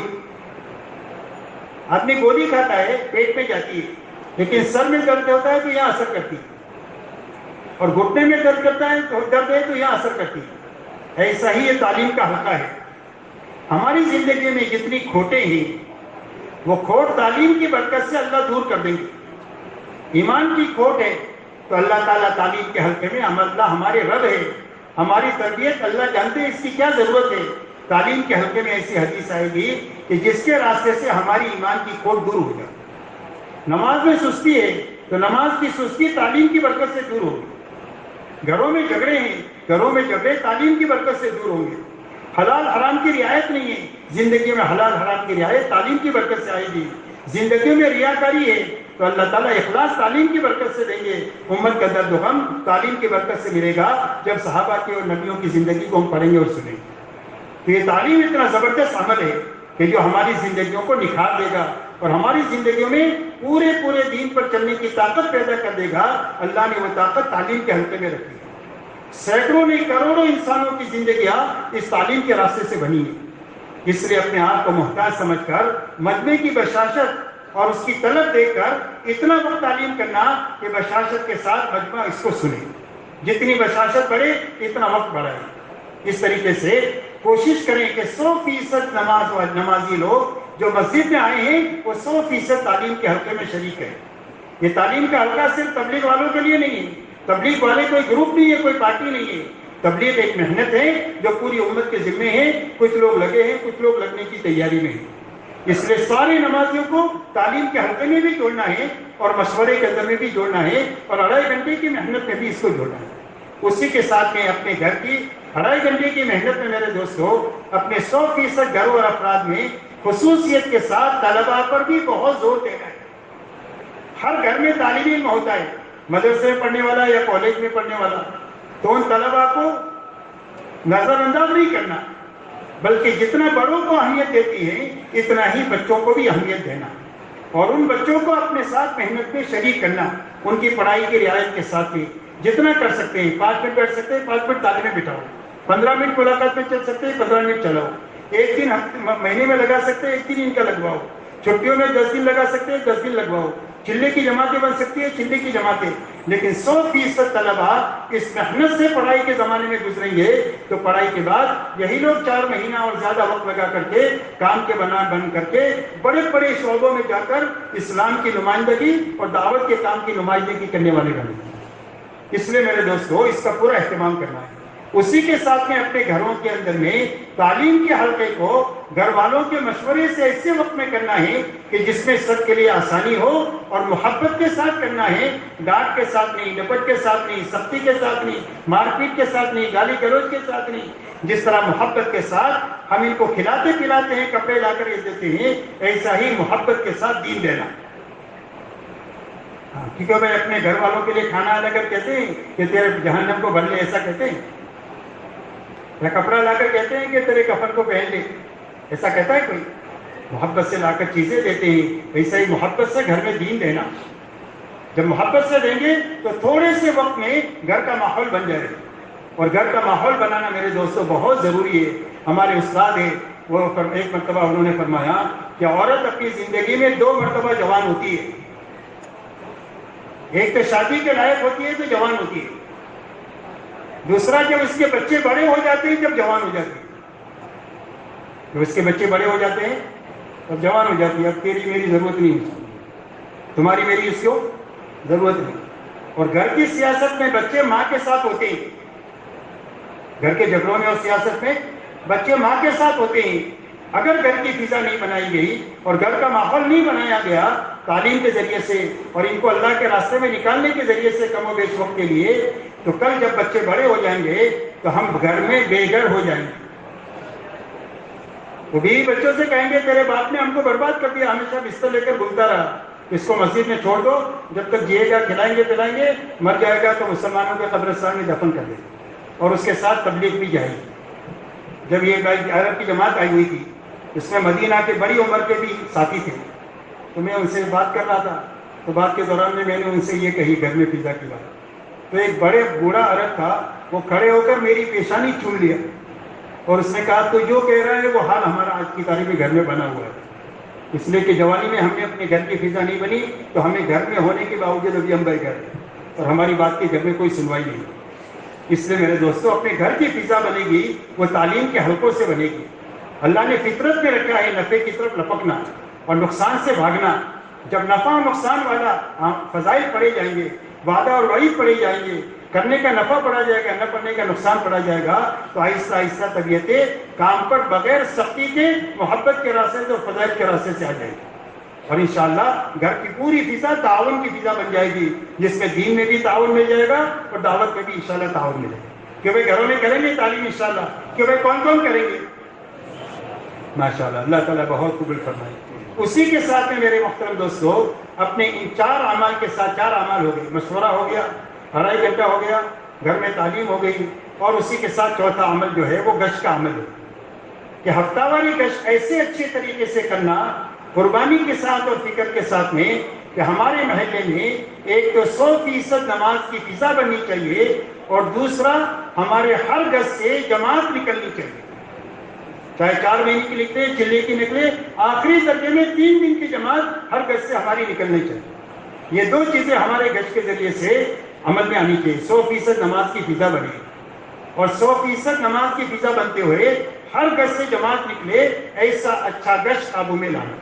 آدمی گولی کھاتا ہے پیٹ میں جاتی ہے لیکن سر میں درد ہوتا ہے تو یہاں اثر کرتی ہے اور گھٹنے میں درد کرتا ہے تو درد ہے تو یہاں اثر کرتی ہے. ایسا ہی یہ تعلیم کا حلقہ ہے. ہماری زندگی میں جتنی کھوٹیں ہیں وہ کھوٹ تعلیم کی برکت سے اللہ دور کر دیں گے. ایمان کی کھوٹ ہے تو اللہ تعالیٰ تعلیم کے حلقے میں اللہ ہمارے رب ہے، ہماری تربیت اللہ جانتے ہیں اس کی کیا ضرورت ہے. تعلیم کے حلقے میں ایسی حدیث آئے گی کہ جس کے راستے سے ہماری ایمان کی کھوٹ دور ہو جائے. نماز میں سستی ہے تو نماز کی سستی تعلیم کی برکت سے دور ہوگی. گھروں میں جھگڑے ہیں، گھروں میں جھگڑے تعلیم کی برکت سے دور ہوں گے. حلال حرام کی رعایت نہیں ہے، زندگی میں حلال حرام کی رعایت تعلیم کی برکت سے آئے گی. زندگیوں میں ریاکاری ہے تو اللہ تعالیٰ اخلاص تعلیم کی برکت سے دیں گے. امت کا درد و غم تعلیم کی برکت سے ملے گا جب صحابہ کی اور نبیوں کی زندگی کو ہم پڑھیں گے اور سنیں گے. تو یہ تعلیم اتنا زبردست عمل ہے کہ جو ہماری زندگیوں کو نکھار دے گا اور ہماری زندگیوں میں پورے دین پر چلنے کی طاقت پیدا کر دے گا. اللہ نے وہ طاقت تعلیم کے حلقے میں رکھی ہے. سینکڑوں نہیں کروڑوں انسانوں کی زندگیاں اس تعلیم کے راستے سے بنی ہیں. اس لیے اپنے آپ کو محتاج سمجھ کر مجمع کی بشاشت اور اس کی طلب دیکھ کر اتنا وقت تعلیم کرنا کہ بشاشت کے ساتھ مجمع اس کو سنے. جتنی بشاشت بڑھے اتنا وقت بڑھائے. اس طریقے سے کوشش کریں کہ 100% نمازی لوگ جو مسجد میں آئے ہیں وہ 100% تعلیم کے حلقے میں شریک ہیں. یہ تعلیم کا حلقہ صرف تبلیغ والوں کے لیے نہیں ہے. تبلیغ والے کوئی گروپ نہیں ہے, کوئی پارٹی نہیں ہے. تبلیغ ایک محنت ہے جو پوری امت کے ذمے ہے. کچھ لوگ لگے ہیں, کچھ لوگ لگنے کی تیاری میں ہیں. اس لیے سارے نمازیوں کو تعلیم کے حلقے میں بھی جوڑنا ہے اور مشورے کے اندر میں بھی جوڑنا ہے اور 2.5 گھنٹے کی محنت میں بھی اس کو جوڑنا ہے. اسی کے ساتھ میں اپنے گھر کی 2.5 گھنٹے کی محنت میں میرے دوستوں اپنے 100% گھروں اور افراد میں خصوصیت کے ساتھ طلباء پر بھی بہت زور دینا ہے. ہر گھر میں طالب علم ہوتا ہے, مدرسے میں پڑھنے والا یا کالج میں پڑھنے والا, تو ان طلباء کو نظر انداز نہیں کرنا, بلکہ جتنا بڑوں کو اہمیت دیتی ہے اتنا ہی بچوں کو بھی اہمیت دینا اور ان بچوں کو اپنے ساتھ محنت میں شریک کرنا. ان کی پڑھائی کی رعایت کے ساتھ بھی جتنا کر سکتے ہیں. 5 منٹ بیٹھ سکتے ہیں, 5 منٹ تعلیم میں بٹھاؤ. 15 منٹ ملاقات میں چل سکتے ہیں, 15 منٹ چلاؤ. 1 دن مہینے میں لگا سکتے ہیں, 1 دن ان کا لگواؤ. چھٹیوں میں 10 دن لگا سکتے ہیں, 10 دن لگواؤ. چلے کی جماعتیں بن سکتی ہیں, چلے کی جماعتیں. لیکن 100% طلباء اس محنت سے پڑھائی کے زمانے میں گزریں گے تو پڑھائی کے بعد یہی لوگ 4 مہینہ اور زیادہ وقت لگا کر کے کام کے بن کر کے بڑے شعبوں میں جا کر اسلام کی نمائندگی اور دعوت کے کام کی نمائندگی کرنے والے بنے. اس لیے میرے دوستو اس کا پورا اہتمام کرنا ہے. اسی کے ساتھ میں اپنے گھروں کے اندر میں تعلیم کے حلقے کو گھر والوں کے مشورے سے ایسے وقت میں کرنا ہے کہ جس میں سب کے لیے آسانی ہو اور محبت کے ساتھ کرنا ہے. ڈانٹ کے ساتھ نہیں, ڈپٹ کے ساتھ نہیں, سختی کے ساتھ نہیں, مار پیٹ کے ساتھ نہیں, گالی گلوچ کے ساتھ نہیں. جس طرح محبت کے ساتھ ہم ان کو کھلاتے پلاتے ہیں, کپڑے لا کر دیتے ہیں, ایسا ہی محبت کے ساتھ دین دینا. کیونکہ بھائی اپنے گھر والوں کے لیے کھانا لا کر کہتے ہیں کہ تیرے جہنم کو بھر لے, ایسا کہتے ہیں. یا کپڑا لا کر کہتے ہیں کہ تیرے کفن کو پہن لے, ایسا کہتا ہے کوئی؟ محبت سے لا کر چیزیں دیتے ہیں. ایسا ہی محبت سے گھر میں دین دینا. جب محبت سے دیں گے تو تھوڑے سے وقت میں گھر کا ماحول بن جائے گا. اور گھر کا ماحول بنانا میرے دوستوں بہت ضروری ہے. ہمارے استاد ہیں, وہ ایک مرتبہ انہوں نے فرمایا کہ عورت اپنی زندگی میں 2 مرتبہ جوان ہوتی ہے. ایک تو شادی کے لائق ہوتی ہے تو جوان ہوتی ہے. دوسرا جب اس کے بچے بڑے ہو جاتے ہیں جب جوان ہو جاتے ہیں. جب اس کے بچے بڑے ہو جاتے ہیں تب جوان ہو جاتی ہے. اب تیری میری ضرورت نہیں ہے, تمہاری میری اس کو ضرورت نہیں. اور گھر کی سیاست میں بچے ماں کے ساتھ ہوتے ہیں. گھر کے جھگڑوں میں اور سیاست میں بچے ماں کے ساتھ ہوتے ہیں. اگر گھر کی فضا نہیں بنائی گئی اور گھر کا ماحول نہیں بنایا گیا تعلیم کے ذریعے سے اور ان کو اللہ کے راستے میں نکالنے کے ذریعے سے کم و بیش وقت کے لیے, تو کل جب بچے بڑے ہو جائیں گے تو ہم گھر میں بے گھر ہو جائیں گے. تو بیوی بچوں سے کہیں گے تیرے باپ نے ہم کو برباد کر دیا, ہمیشہ بستر لے کر گھومتا رہا, اس کو مسجد میں چھوڑ دو, جب تک جیے گا کھلائیں گے پلائیں گے, مر جائے گا تو مسلمانوں کے قبرستان میں دفن کر دیں گے اور اس کے ساتھ تبلیغ بھی جائے گی. جب یہ عرب کی جماعت آئی ہوئی تھی اس میں مدینہ کے بڑی عمر کے بھی ساتھی تھے, تو میں ان سے بات کر رہا تھا. تو بات کے دوران میں نے ان سے یہ کہی گھر میں فضا کی بات. تو ایک بڑے بوڑھا عرب تھا, وہ کھڑے ہو کر میری پیشانی چوم لیا اور اس نے کہا تو جو کہہ رہا ہے وہ حال ہمارا آج کی تاریخ میں گھر میں بنا ہوا ہے. اس لیے کہ جوانی میں ہم نے اپنے گھر کی فضا نہیں بنی تو ہمیں گھر میں ہونے کے باوجود ابھی ہم بے گھر ہیں اور ہماری بات کی گھر میں کوئی سنوائی نہیں. اس لیے میرے دوستوں اپنے گھر کی فضا بنے گی وہ تعلیم کے حلقوں سے بنے گی. اللہ نے فطرت میں رکھا ہے نفع کی طرف لپکنا اور نقصان سے بھاگنا. جب نفع اور نقصان والا فضائل پڑھے جائیں گے, وعدہ اور وعید پڑھے جائیں گے, کرنے کا نفع پڑا جائے گا, نہ کرنے کا نقصان پڑا جائے گا, تو آہستہ آہستہ طبیعتیں کام پر بغیر سختی کے محبت کے راستے سے اور فضائل کے راستے سے آ جائے گی. اور انشاءاللہ گھر کی پوری فضا تعاون کی فضا بن جائے گی, جس میں دین میں بھی تعاون مل جائے گا اور دعوت میں بھی انشاءاللہ تعاون ملے گا. کہ بھائی گھروں میں کریں گے تعلیم انشاءاللہ, کہ بھائی کون کون کریں گے؟ ماشاءاللہ، اللہ تعالیٰ بہت قبول فرمائے۔ اسی کے ساتھ میں میرے محترم دوستو، اپنے ان 4 اعمال کے ساتھ 4 اعمال ہو گئے، مشورہ ہو گیا، 2.5 گھنٹہ ہو گیا، گھر میں تعلیم ہو گئی، اور اسی کے ساتھ چوتھا عمل جو ہے وہ گشت کا عمل ہے کہ ہفتہ واری گشت ایسے اچھے طریقے سے کرنا، قربانی کے ساتھ اور فکر کے ساتھ میں، کہ ہمارے محلے میں ایک تو 100% نماز کی فضا بننی چاہیے، اور دوسرا ہمارے ہر گز سے جماعت نکلنی چاہیے، چاہے 4 مہینے کی نکلے، چلے کی نکلے، آخری درجے میں 3 دن کی جماعت ہر گز سے ہماری نکلنی چاہیے۔ یہ 2 چیزیں ہمارے گشت کے ذریعے سے عمل میں آنی چاہیے، 100% نماز کی فضا بنے، اور 100% نماز کی فضا بنتے ہوئے ہر گز سے جماعت نکلے، ایسا اچھا گشت قابو میں لانا۔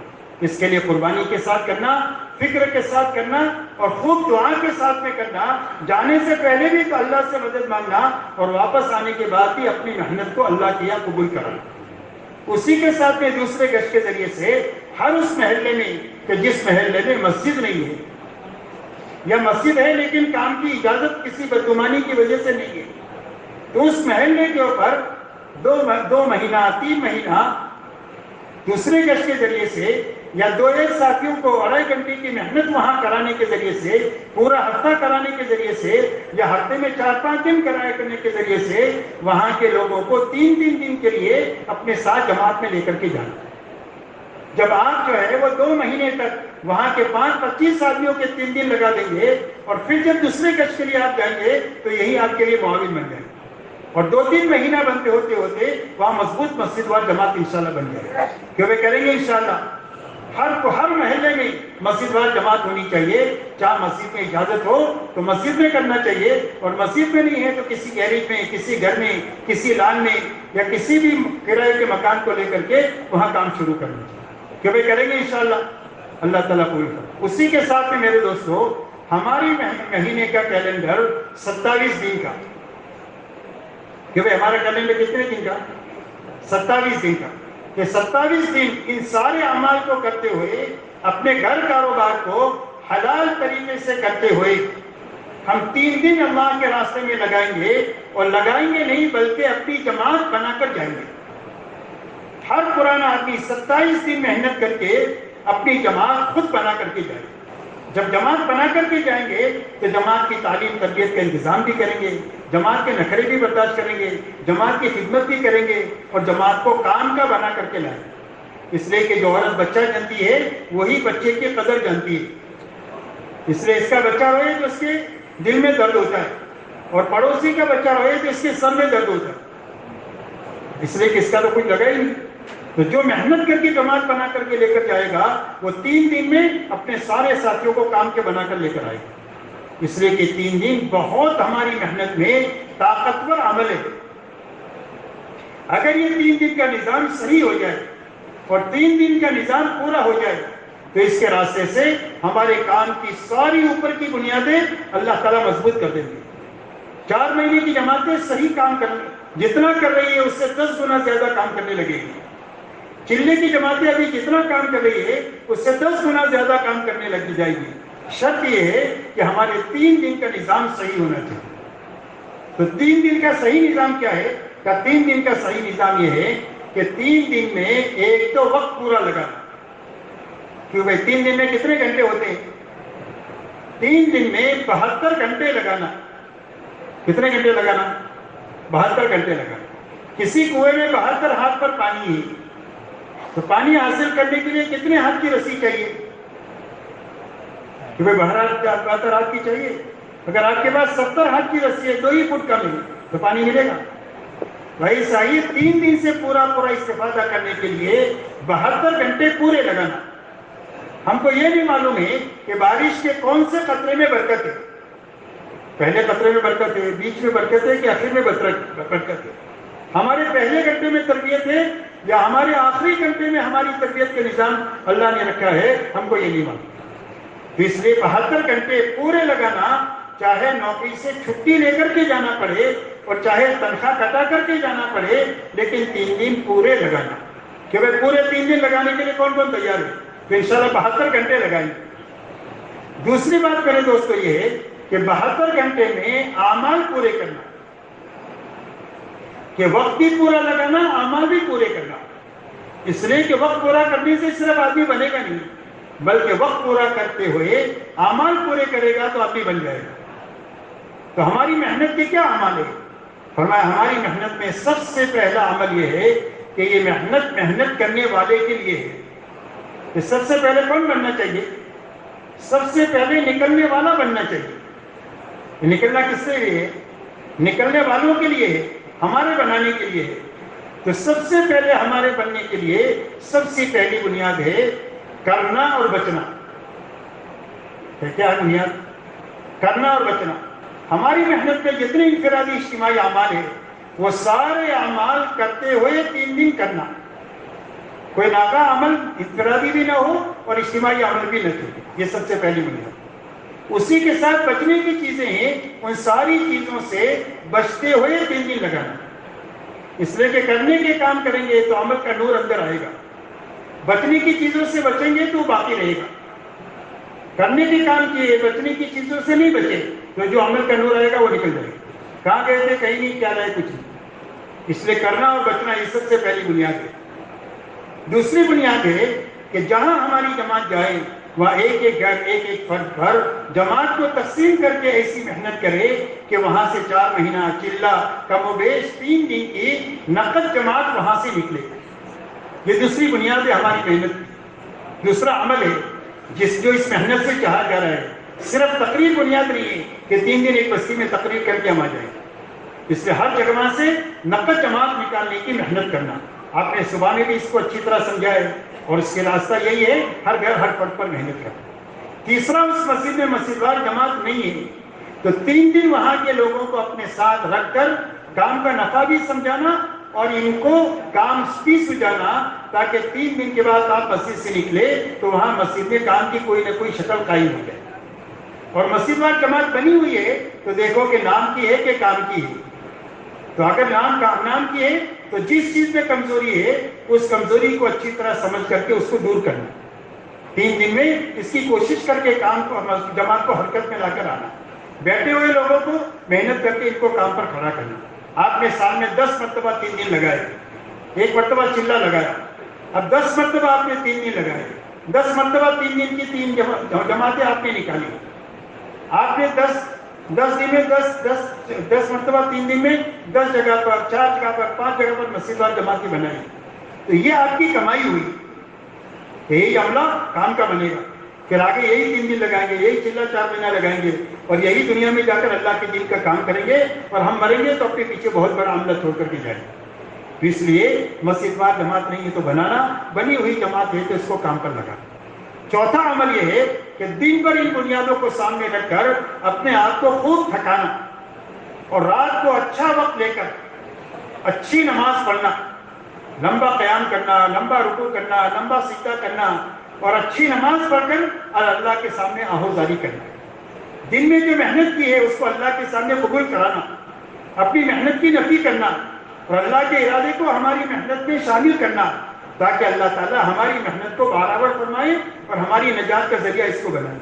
اس کے لیے قربانی کے ساتھ کرنا، فکر کے ساتھ کرنا، اور خوب دعا کے ساتھ میں کرنا، جانے سے پہلے بھی تو اللہ سے مدد مانگنا، اور واپس آنے کے بعد بھی اپنی محنت کو اللہ کے یہاں قبول کرنا۔ اسی کے ساتھ میں دوسرے گشت کے ذریعے سے ہر اس محلے میں، کہ جس محلے میں مسجد نہیں ہے، یا مسجد ہے لیکن کام کی اجازت کسی بدگمانی کی وجہ سے نہیں ہے، تو اس محلے کے اوپر 2 مہینہ 3 مہینہ دوسرے گشت کے ذریعے سے، یا 2-1 ساتھیوں کو 2.5 گھنٹے کی محنت وہاں کرانے کے ذریعے سے، پورا ہفتہ کرانے کے ذریعے سے، یا ہفتے میں 4-5 دن کرنے کے ذریعے سے، وہاں کے لوگوں کو 3 دن کے لیے اپنے ساتھ جماعت میں لے کر کے جانا۔ جب آپ جو ہے وہ 2 مہینے تک وہاں کے 25 آدمیوں کے 3 دن لگا دیں گے، اور پھر جب دوسرے گشت کے لیے آپ جائیں گے تو یہی آپ کے لیے معاون بن جائے گا، اور 2-3 مہینہ بنتے ہوتے وہاں مضبوط مسجد وال جماعت انشاءاللہ بن جائے گا، کیونکہ کریں گے انشاءاللہ۔ ہر محلے میں مسجد وال جماعت ہونی چاہیے، چاہے مسجد میں اجازت ہو تو مسجد میں کرنا چاہیے، اور مسجد میں نہیں ہے تو کسی گیریج میں، کسی گھر میں، کسی لان میں، یا کسی بھی کرائے کے مکان کو لے کر کے وہاں کام شروع کرنا چاہیے، کیونکہ کریں گے انشاءاللہ، اللہ تعالیٰ قبول کرے۔ اسی کے ساتھ میں میرے دوستو، ہماری مہینے کا کیلنڈر 27 دن کا، کیونکہ ہمارا کیلنڈر کتنے دن کا؟ 27 دن کا، کہ 27 دن ان سارے اعمال کو کرتے ہوئے، اپنے گھر کاروبار کو حلال طریقے سے کرتے ہوئے، ہم 3 دن اللہ کے راستے میں لگائیں گے، اور لگائیں گے نہیں بلکہ اپنی جماعت بنا کر جائیں گے۔ ہر پرانا آدمی 27 دن محنت کر کے اپنی جماعت خود بنا کر کے جائے گا۔ جب جماعت بنا کر کے جائیں گے تو جماعت کی تعلیم تربیت کا انتظام بھی کریں گے، جماعت کے نخرے بھی برداشت کریں گے، جماعت کی خدمت بھی کریں گے، اور جماعت کو کام کا بنا کر کے لائیں گے۔ اس لیے کہ جو عورت بچہ جانتی ہے وہی بچے کی قدر جانتی ہے، اس لیے اس کا بچہ روئے تو اس کے دل میں درد ہوتا ہے، اور پڑوسی کا بچہ روئے تو اس کے سر میں درد ہوتا ہے، اس لیے کہ اس کا تو کچھ لگا ہی نہیں۔ تو جو محنت کر کے جماعت بنا کر کے لے کر جائے گا، وہ 3 دن میں اپنے سارے ساتھیوں کو کام کے بنا کر لے کر آئے گا۔ اس لیے کہ 3 دن بہت ہماری محنت میں طاقتور عمل ہے۔ اگر یہ 3 دن کا نظام صحیح ہو جائے، اور 3 دن کا نظام پورا ہو جائے، تو اس کے راستے سے ہمارے کام کی ساری اوپر کی بنیادیں اللہ تعالیٰ مضبوط کر دیں گے۔ 4 مہینے کی جماعتیں صحیح کام جتنا کر رہی ہے اس سے 10 گنا زیادہ کام کرنے لگے گی۔ چلے کی جماعتیں ابھی جتنا کام کر رہی ہے اس سے 10 گنا زیادہ کام کرنے لگ جائے گی۔ شرط یہ ہے کہ ہمارے 3 دن کا نظام صحیح ہونا چاہیے۔ تو 3 دن کا صحیح نظام کیا ہے؟ 3 دن کا صحیح نظام یہ ہے کہ 3 دن میں ایک تو وقت پورا لگانا، کیوں بھائی 3 دن میں کتنے گھنٹے ہوتے ہیں؟ 3 دن میں 72 گھنٹے لگانا۔ کتنے گھنٹے لگانا؟ 72 گھنٹے لگانا۔ کسی کنویں میں 72 ہاتھ پر پانی ہے، تو پانی حاصل کرنے کے لیے کتنے ہاتھ کی رسی چاہیے؟ کہ بھائی 72 ہاتھ کی چاہیے۔ اگر آپ کے پاس 70 ہاتھ کی رسی ہے، 2 ہی فٹ کم ہے، تو پانی ملے گا؟ بھائی صحیح 3 دن سے پورا استفادہ کرنے کے لیے 72 گھنٹے پورے لگانا۔ ہم کو یہ بھی معلوم ہے کہ بارش کے کون سے قطرے میں برکت ہے، پہلے قطرے میں برکت ہے، بیچ میں برکت ہے، کہ آخر میں برکت ہے؟ ہمارے پہلے گھنٹے میں تربیت ہے یا ہمارے آخری گھنٹے میں ہماری تربیت کا نظام اللہ نے رکھا ہے؟ ہم کو یہ نہیں معلوم۔ تو اس لیے 72 گھنٹے پورے لگانا، چاہے نوکری سے چھٹی لے کر کے جانا پڑے اور چاہے تنخواہ کٹا کر کے جانا پڑے، لیکن 3 دن پورے لگانا۔ کہ بھائی پورے 3 دن لگانے کے لیے کون کون تیار ہے؟ تو انشاءاللہ 72 گھنٹے لگائیں گے۔ دوسری بات میرے دوستو یہ ہے کہ 72 گھنٹے میں اعمال پورے کرنا، کہ وقت بھی پورا لگانا، اعمال بھی پورے کرنا۔ اس لیے کہ وقت پورا کرنے سے صرف آدمی بنے گا نہیں، بلکہ وقت پورا کرتے ہوئے اعمال پورے کرے گا تو آدمی بن جائے گا۔ تو ہماری محنت کے کیا عمل ہے؟ فرمایا ہماری محنت میں سب سے پہلا عمل یہ ہے کہ یہ محنت کرنے والے کے لیے ہے۔ کہ سب سے پہلے کون بننا چاہیے؟ سب سے پہلے نکلنے والا بننا چاہیے۔ نکلنا کس کے لیے ہے؟ نکلنے والوں کے لیے ہے، ہمارے بنانے کے لیے ہے۔ تو سب سے پہلے ہمارے بننے کے لیے سب سے پہلی بنیاد ہے کرنا اور بچنا۔ کیا ہے بنیاد؟ کرنا اور بچنا۔ ہماری محنت میں جتنے انفرادی اجتماعی اعمال ہیں وہ سارے اعمال کرتے ہوئے 3 دن کرنا، کوئی ناکا عمل انفرادی بھی نہ ہو اور اجتماعی عمل بھی نہ ہو، یہ سب سے پہلی بنیاد۔ اسی کے ساتھ بچنے کی چیزیں ہیں، ان ساری چیزوں سے بچتے ہوئے 3 دن لگانا، اس لیے کہ کرنے کے کام کریں گے تو عمل کا نور اندر آئے گا، بچنے کی چیزوں سے بچیں گے تو باقی رہے گا۔ کرنے کے کام کیے، بچنے کی چیزوں سے نہیں بچے تو جو عمل کا نور آئے گا وہ نکل جائے گا۔ کہاں گئے تھے؟ کہیں نہیں، کیا رہے؟ کچھ نہیں۔ اس لیے کرنا اور بچنا یہ سب سے پہلی بنیاد ہے۔ دوسری بنیاد ہے کہ جہاں ہماری جماعت جائے وہاں ایک ایک گھر، ایک ایک فرد پر جماعت کو تقسیم کر کے ایسی محنت کرے کہ وہاں سے 4 مہینہ چلہ کم و بیش 3 دن کی نقد جماعت وہاں سے نکلے۔ یہ دوسری بنیاد ہے ہماری محنت کی۔ دوسرا عمل ہے جو اس محنت سے چاہا جا رہا ہے، صرف تقریر بنیاد نہیں ہے کہ 3 دن ایک بستی میں تقریر کر کے ہم آ جائیں، اس لیے ہر جگہ سے نقد جماعت نکالنے کی محنت کرنا۔ آپ نے صبح میں بھی اس کو اچھی طرح سمجھا ہے، اور اس کے راستہ یہی ہے ہر گھر ہر فرد پر محنت کرنا۔ تیسرا، اس مسجد میں مسجد وار جماعت نہیں ہے تو 3 دن وہاں کے لوگوں کو اپنے ساتھ رکھ کر کام کا نفع بھی سمجھانا اور ان کو کام بھی سجانا، تاکہ 3 دن کے بعد آپ مسجد سے نکلے تو وہاں مسجد میں کام کی کوئی نہ کوئی شکل قائم ہو جائے۔ اور مسجد وار جماعت بنی ہوئی ہے تو دیکھو کہ نام کی ہے کہ کام کی ہے۔ تو اگر نام کی ہے تو جس چیز میں کمزوری ہے اس کمزوری کو اچھی طرح سمجھ کر کے اس کو دور کرنا، 3 دن میں اس کی کوشش کر کے کام کو جماعت کو حرکت میں لا کر آنا، بیٹھے ہوئے لوگوں کو محنت کر کے ان کو کام پر کھڑا کرنا۔ آپ نے سال میں 10 مرتبہ 3 دن لگائے، 1 مرتبہ چلہ لگایا، اب 10 مرتبہ آپ نے 3 دن لگائے، 10 مرتبہ 3 دن کی 3 جماعتیں آپ نے نکالی۔ آپ نے 10 دن میں 10 مرتبہ 3 دن میں 10 جگہ پر، 4 جگہ پر، 5 جگہ پر مسجد وار جماعتیں بنائی، تو یہ آپ کی کمائی ہوئی۔ یہی عملہ کام کا بنے گا، پھر آگے یہی 3 دن لگائیں گے، یہی چلہ 4 مہینہ لگائیں گے، اور یہی دنیا میں جا کر اللہ کے دین کا کام کریں گے، اور ہم مریں گے تو اپنے پیچھے بہت بڑا عملہ چھوڑ کر کے جائیں گے۔ تو اس لیے مسجد وار جماعت نہیں ہے تو بنانا، بنی ہوئی جماعت ہے تو اس کو کام پر لگانا۔ چوتھا عمل یہ ہے کہ دن بھر ان بنیادوں کو سامنے رکھ کر اپنے آپ کو خوب تھکانا، اور رات کو اچھا وقت لے کر اچھی نماز پڑھنا، لمبا قیام کرنا، لمبا رکوع کرنا، لمبا سجدہ کرنا، اور اچھی نماز پڑھ کر اللہ کے سامنے آہوزاری کرنا۔ دن میں جو محنت کی ہے اس کو اللہ کے سامنے قبول کرانا، اپنی محنت کی نفی کرنا، اور اللہ کے ارادے کو ہماری محنت میں شامل کرنا، تاکہ اللہ تعالیٰ ہماری محنت کو برابر فرمائے اور ہماری نجات کا ذریعہ اس کو بنائے۔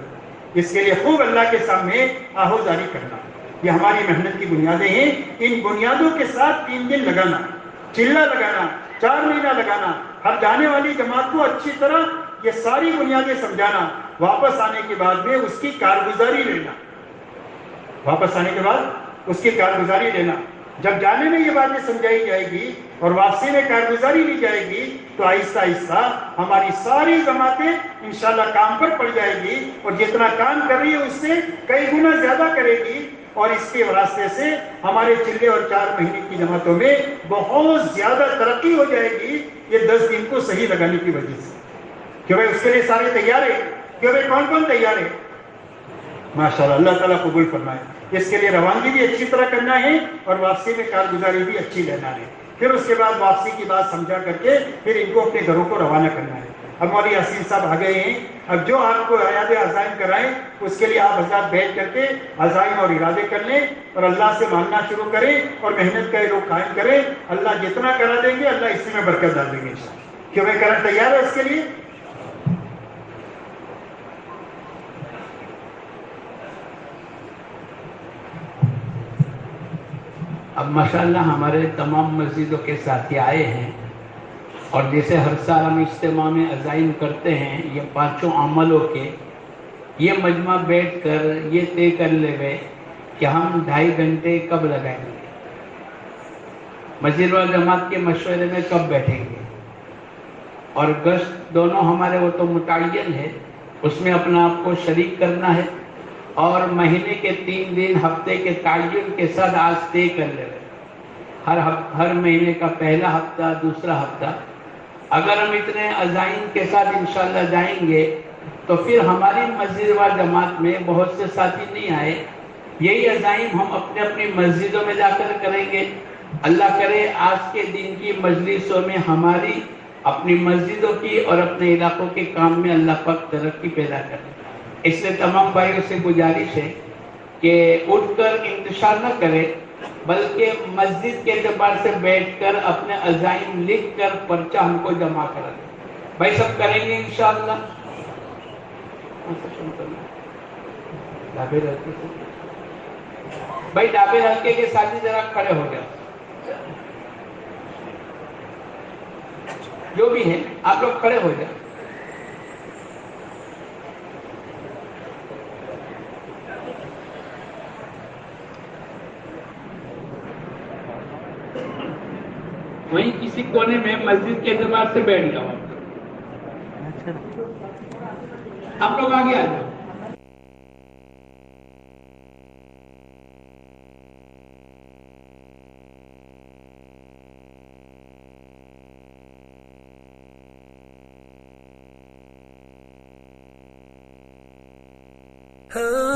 اس کے لیے خوب اللہ کے سامنے آہوزاری کرنا، یہ ہماری محنت کی بنیادیں ہیں۔ ان بنیادوں کے ساتھ 3 دن لگانا، چلہ لگانا، 4 مہینہ لگانا، ہر جانے والی جماعت کو اچھی طرح یہ ساری بنیادیں سمجھانا، واپس آنے کے بعد میں اس کی کارگزاری لینا، واپس آنے کے بعد اس کی کارگزاری لینا۔ جب جانے میں یہ باتیں سمجھائی جائے گی اور واپسی میں کارگزاری لی جائے گی تو آہستہ آہستہ ہماری ساری جماعتیں انشاءاللہ کام پر پڑ جائے گی، اور جتنا کام کر رہی ہے اس سے کئی گنا زیادہ کرے گی، اور اس کے واسطے سے ہمارے چلے اور 4 مہینے کی جماعتوں میں بہت زیادہ ترقی ہو جائے گی، یہ 10 دن کو صحیح لگانے کی وجہ سے۔ کہ بھائی اس کے لیے سارے تیار ہیں؟ کہ بھائی کون کون تیار ہے؟ ماشاءاللہ، اللہ تعالیٰ قبول فرمائے۔ اس کے لیے روانگی بھی اچھی طرح کرنا ہے اور واپسی میں کارگزاری بھی اچھی لینا ہے، پھر اس کے بعد واپسی کی بات سمجھا کر کے پھر ان کو اپنے گھروں کو روانہ کرنا ہے۔ اب مولوی حسین صاحب آ گئے ہیں، اب جو آپ کو یاد عزائم کرائیں اس کے لیے آپ حضرات بیٹھ کر کے عزائم اور ارادے کر لیں اور اللہ سے مانگنا شروع کریں اور محنت کا لوگ قائم کریں۔ اللہ جتنا کرا دیں گے اللہ اس میں برکت ڈال دیں گے انشاءاللہ۔ کیوں میں کرنا تیار ہے اس کے لیے؟ اب ماشاءاللہ ہمارے تمام مسجدوں کے ساتھی آئے ہیں، اور جیسے ہر سال ہم اجتماع میں عزائم کرتے ہیں یہ 5 عملوں کے، یہ مجمع بیٹھ کر یہ طے کر لے گئے کہ ہم 2.5 گھنٹے کب لگائیں گے، مسجد و جماعت کے مشورے میں کب بیٹھیں گے، اور گشت دونوں ہمارے وہ تو متعین ہے، اس میں اپنا آپ کو شریک کرنا ہے، اور مہینے کے 3 دن ہفتے کے تعین کے ساتھ آج طے کر لے گئے، ہر مہینے کا پہلا ہفتہ، دوسرا ہفتہ۔ اگر ہم اتنے عزائم کے ساتھ انشاءاللہ جائیں گے تو پھر ہماری مسجد و جماعت میں بہت سے ساتھی نہیں آئے، یہی عزائم ہم اپنے اپنی مسجدوں میں جا کر کریں گے۔ اللہ کرے آج کے دن کی مجلسوں میں ہماری اپنی مسجدوں کی اور اپنے علاقوں کے کام میں اللہ پاک ترقی پیدا کرے۔ اس لیے تمام بھائیوں سے گزارش ہے کہ اٹھ کر انتشار نہ کرے، بلکہ مسجد کے اعتبار سے بیٹھ کر اپنے عزائم لکھ کر پرچہ ہم کو جمع کرا دیں۔ بھائی سب کریں گے انشاءاللہ؟ بھائی ڈابے حلقے کے ساتھی ذرا کھڑے ہو جائیں، جو بھی ہیں آپ لوگ کھڑے ہو جائیں۔ وہیں کسی کونے میں مسجد کے اعتبار سے بیٹھ جاؤ، آپ لوگ آگے آ جاؤ۔ ہاں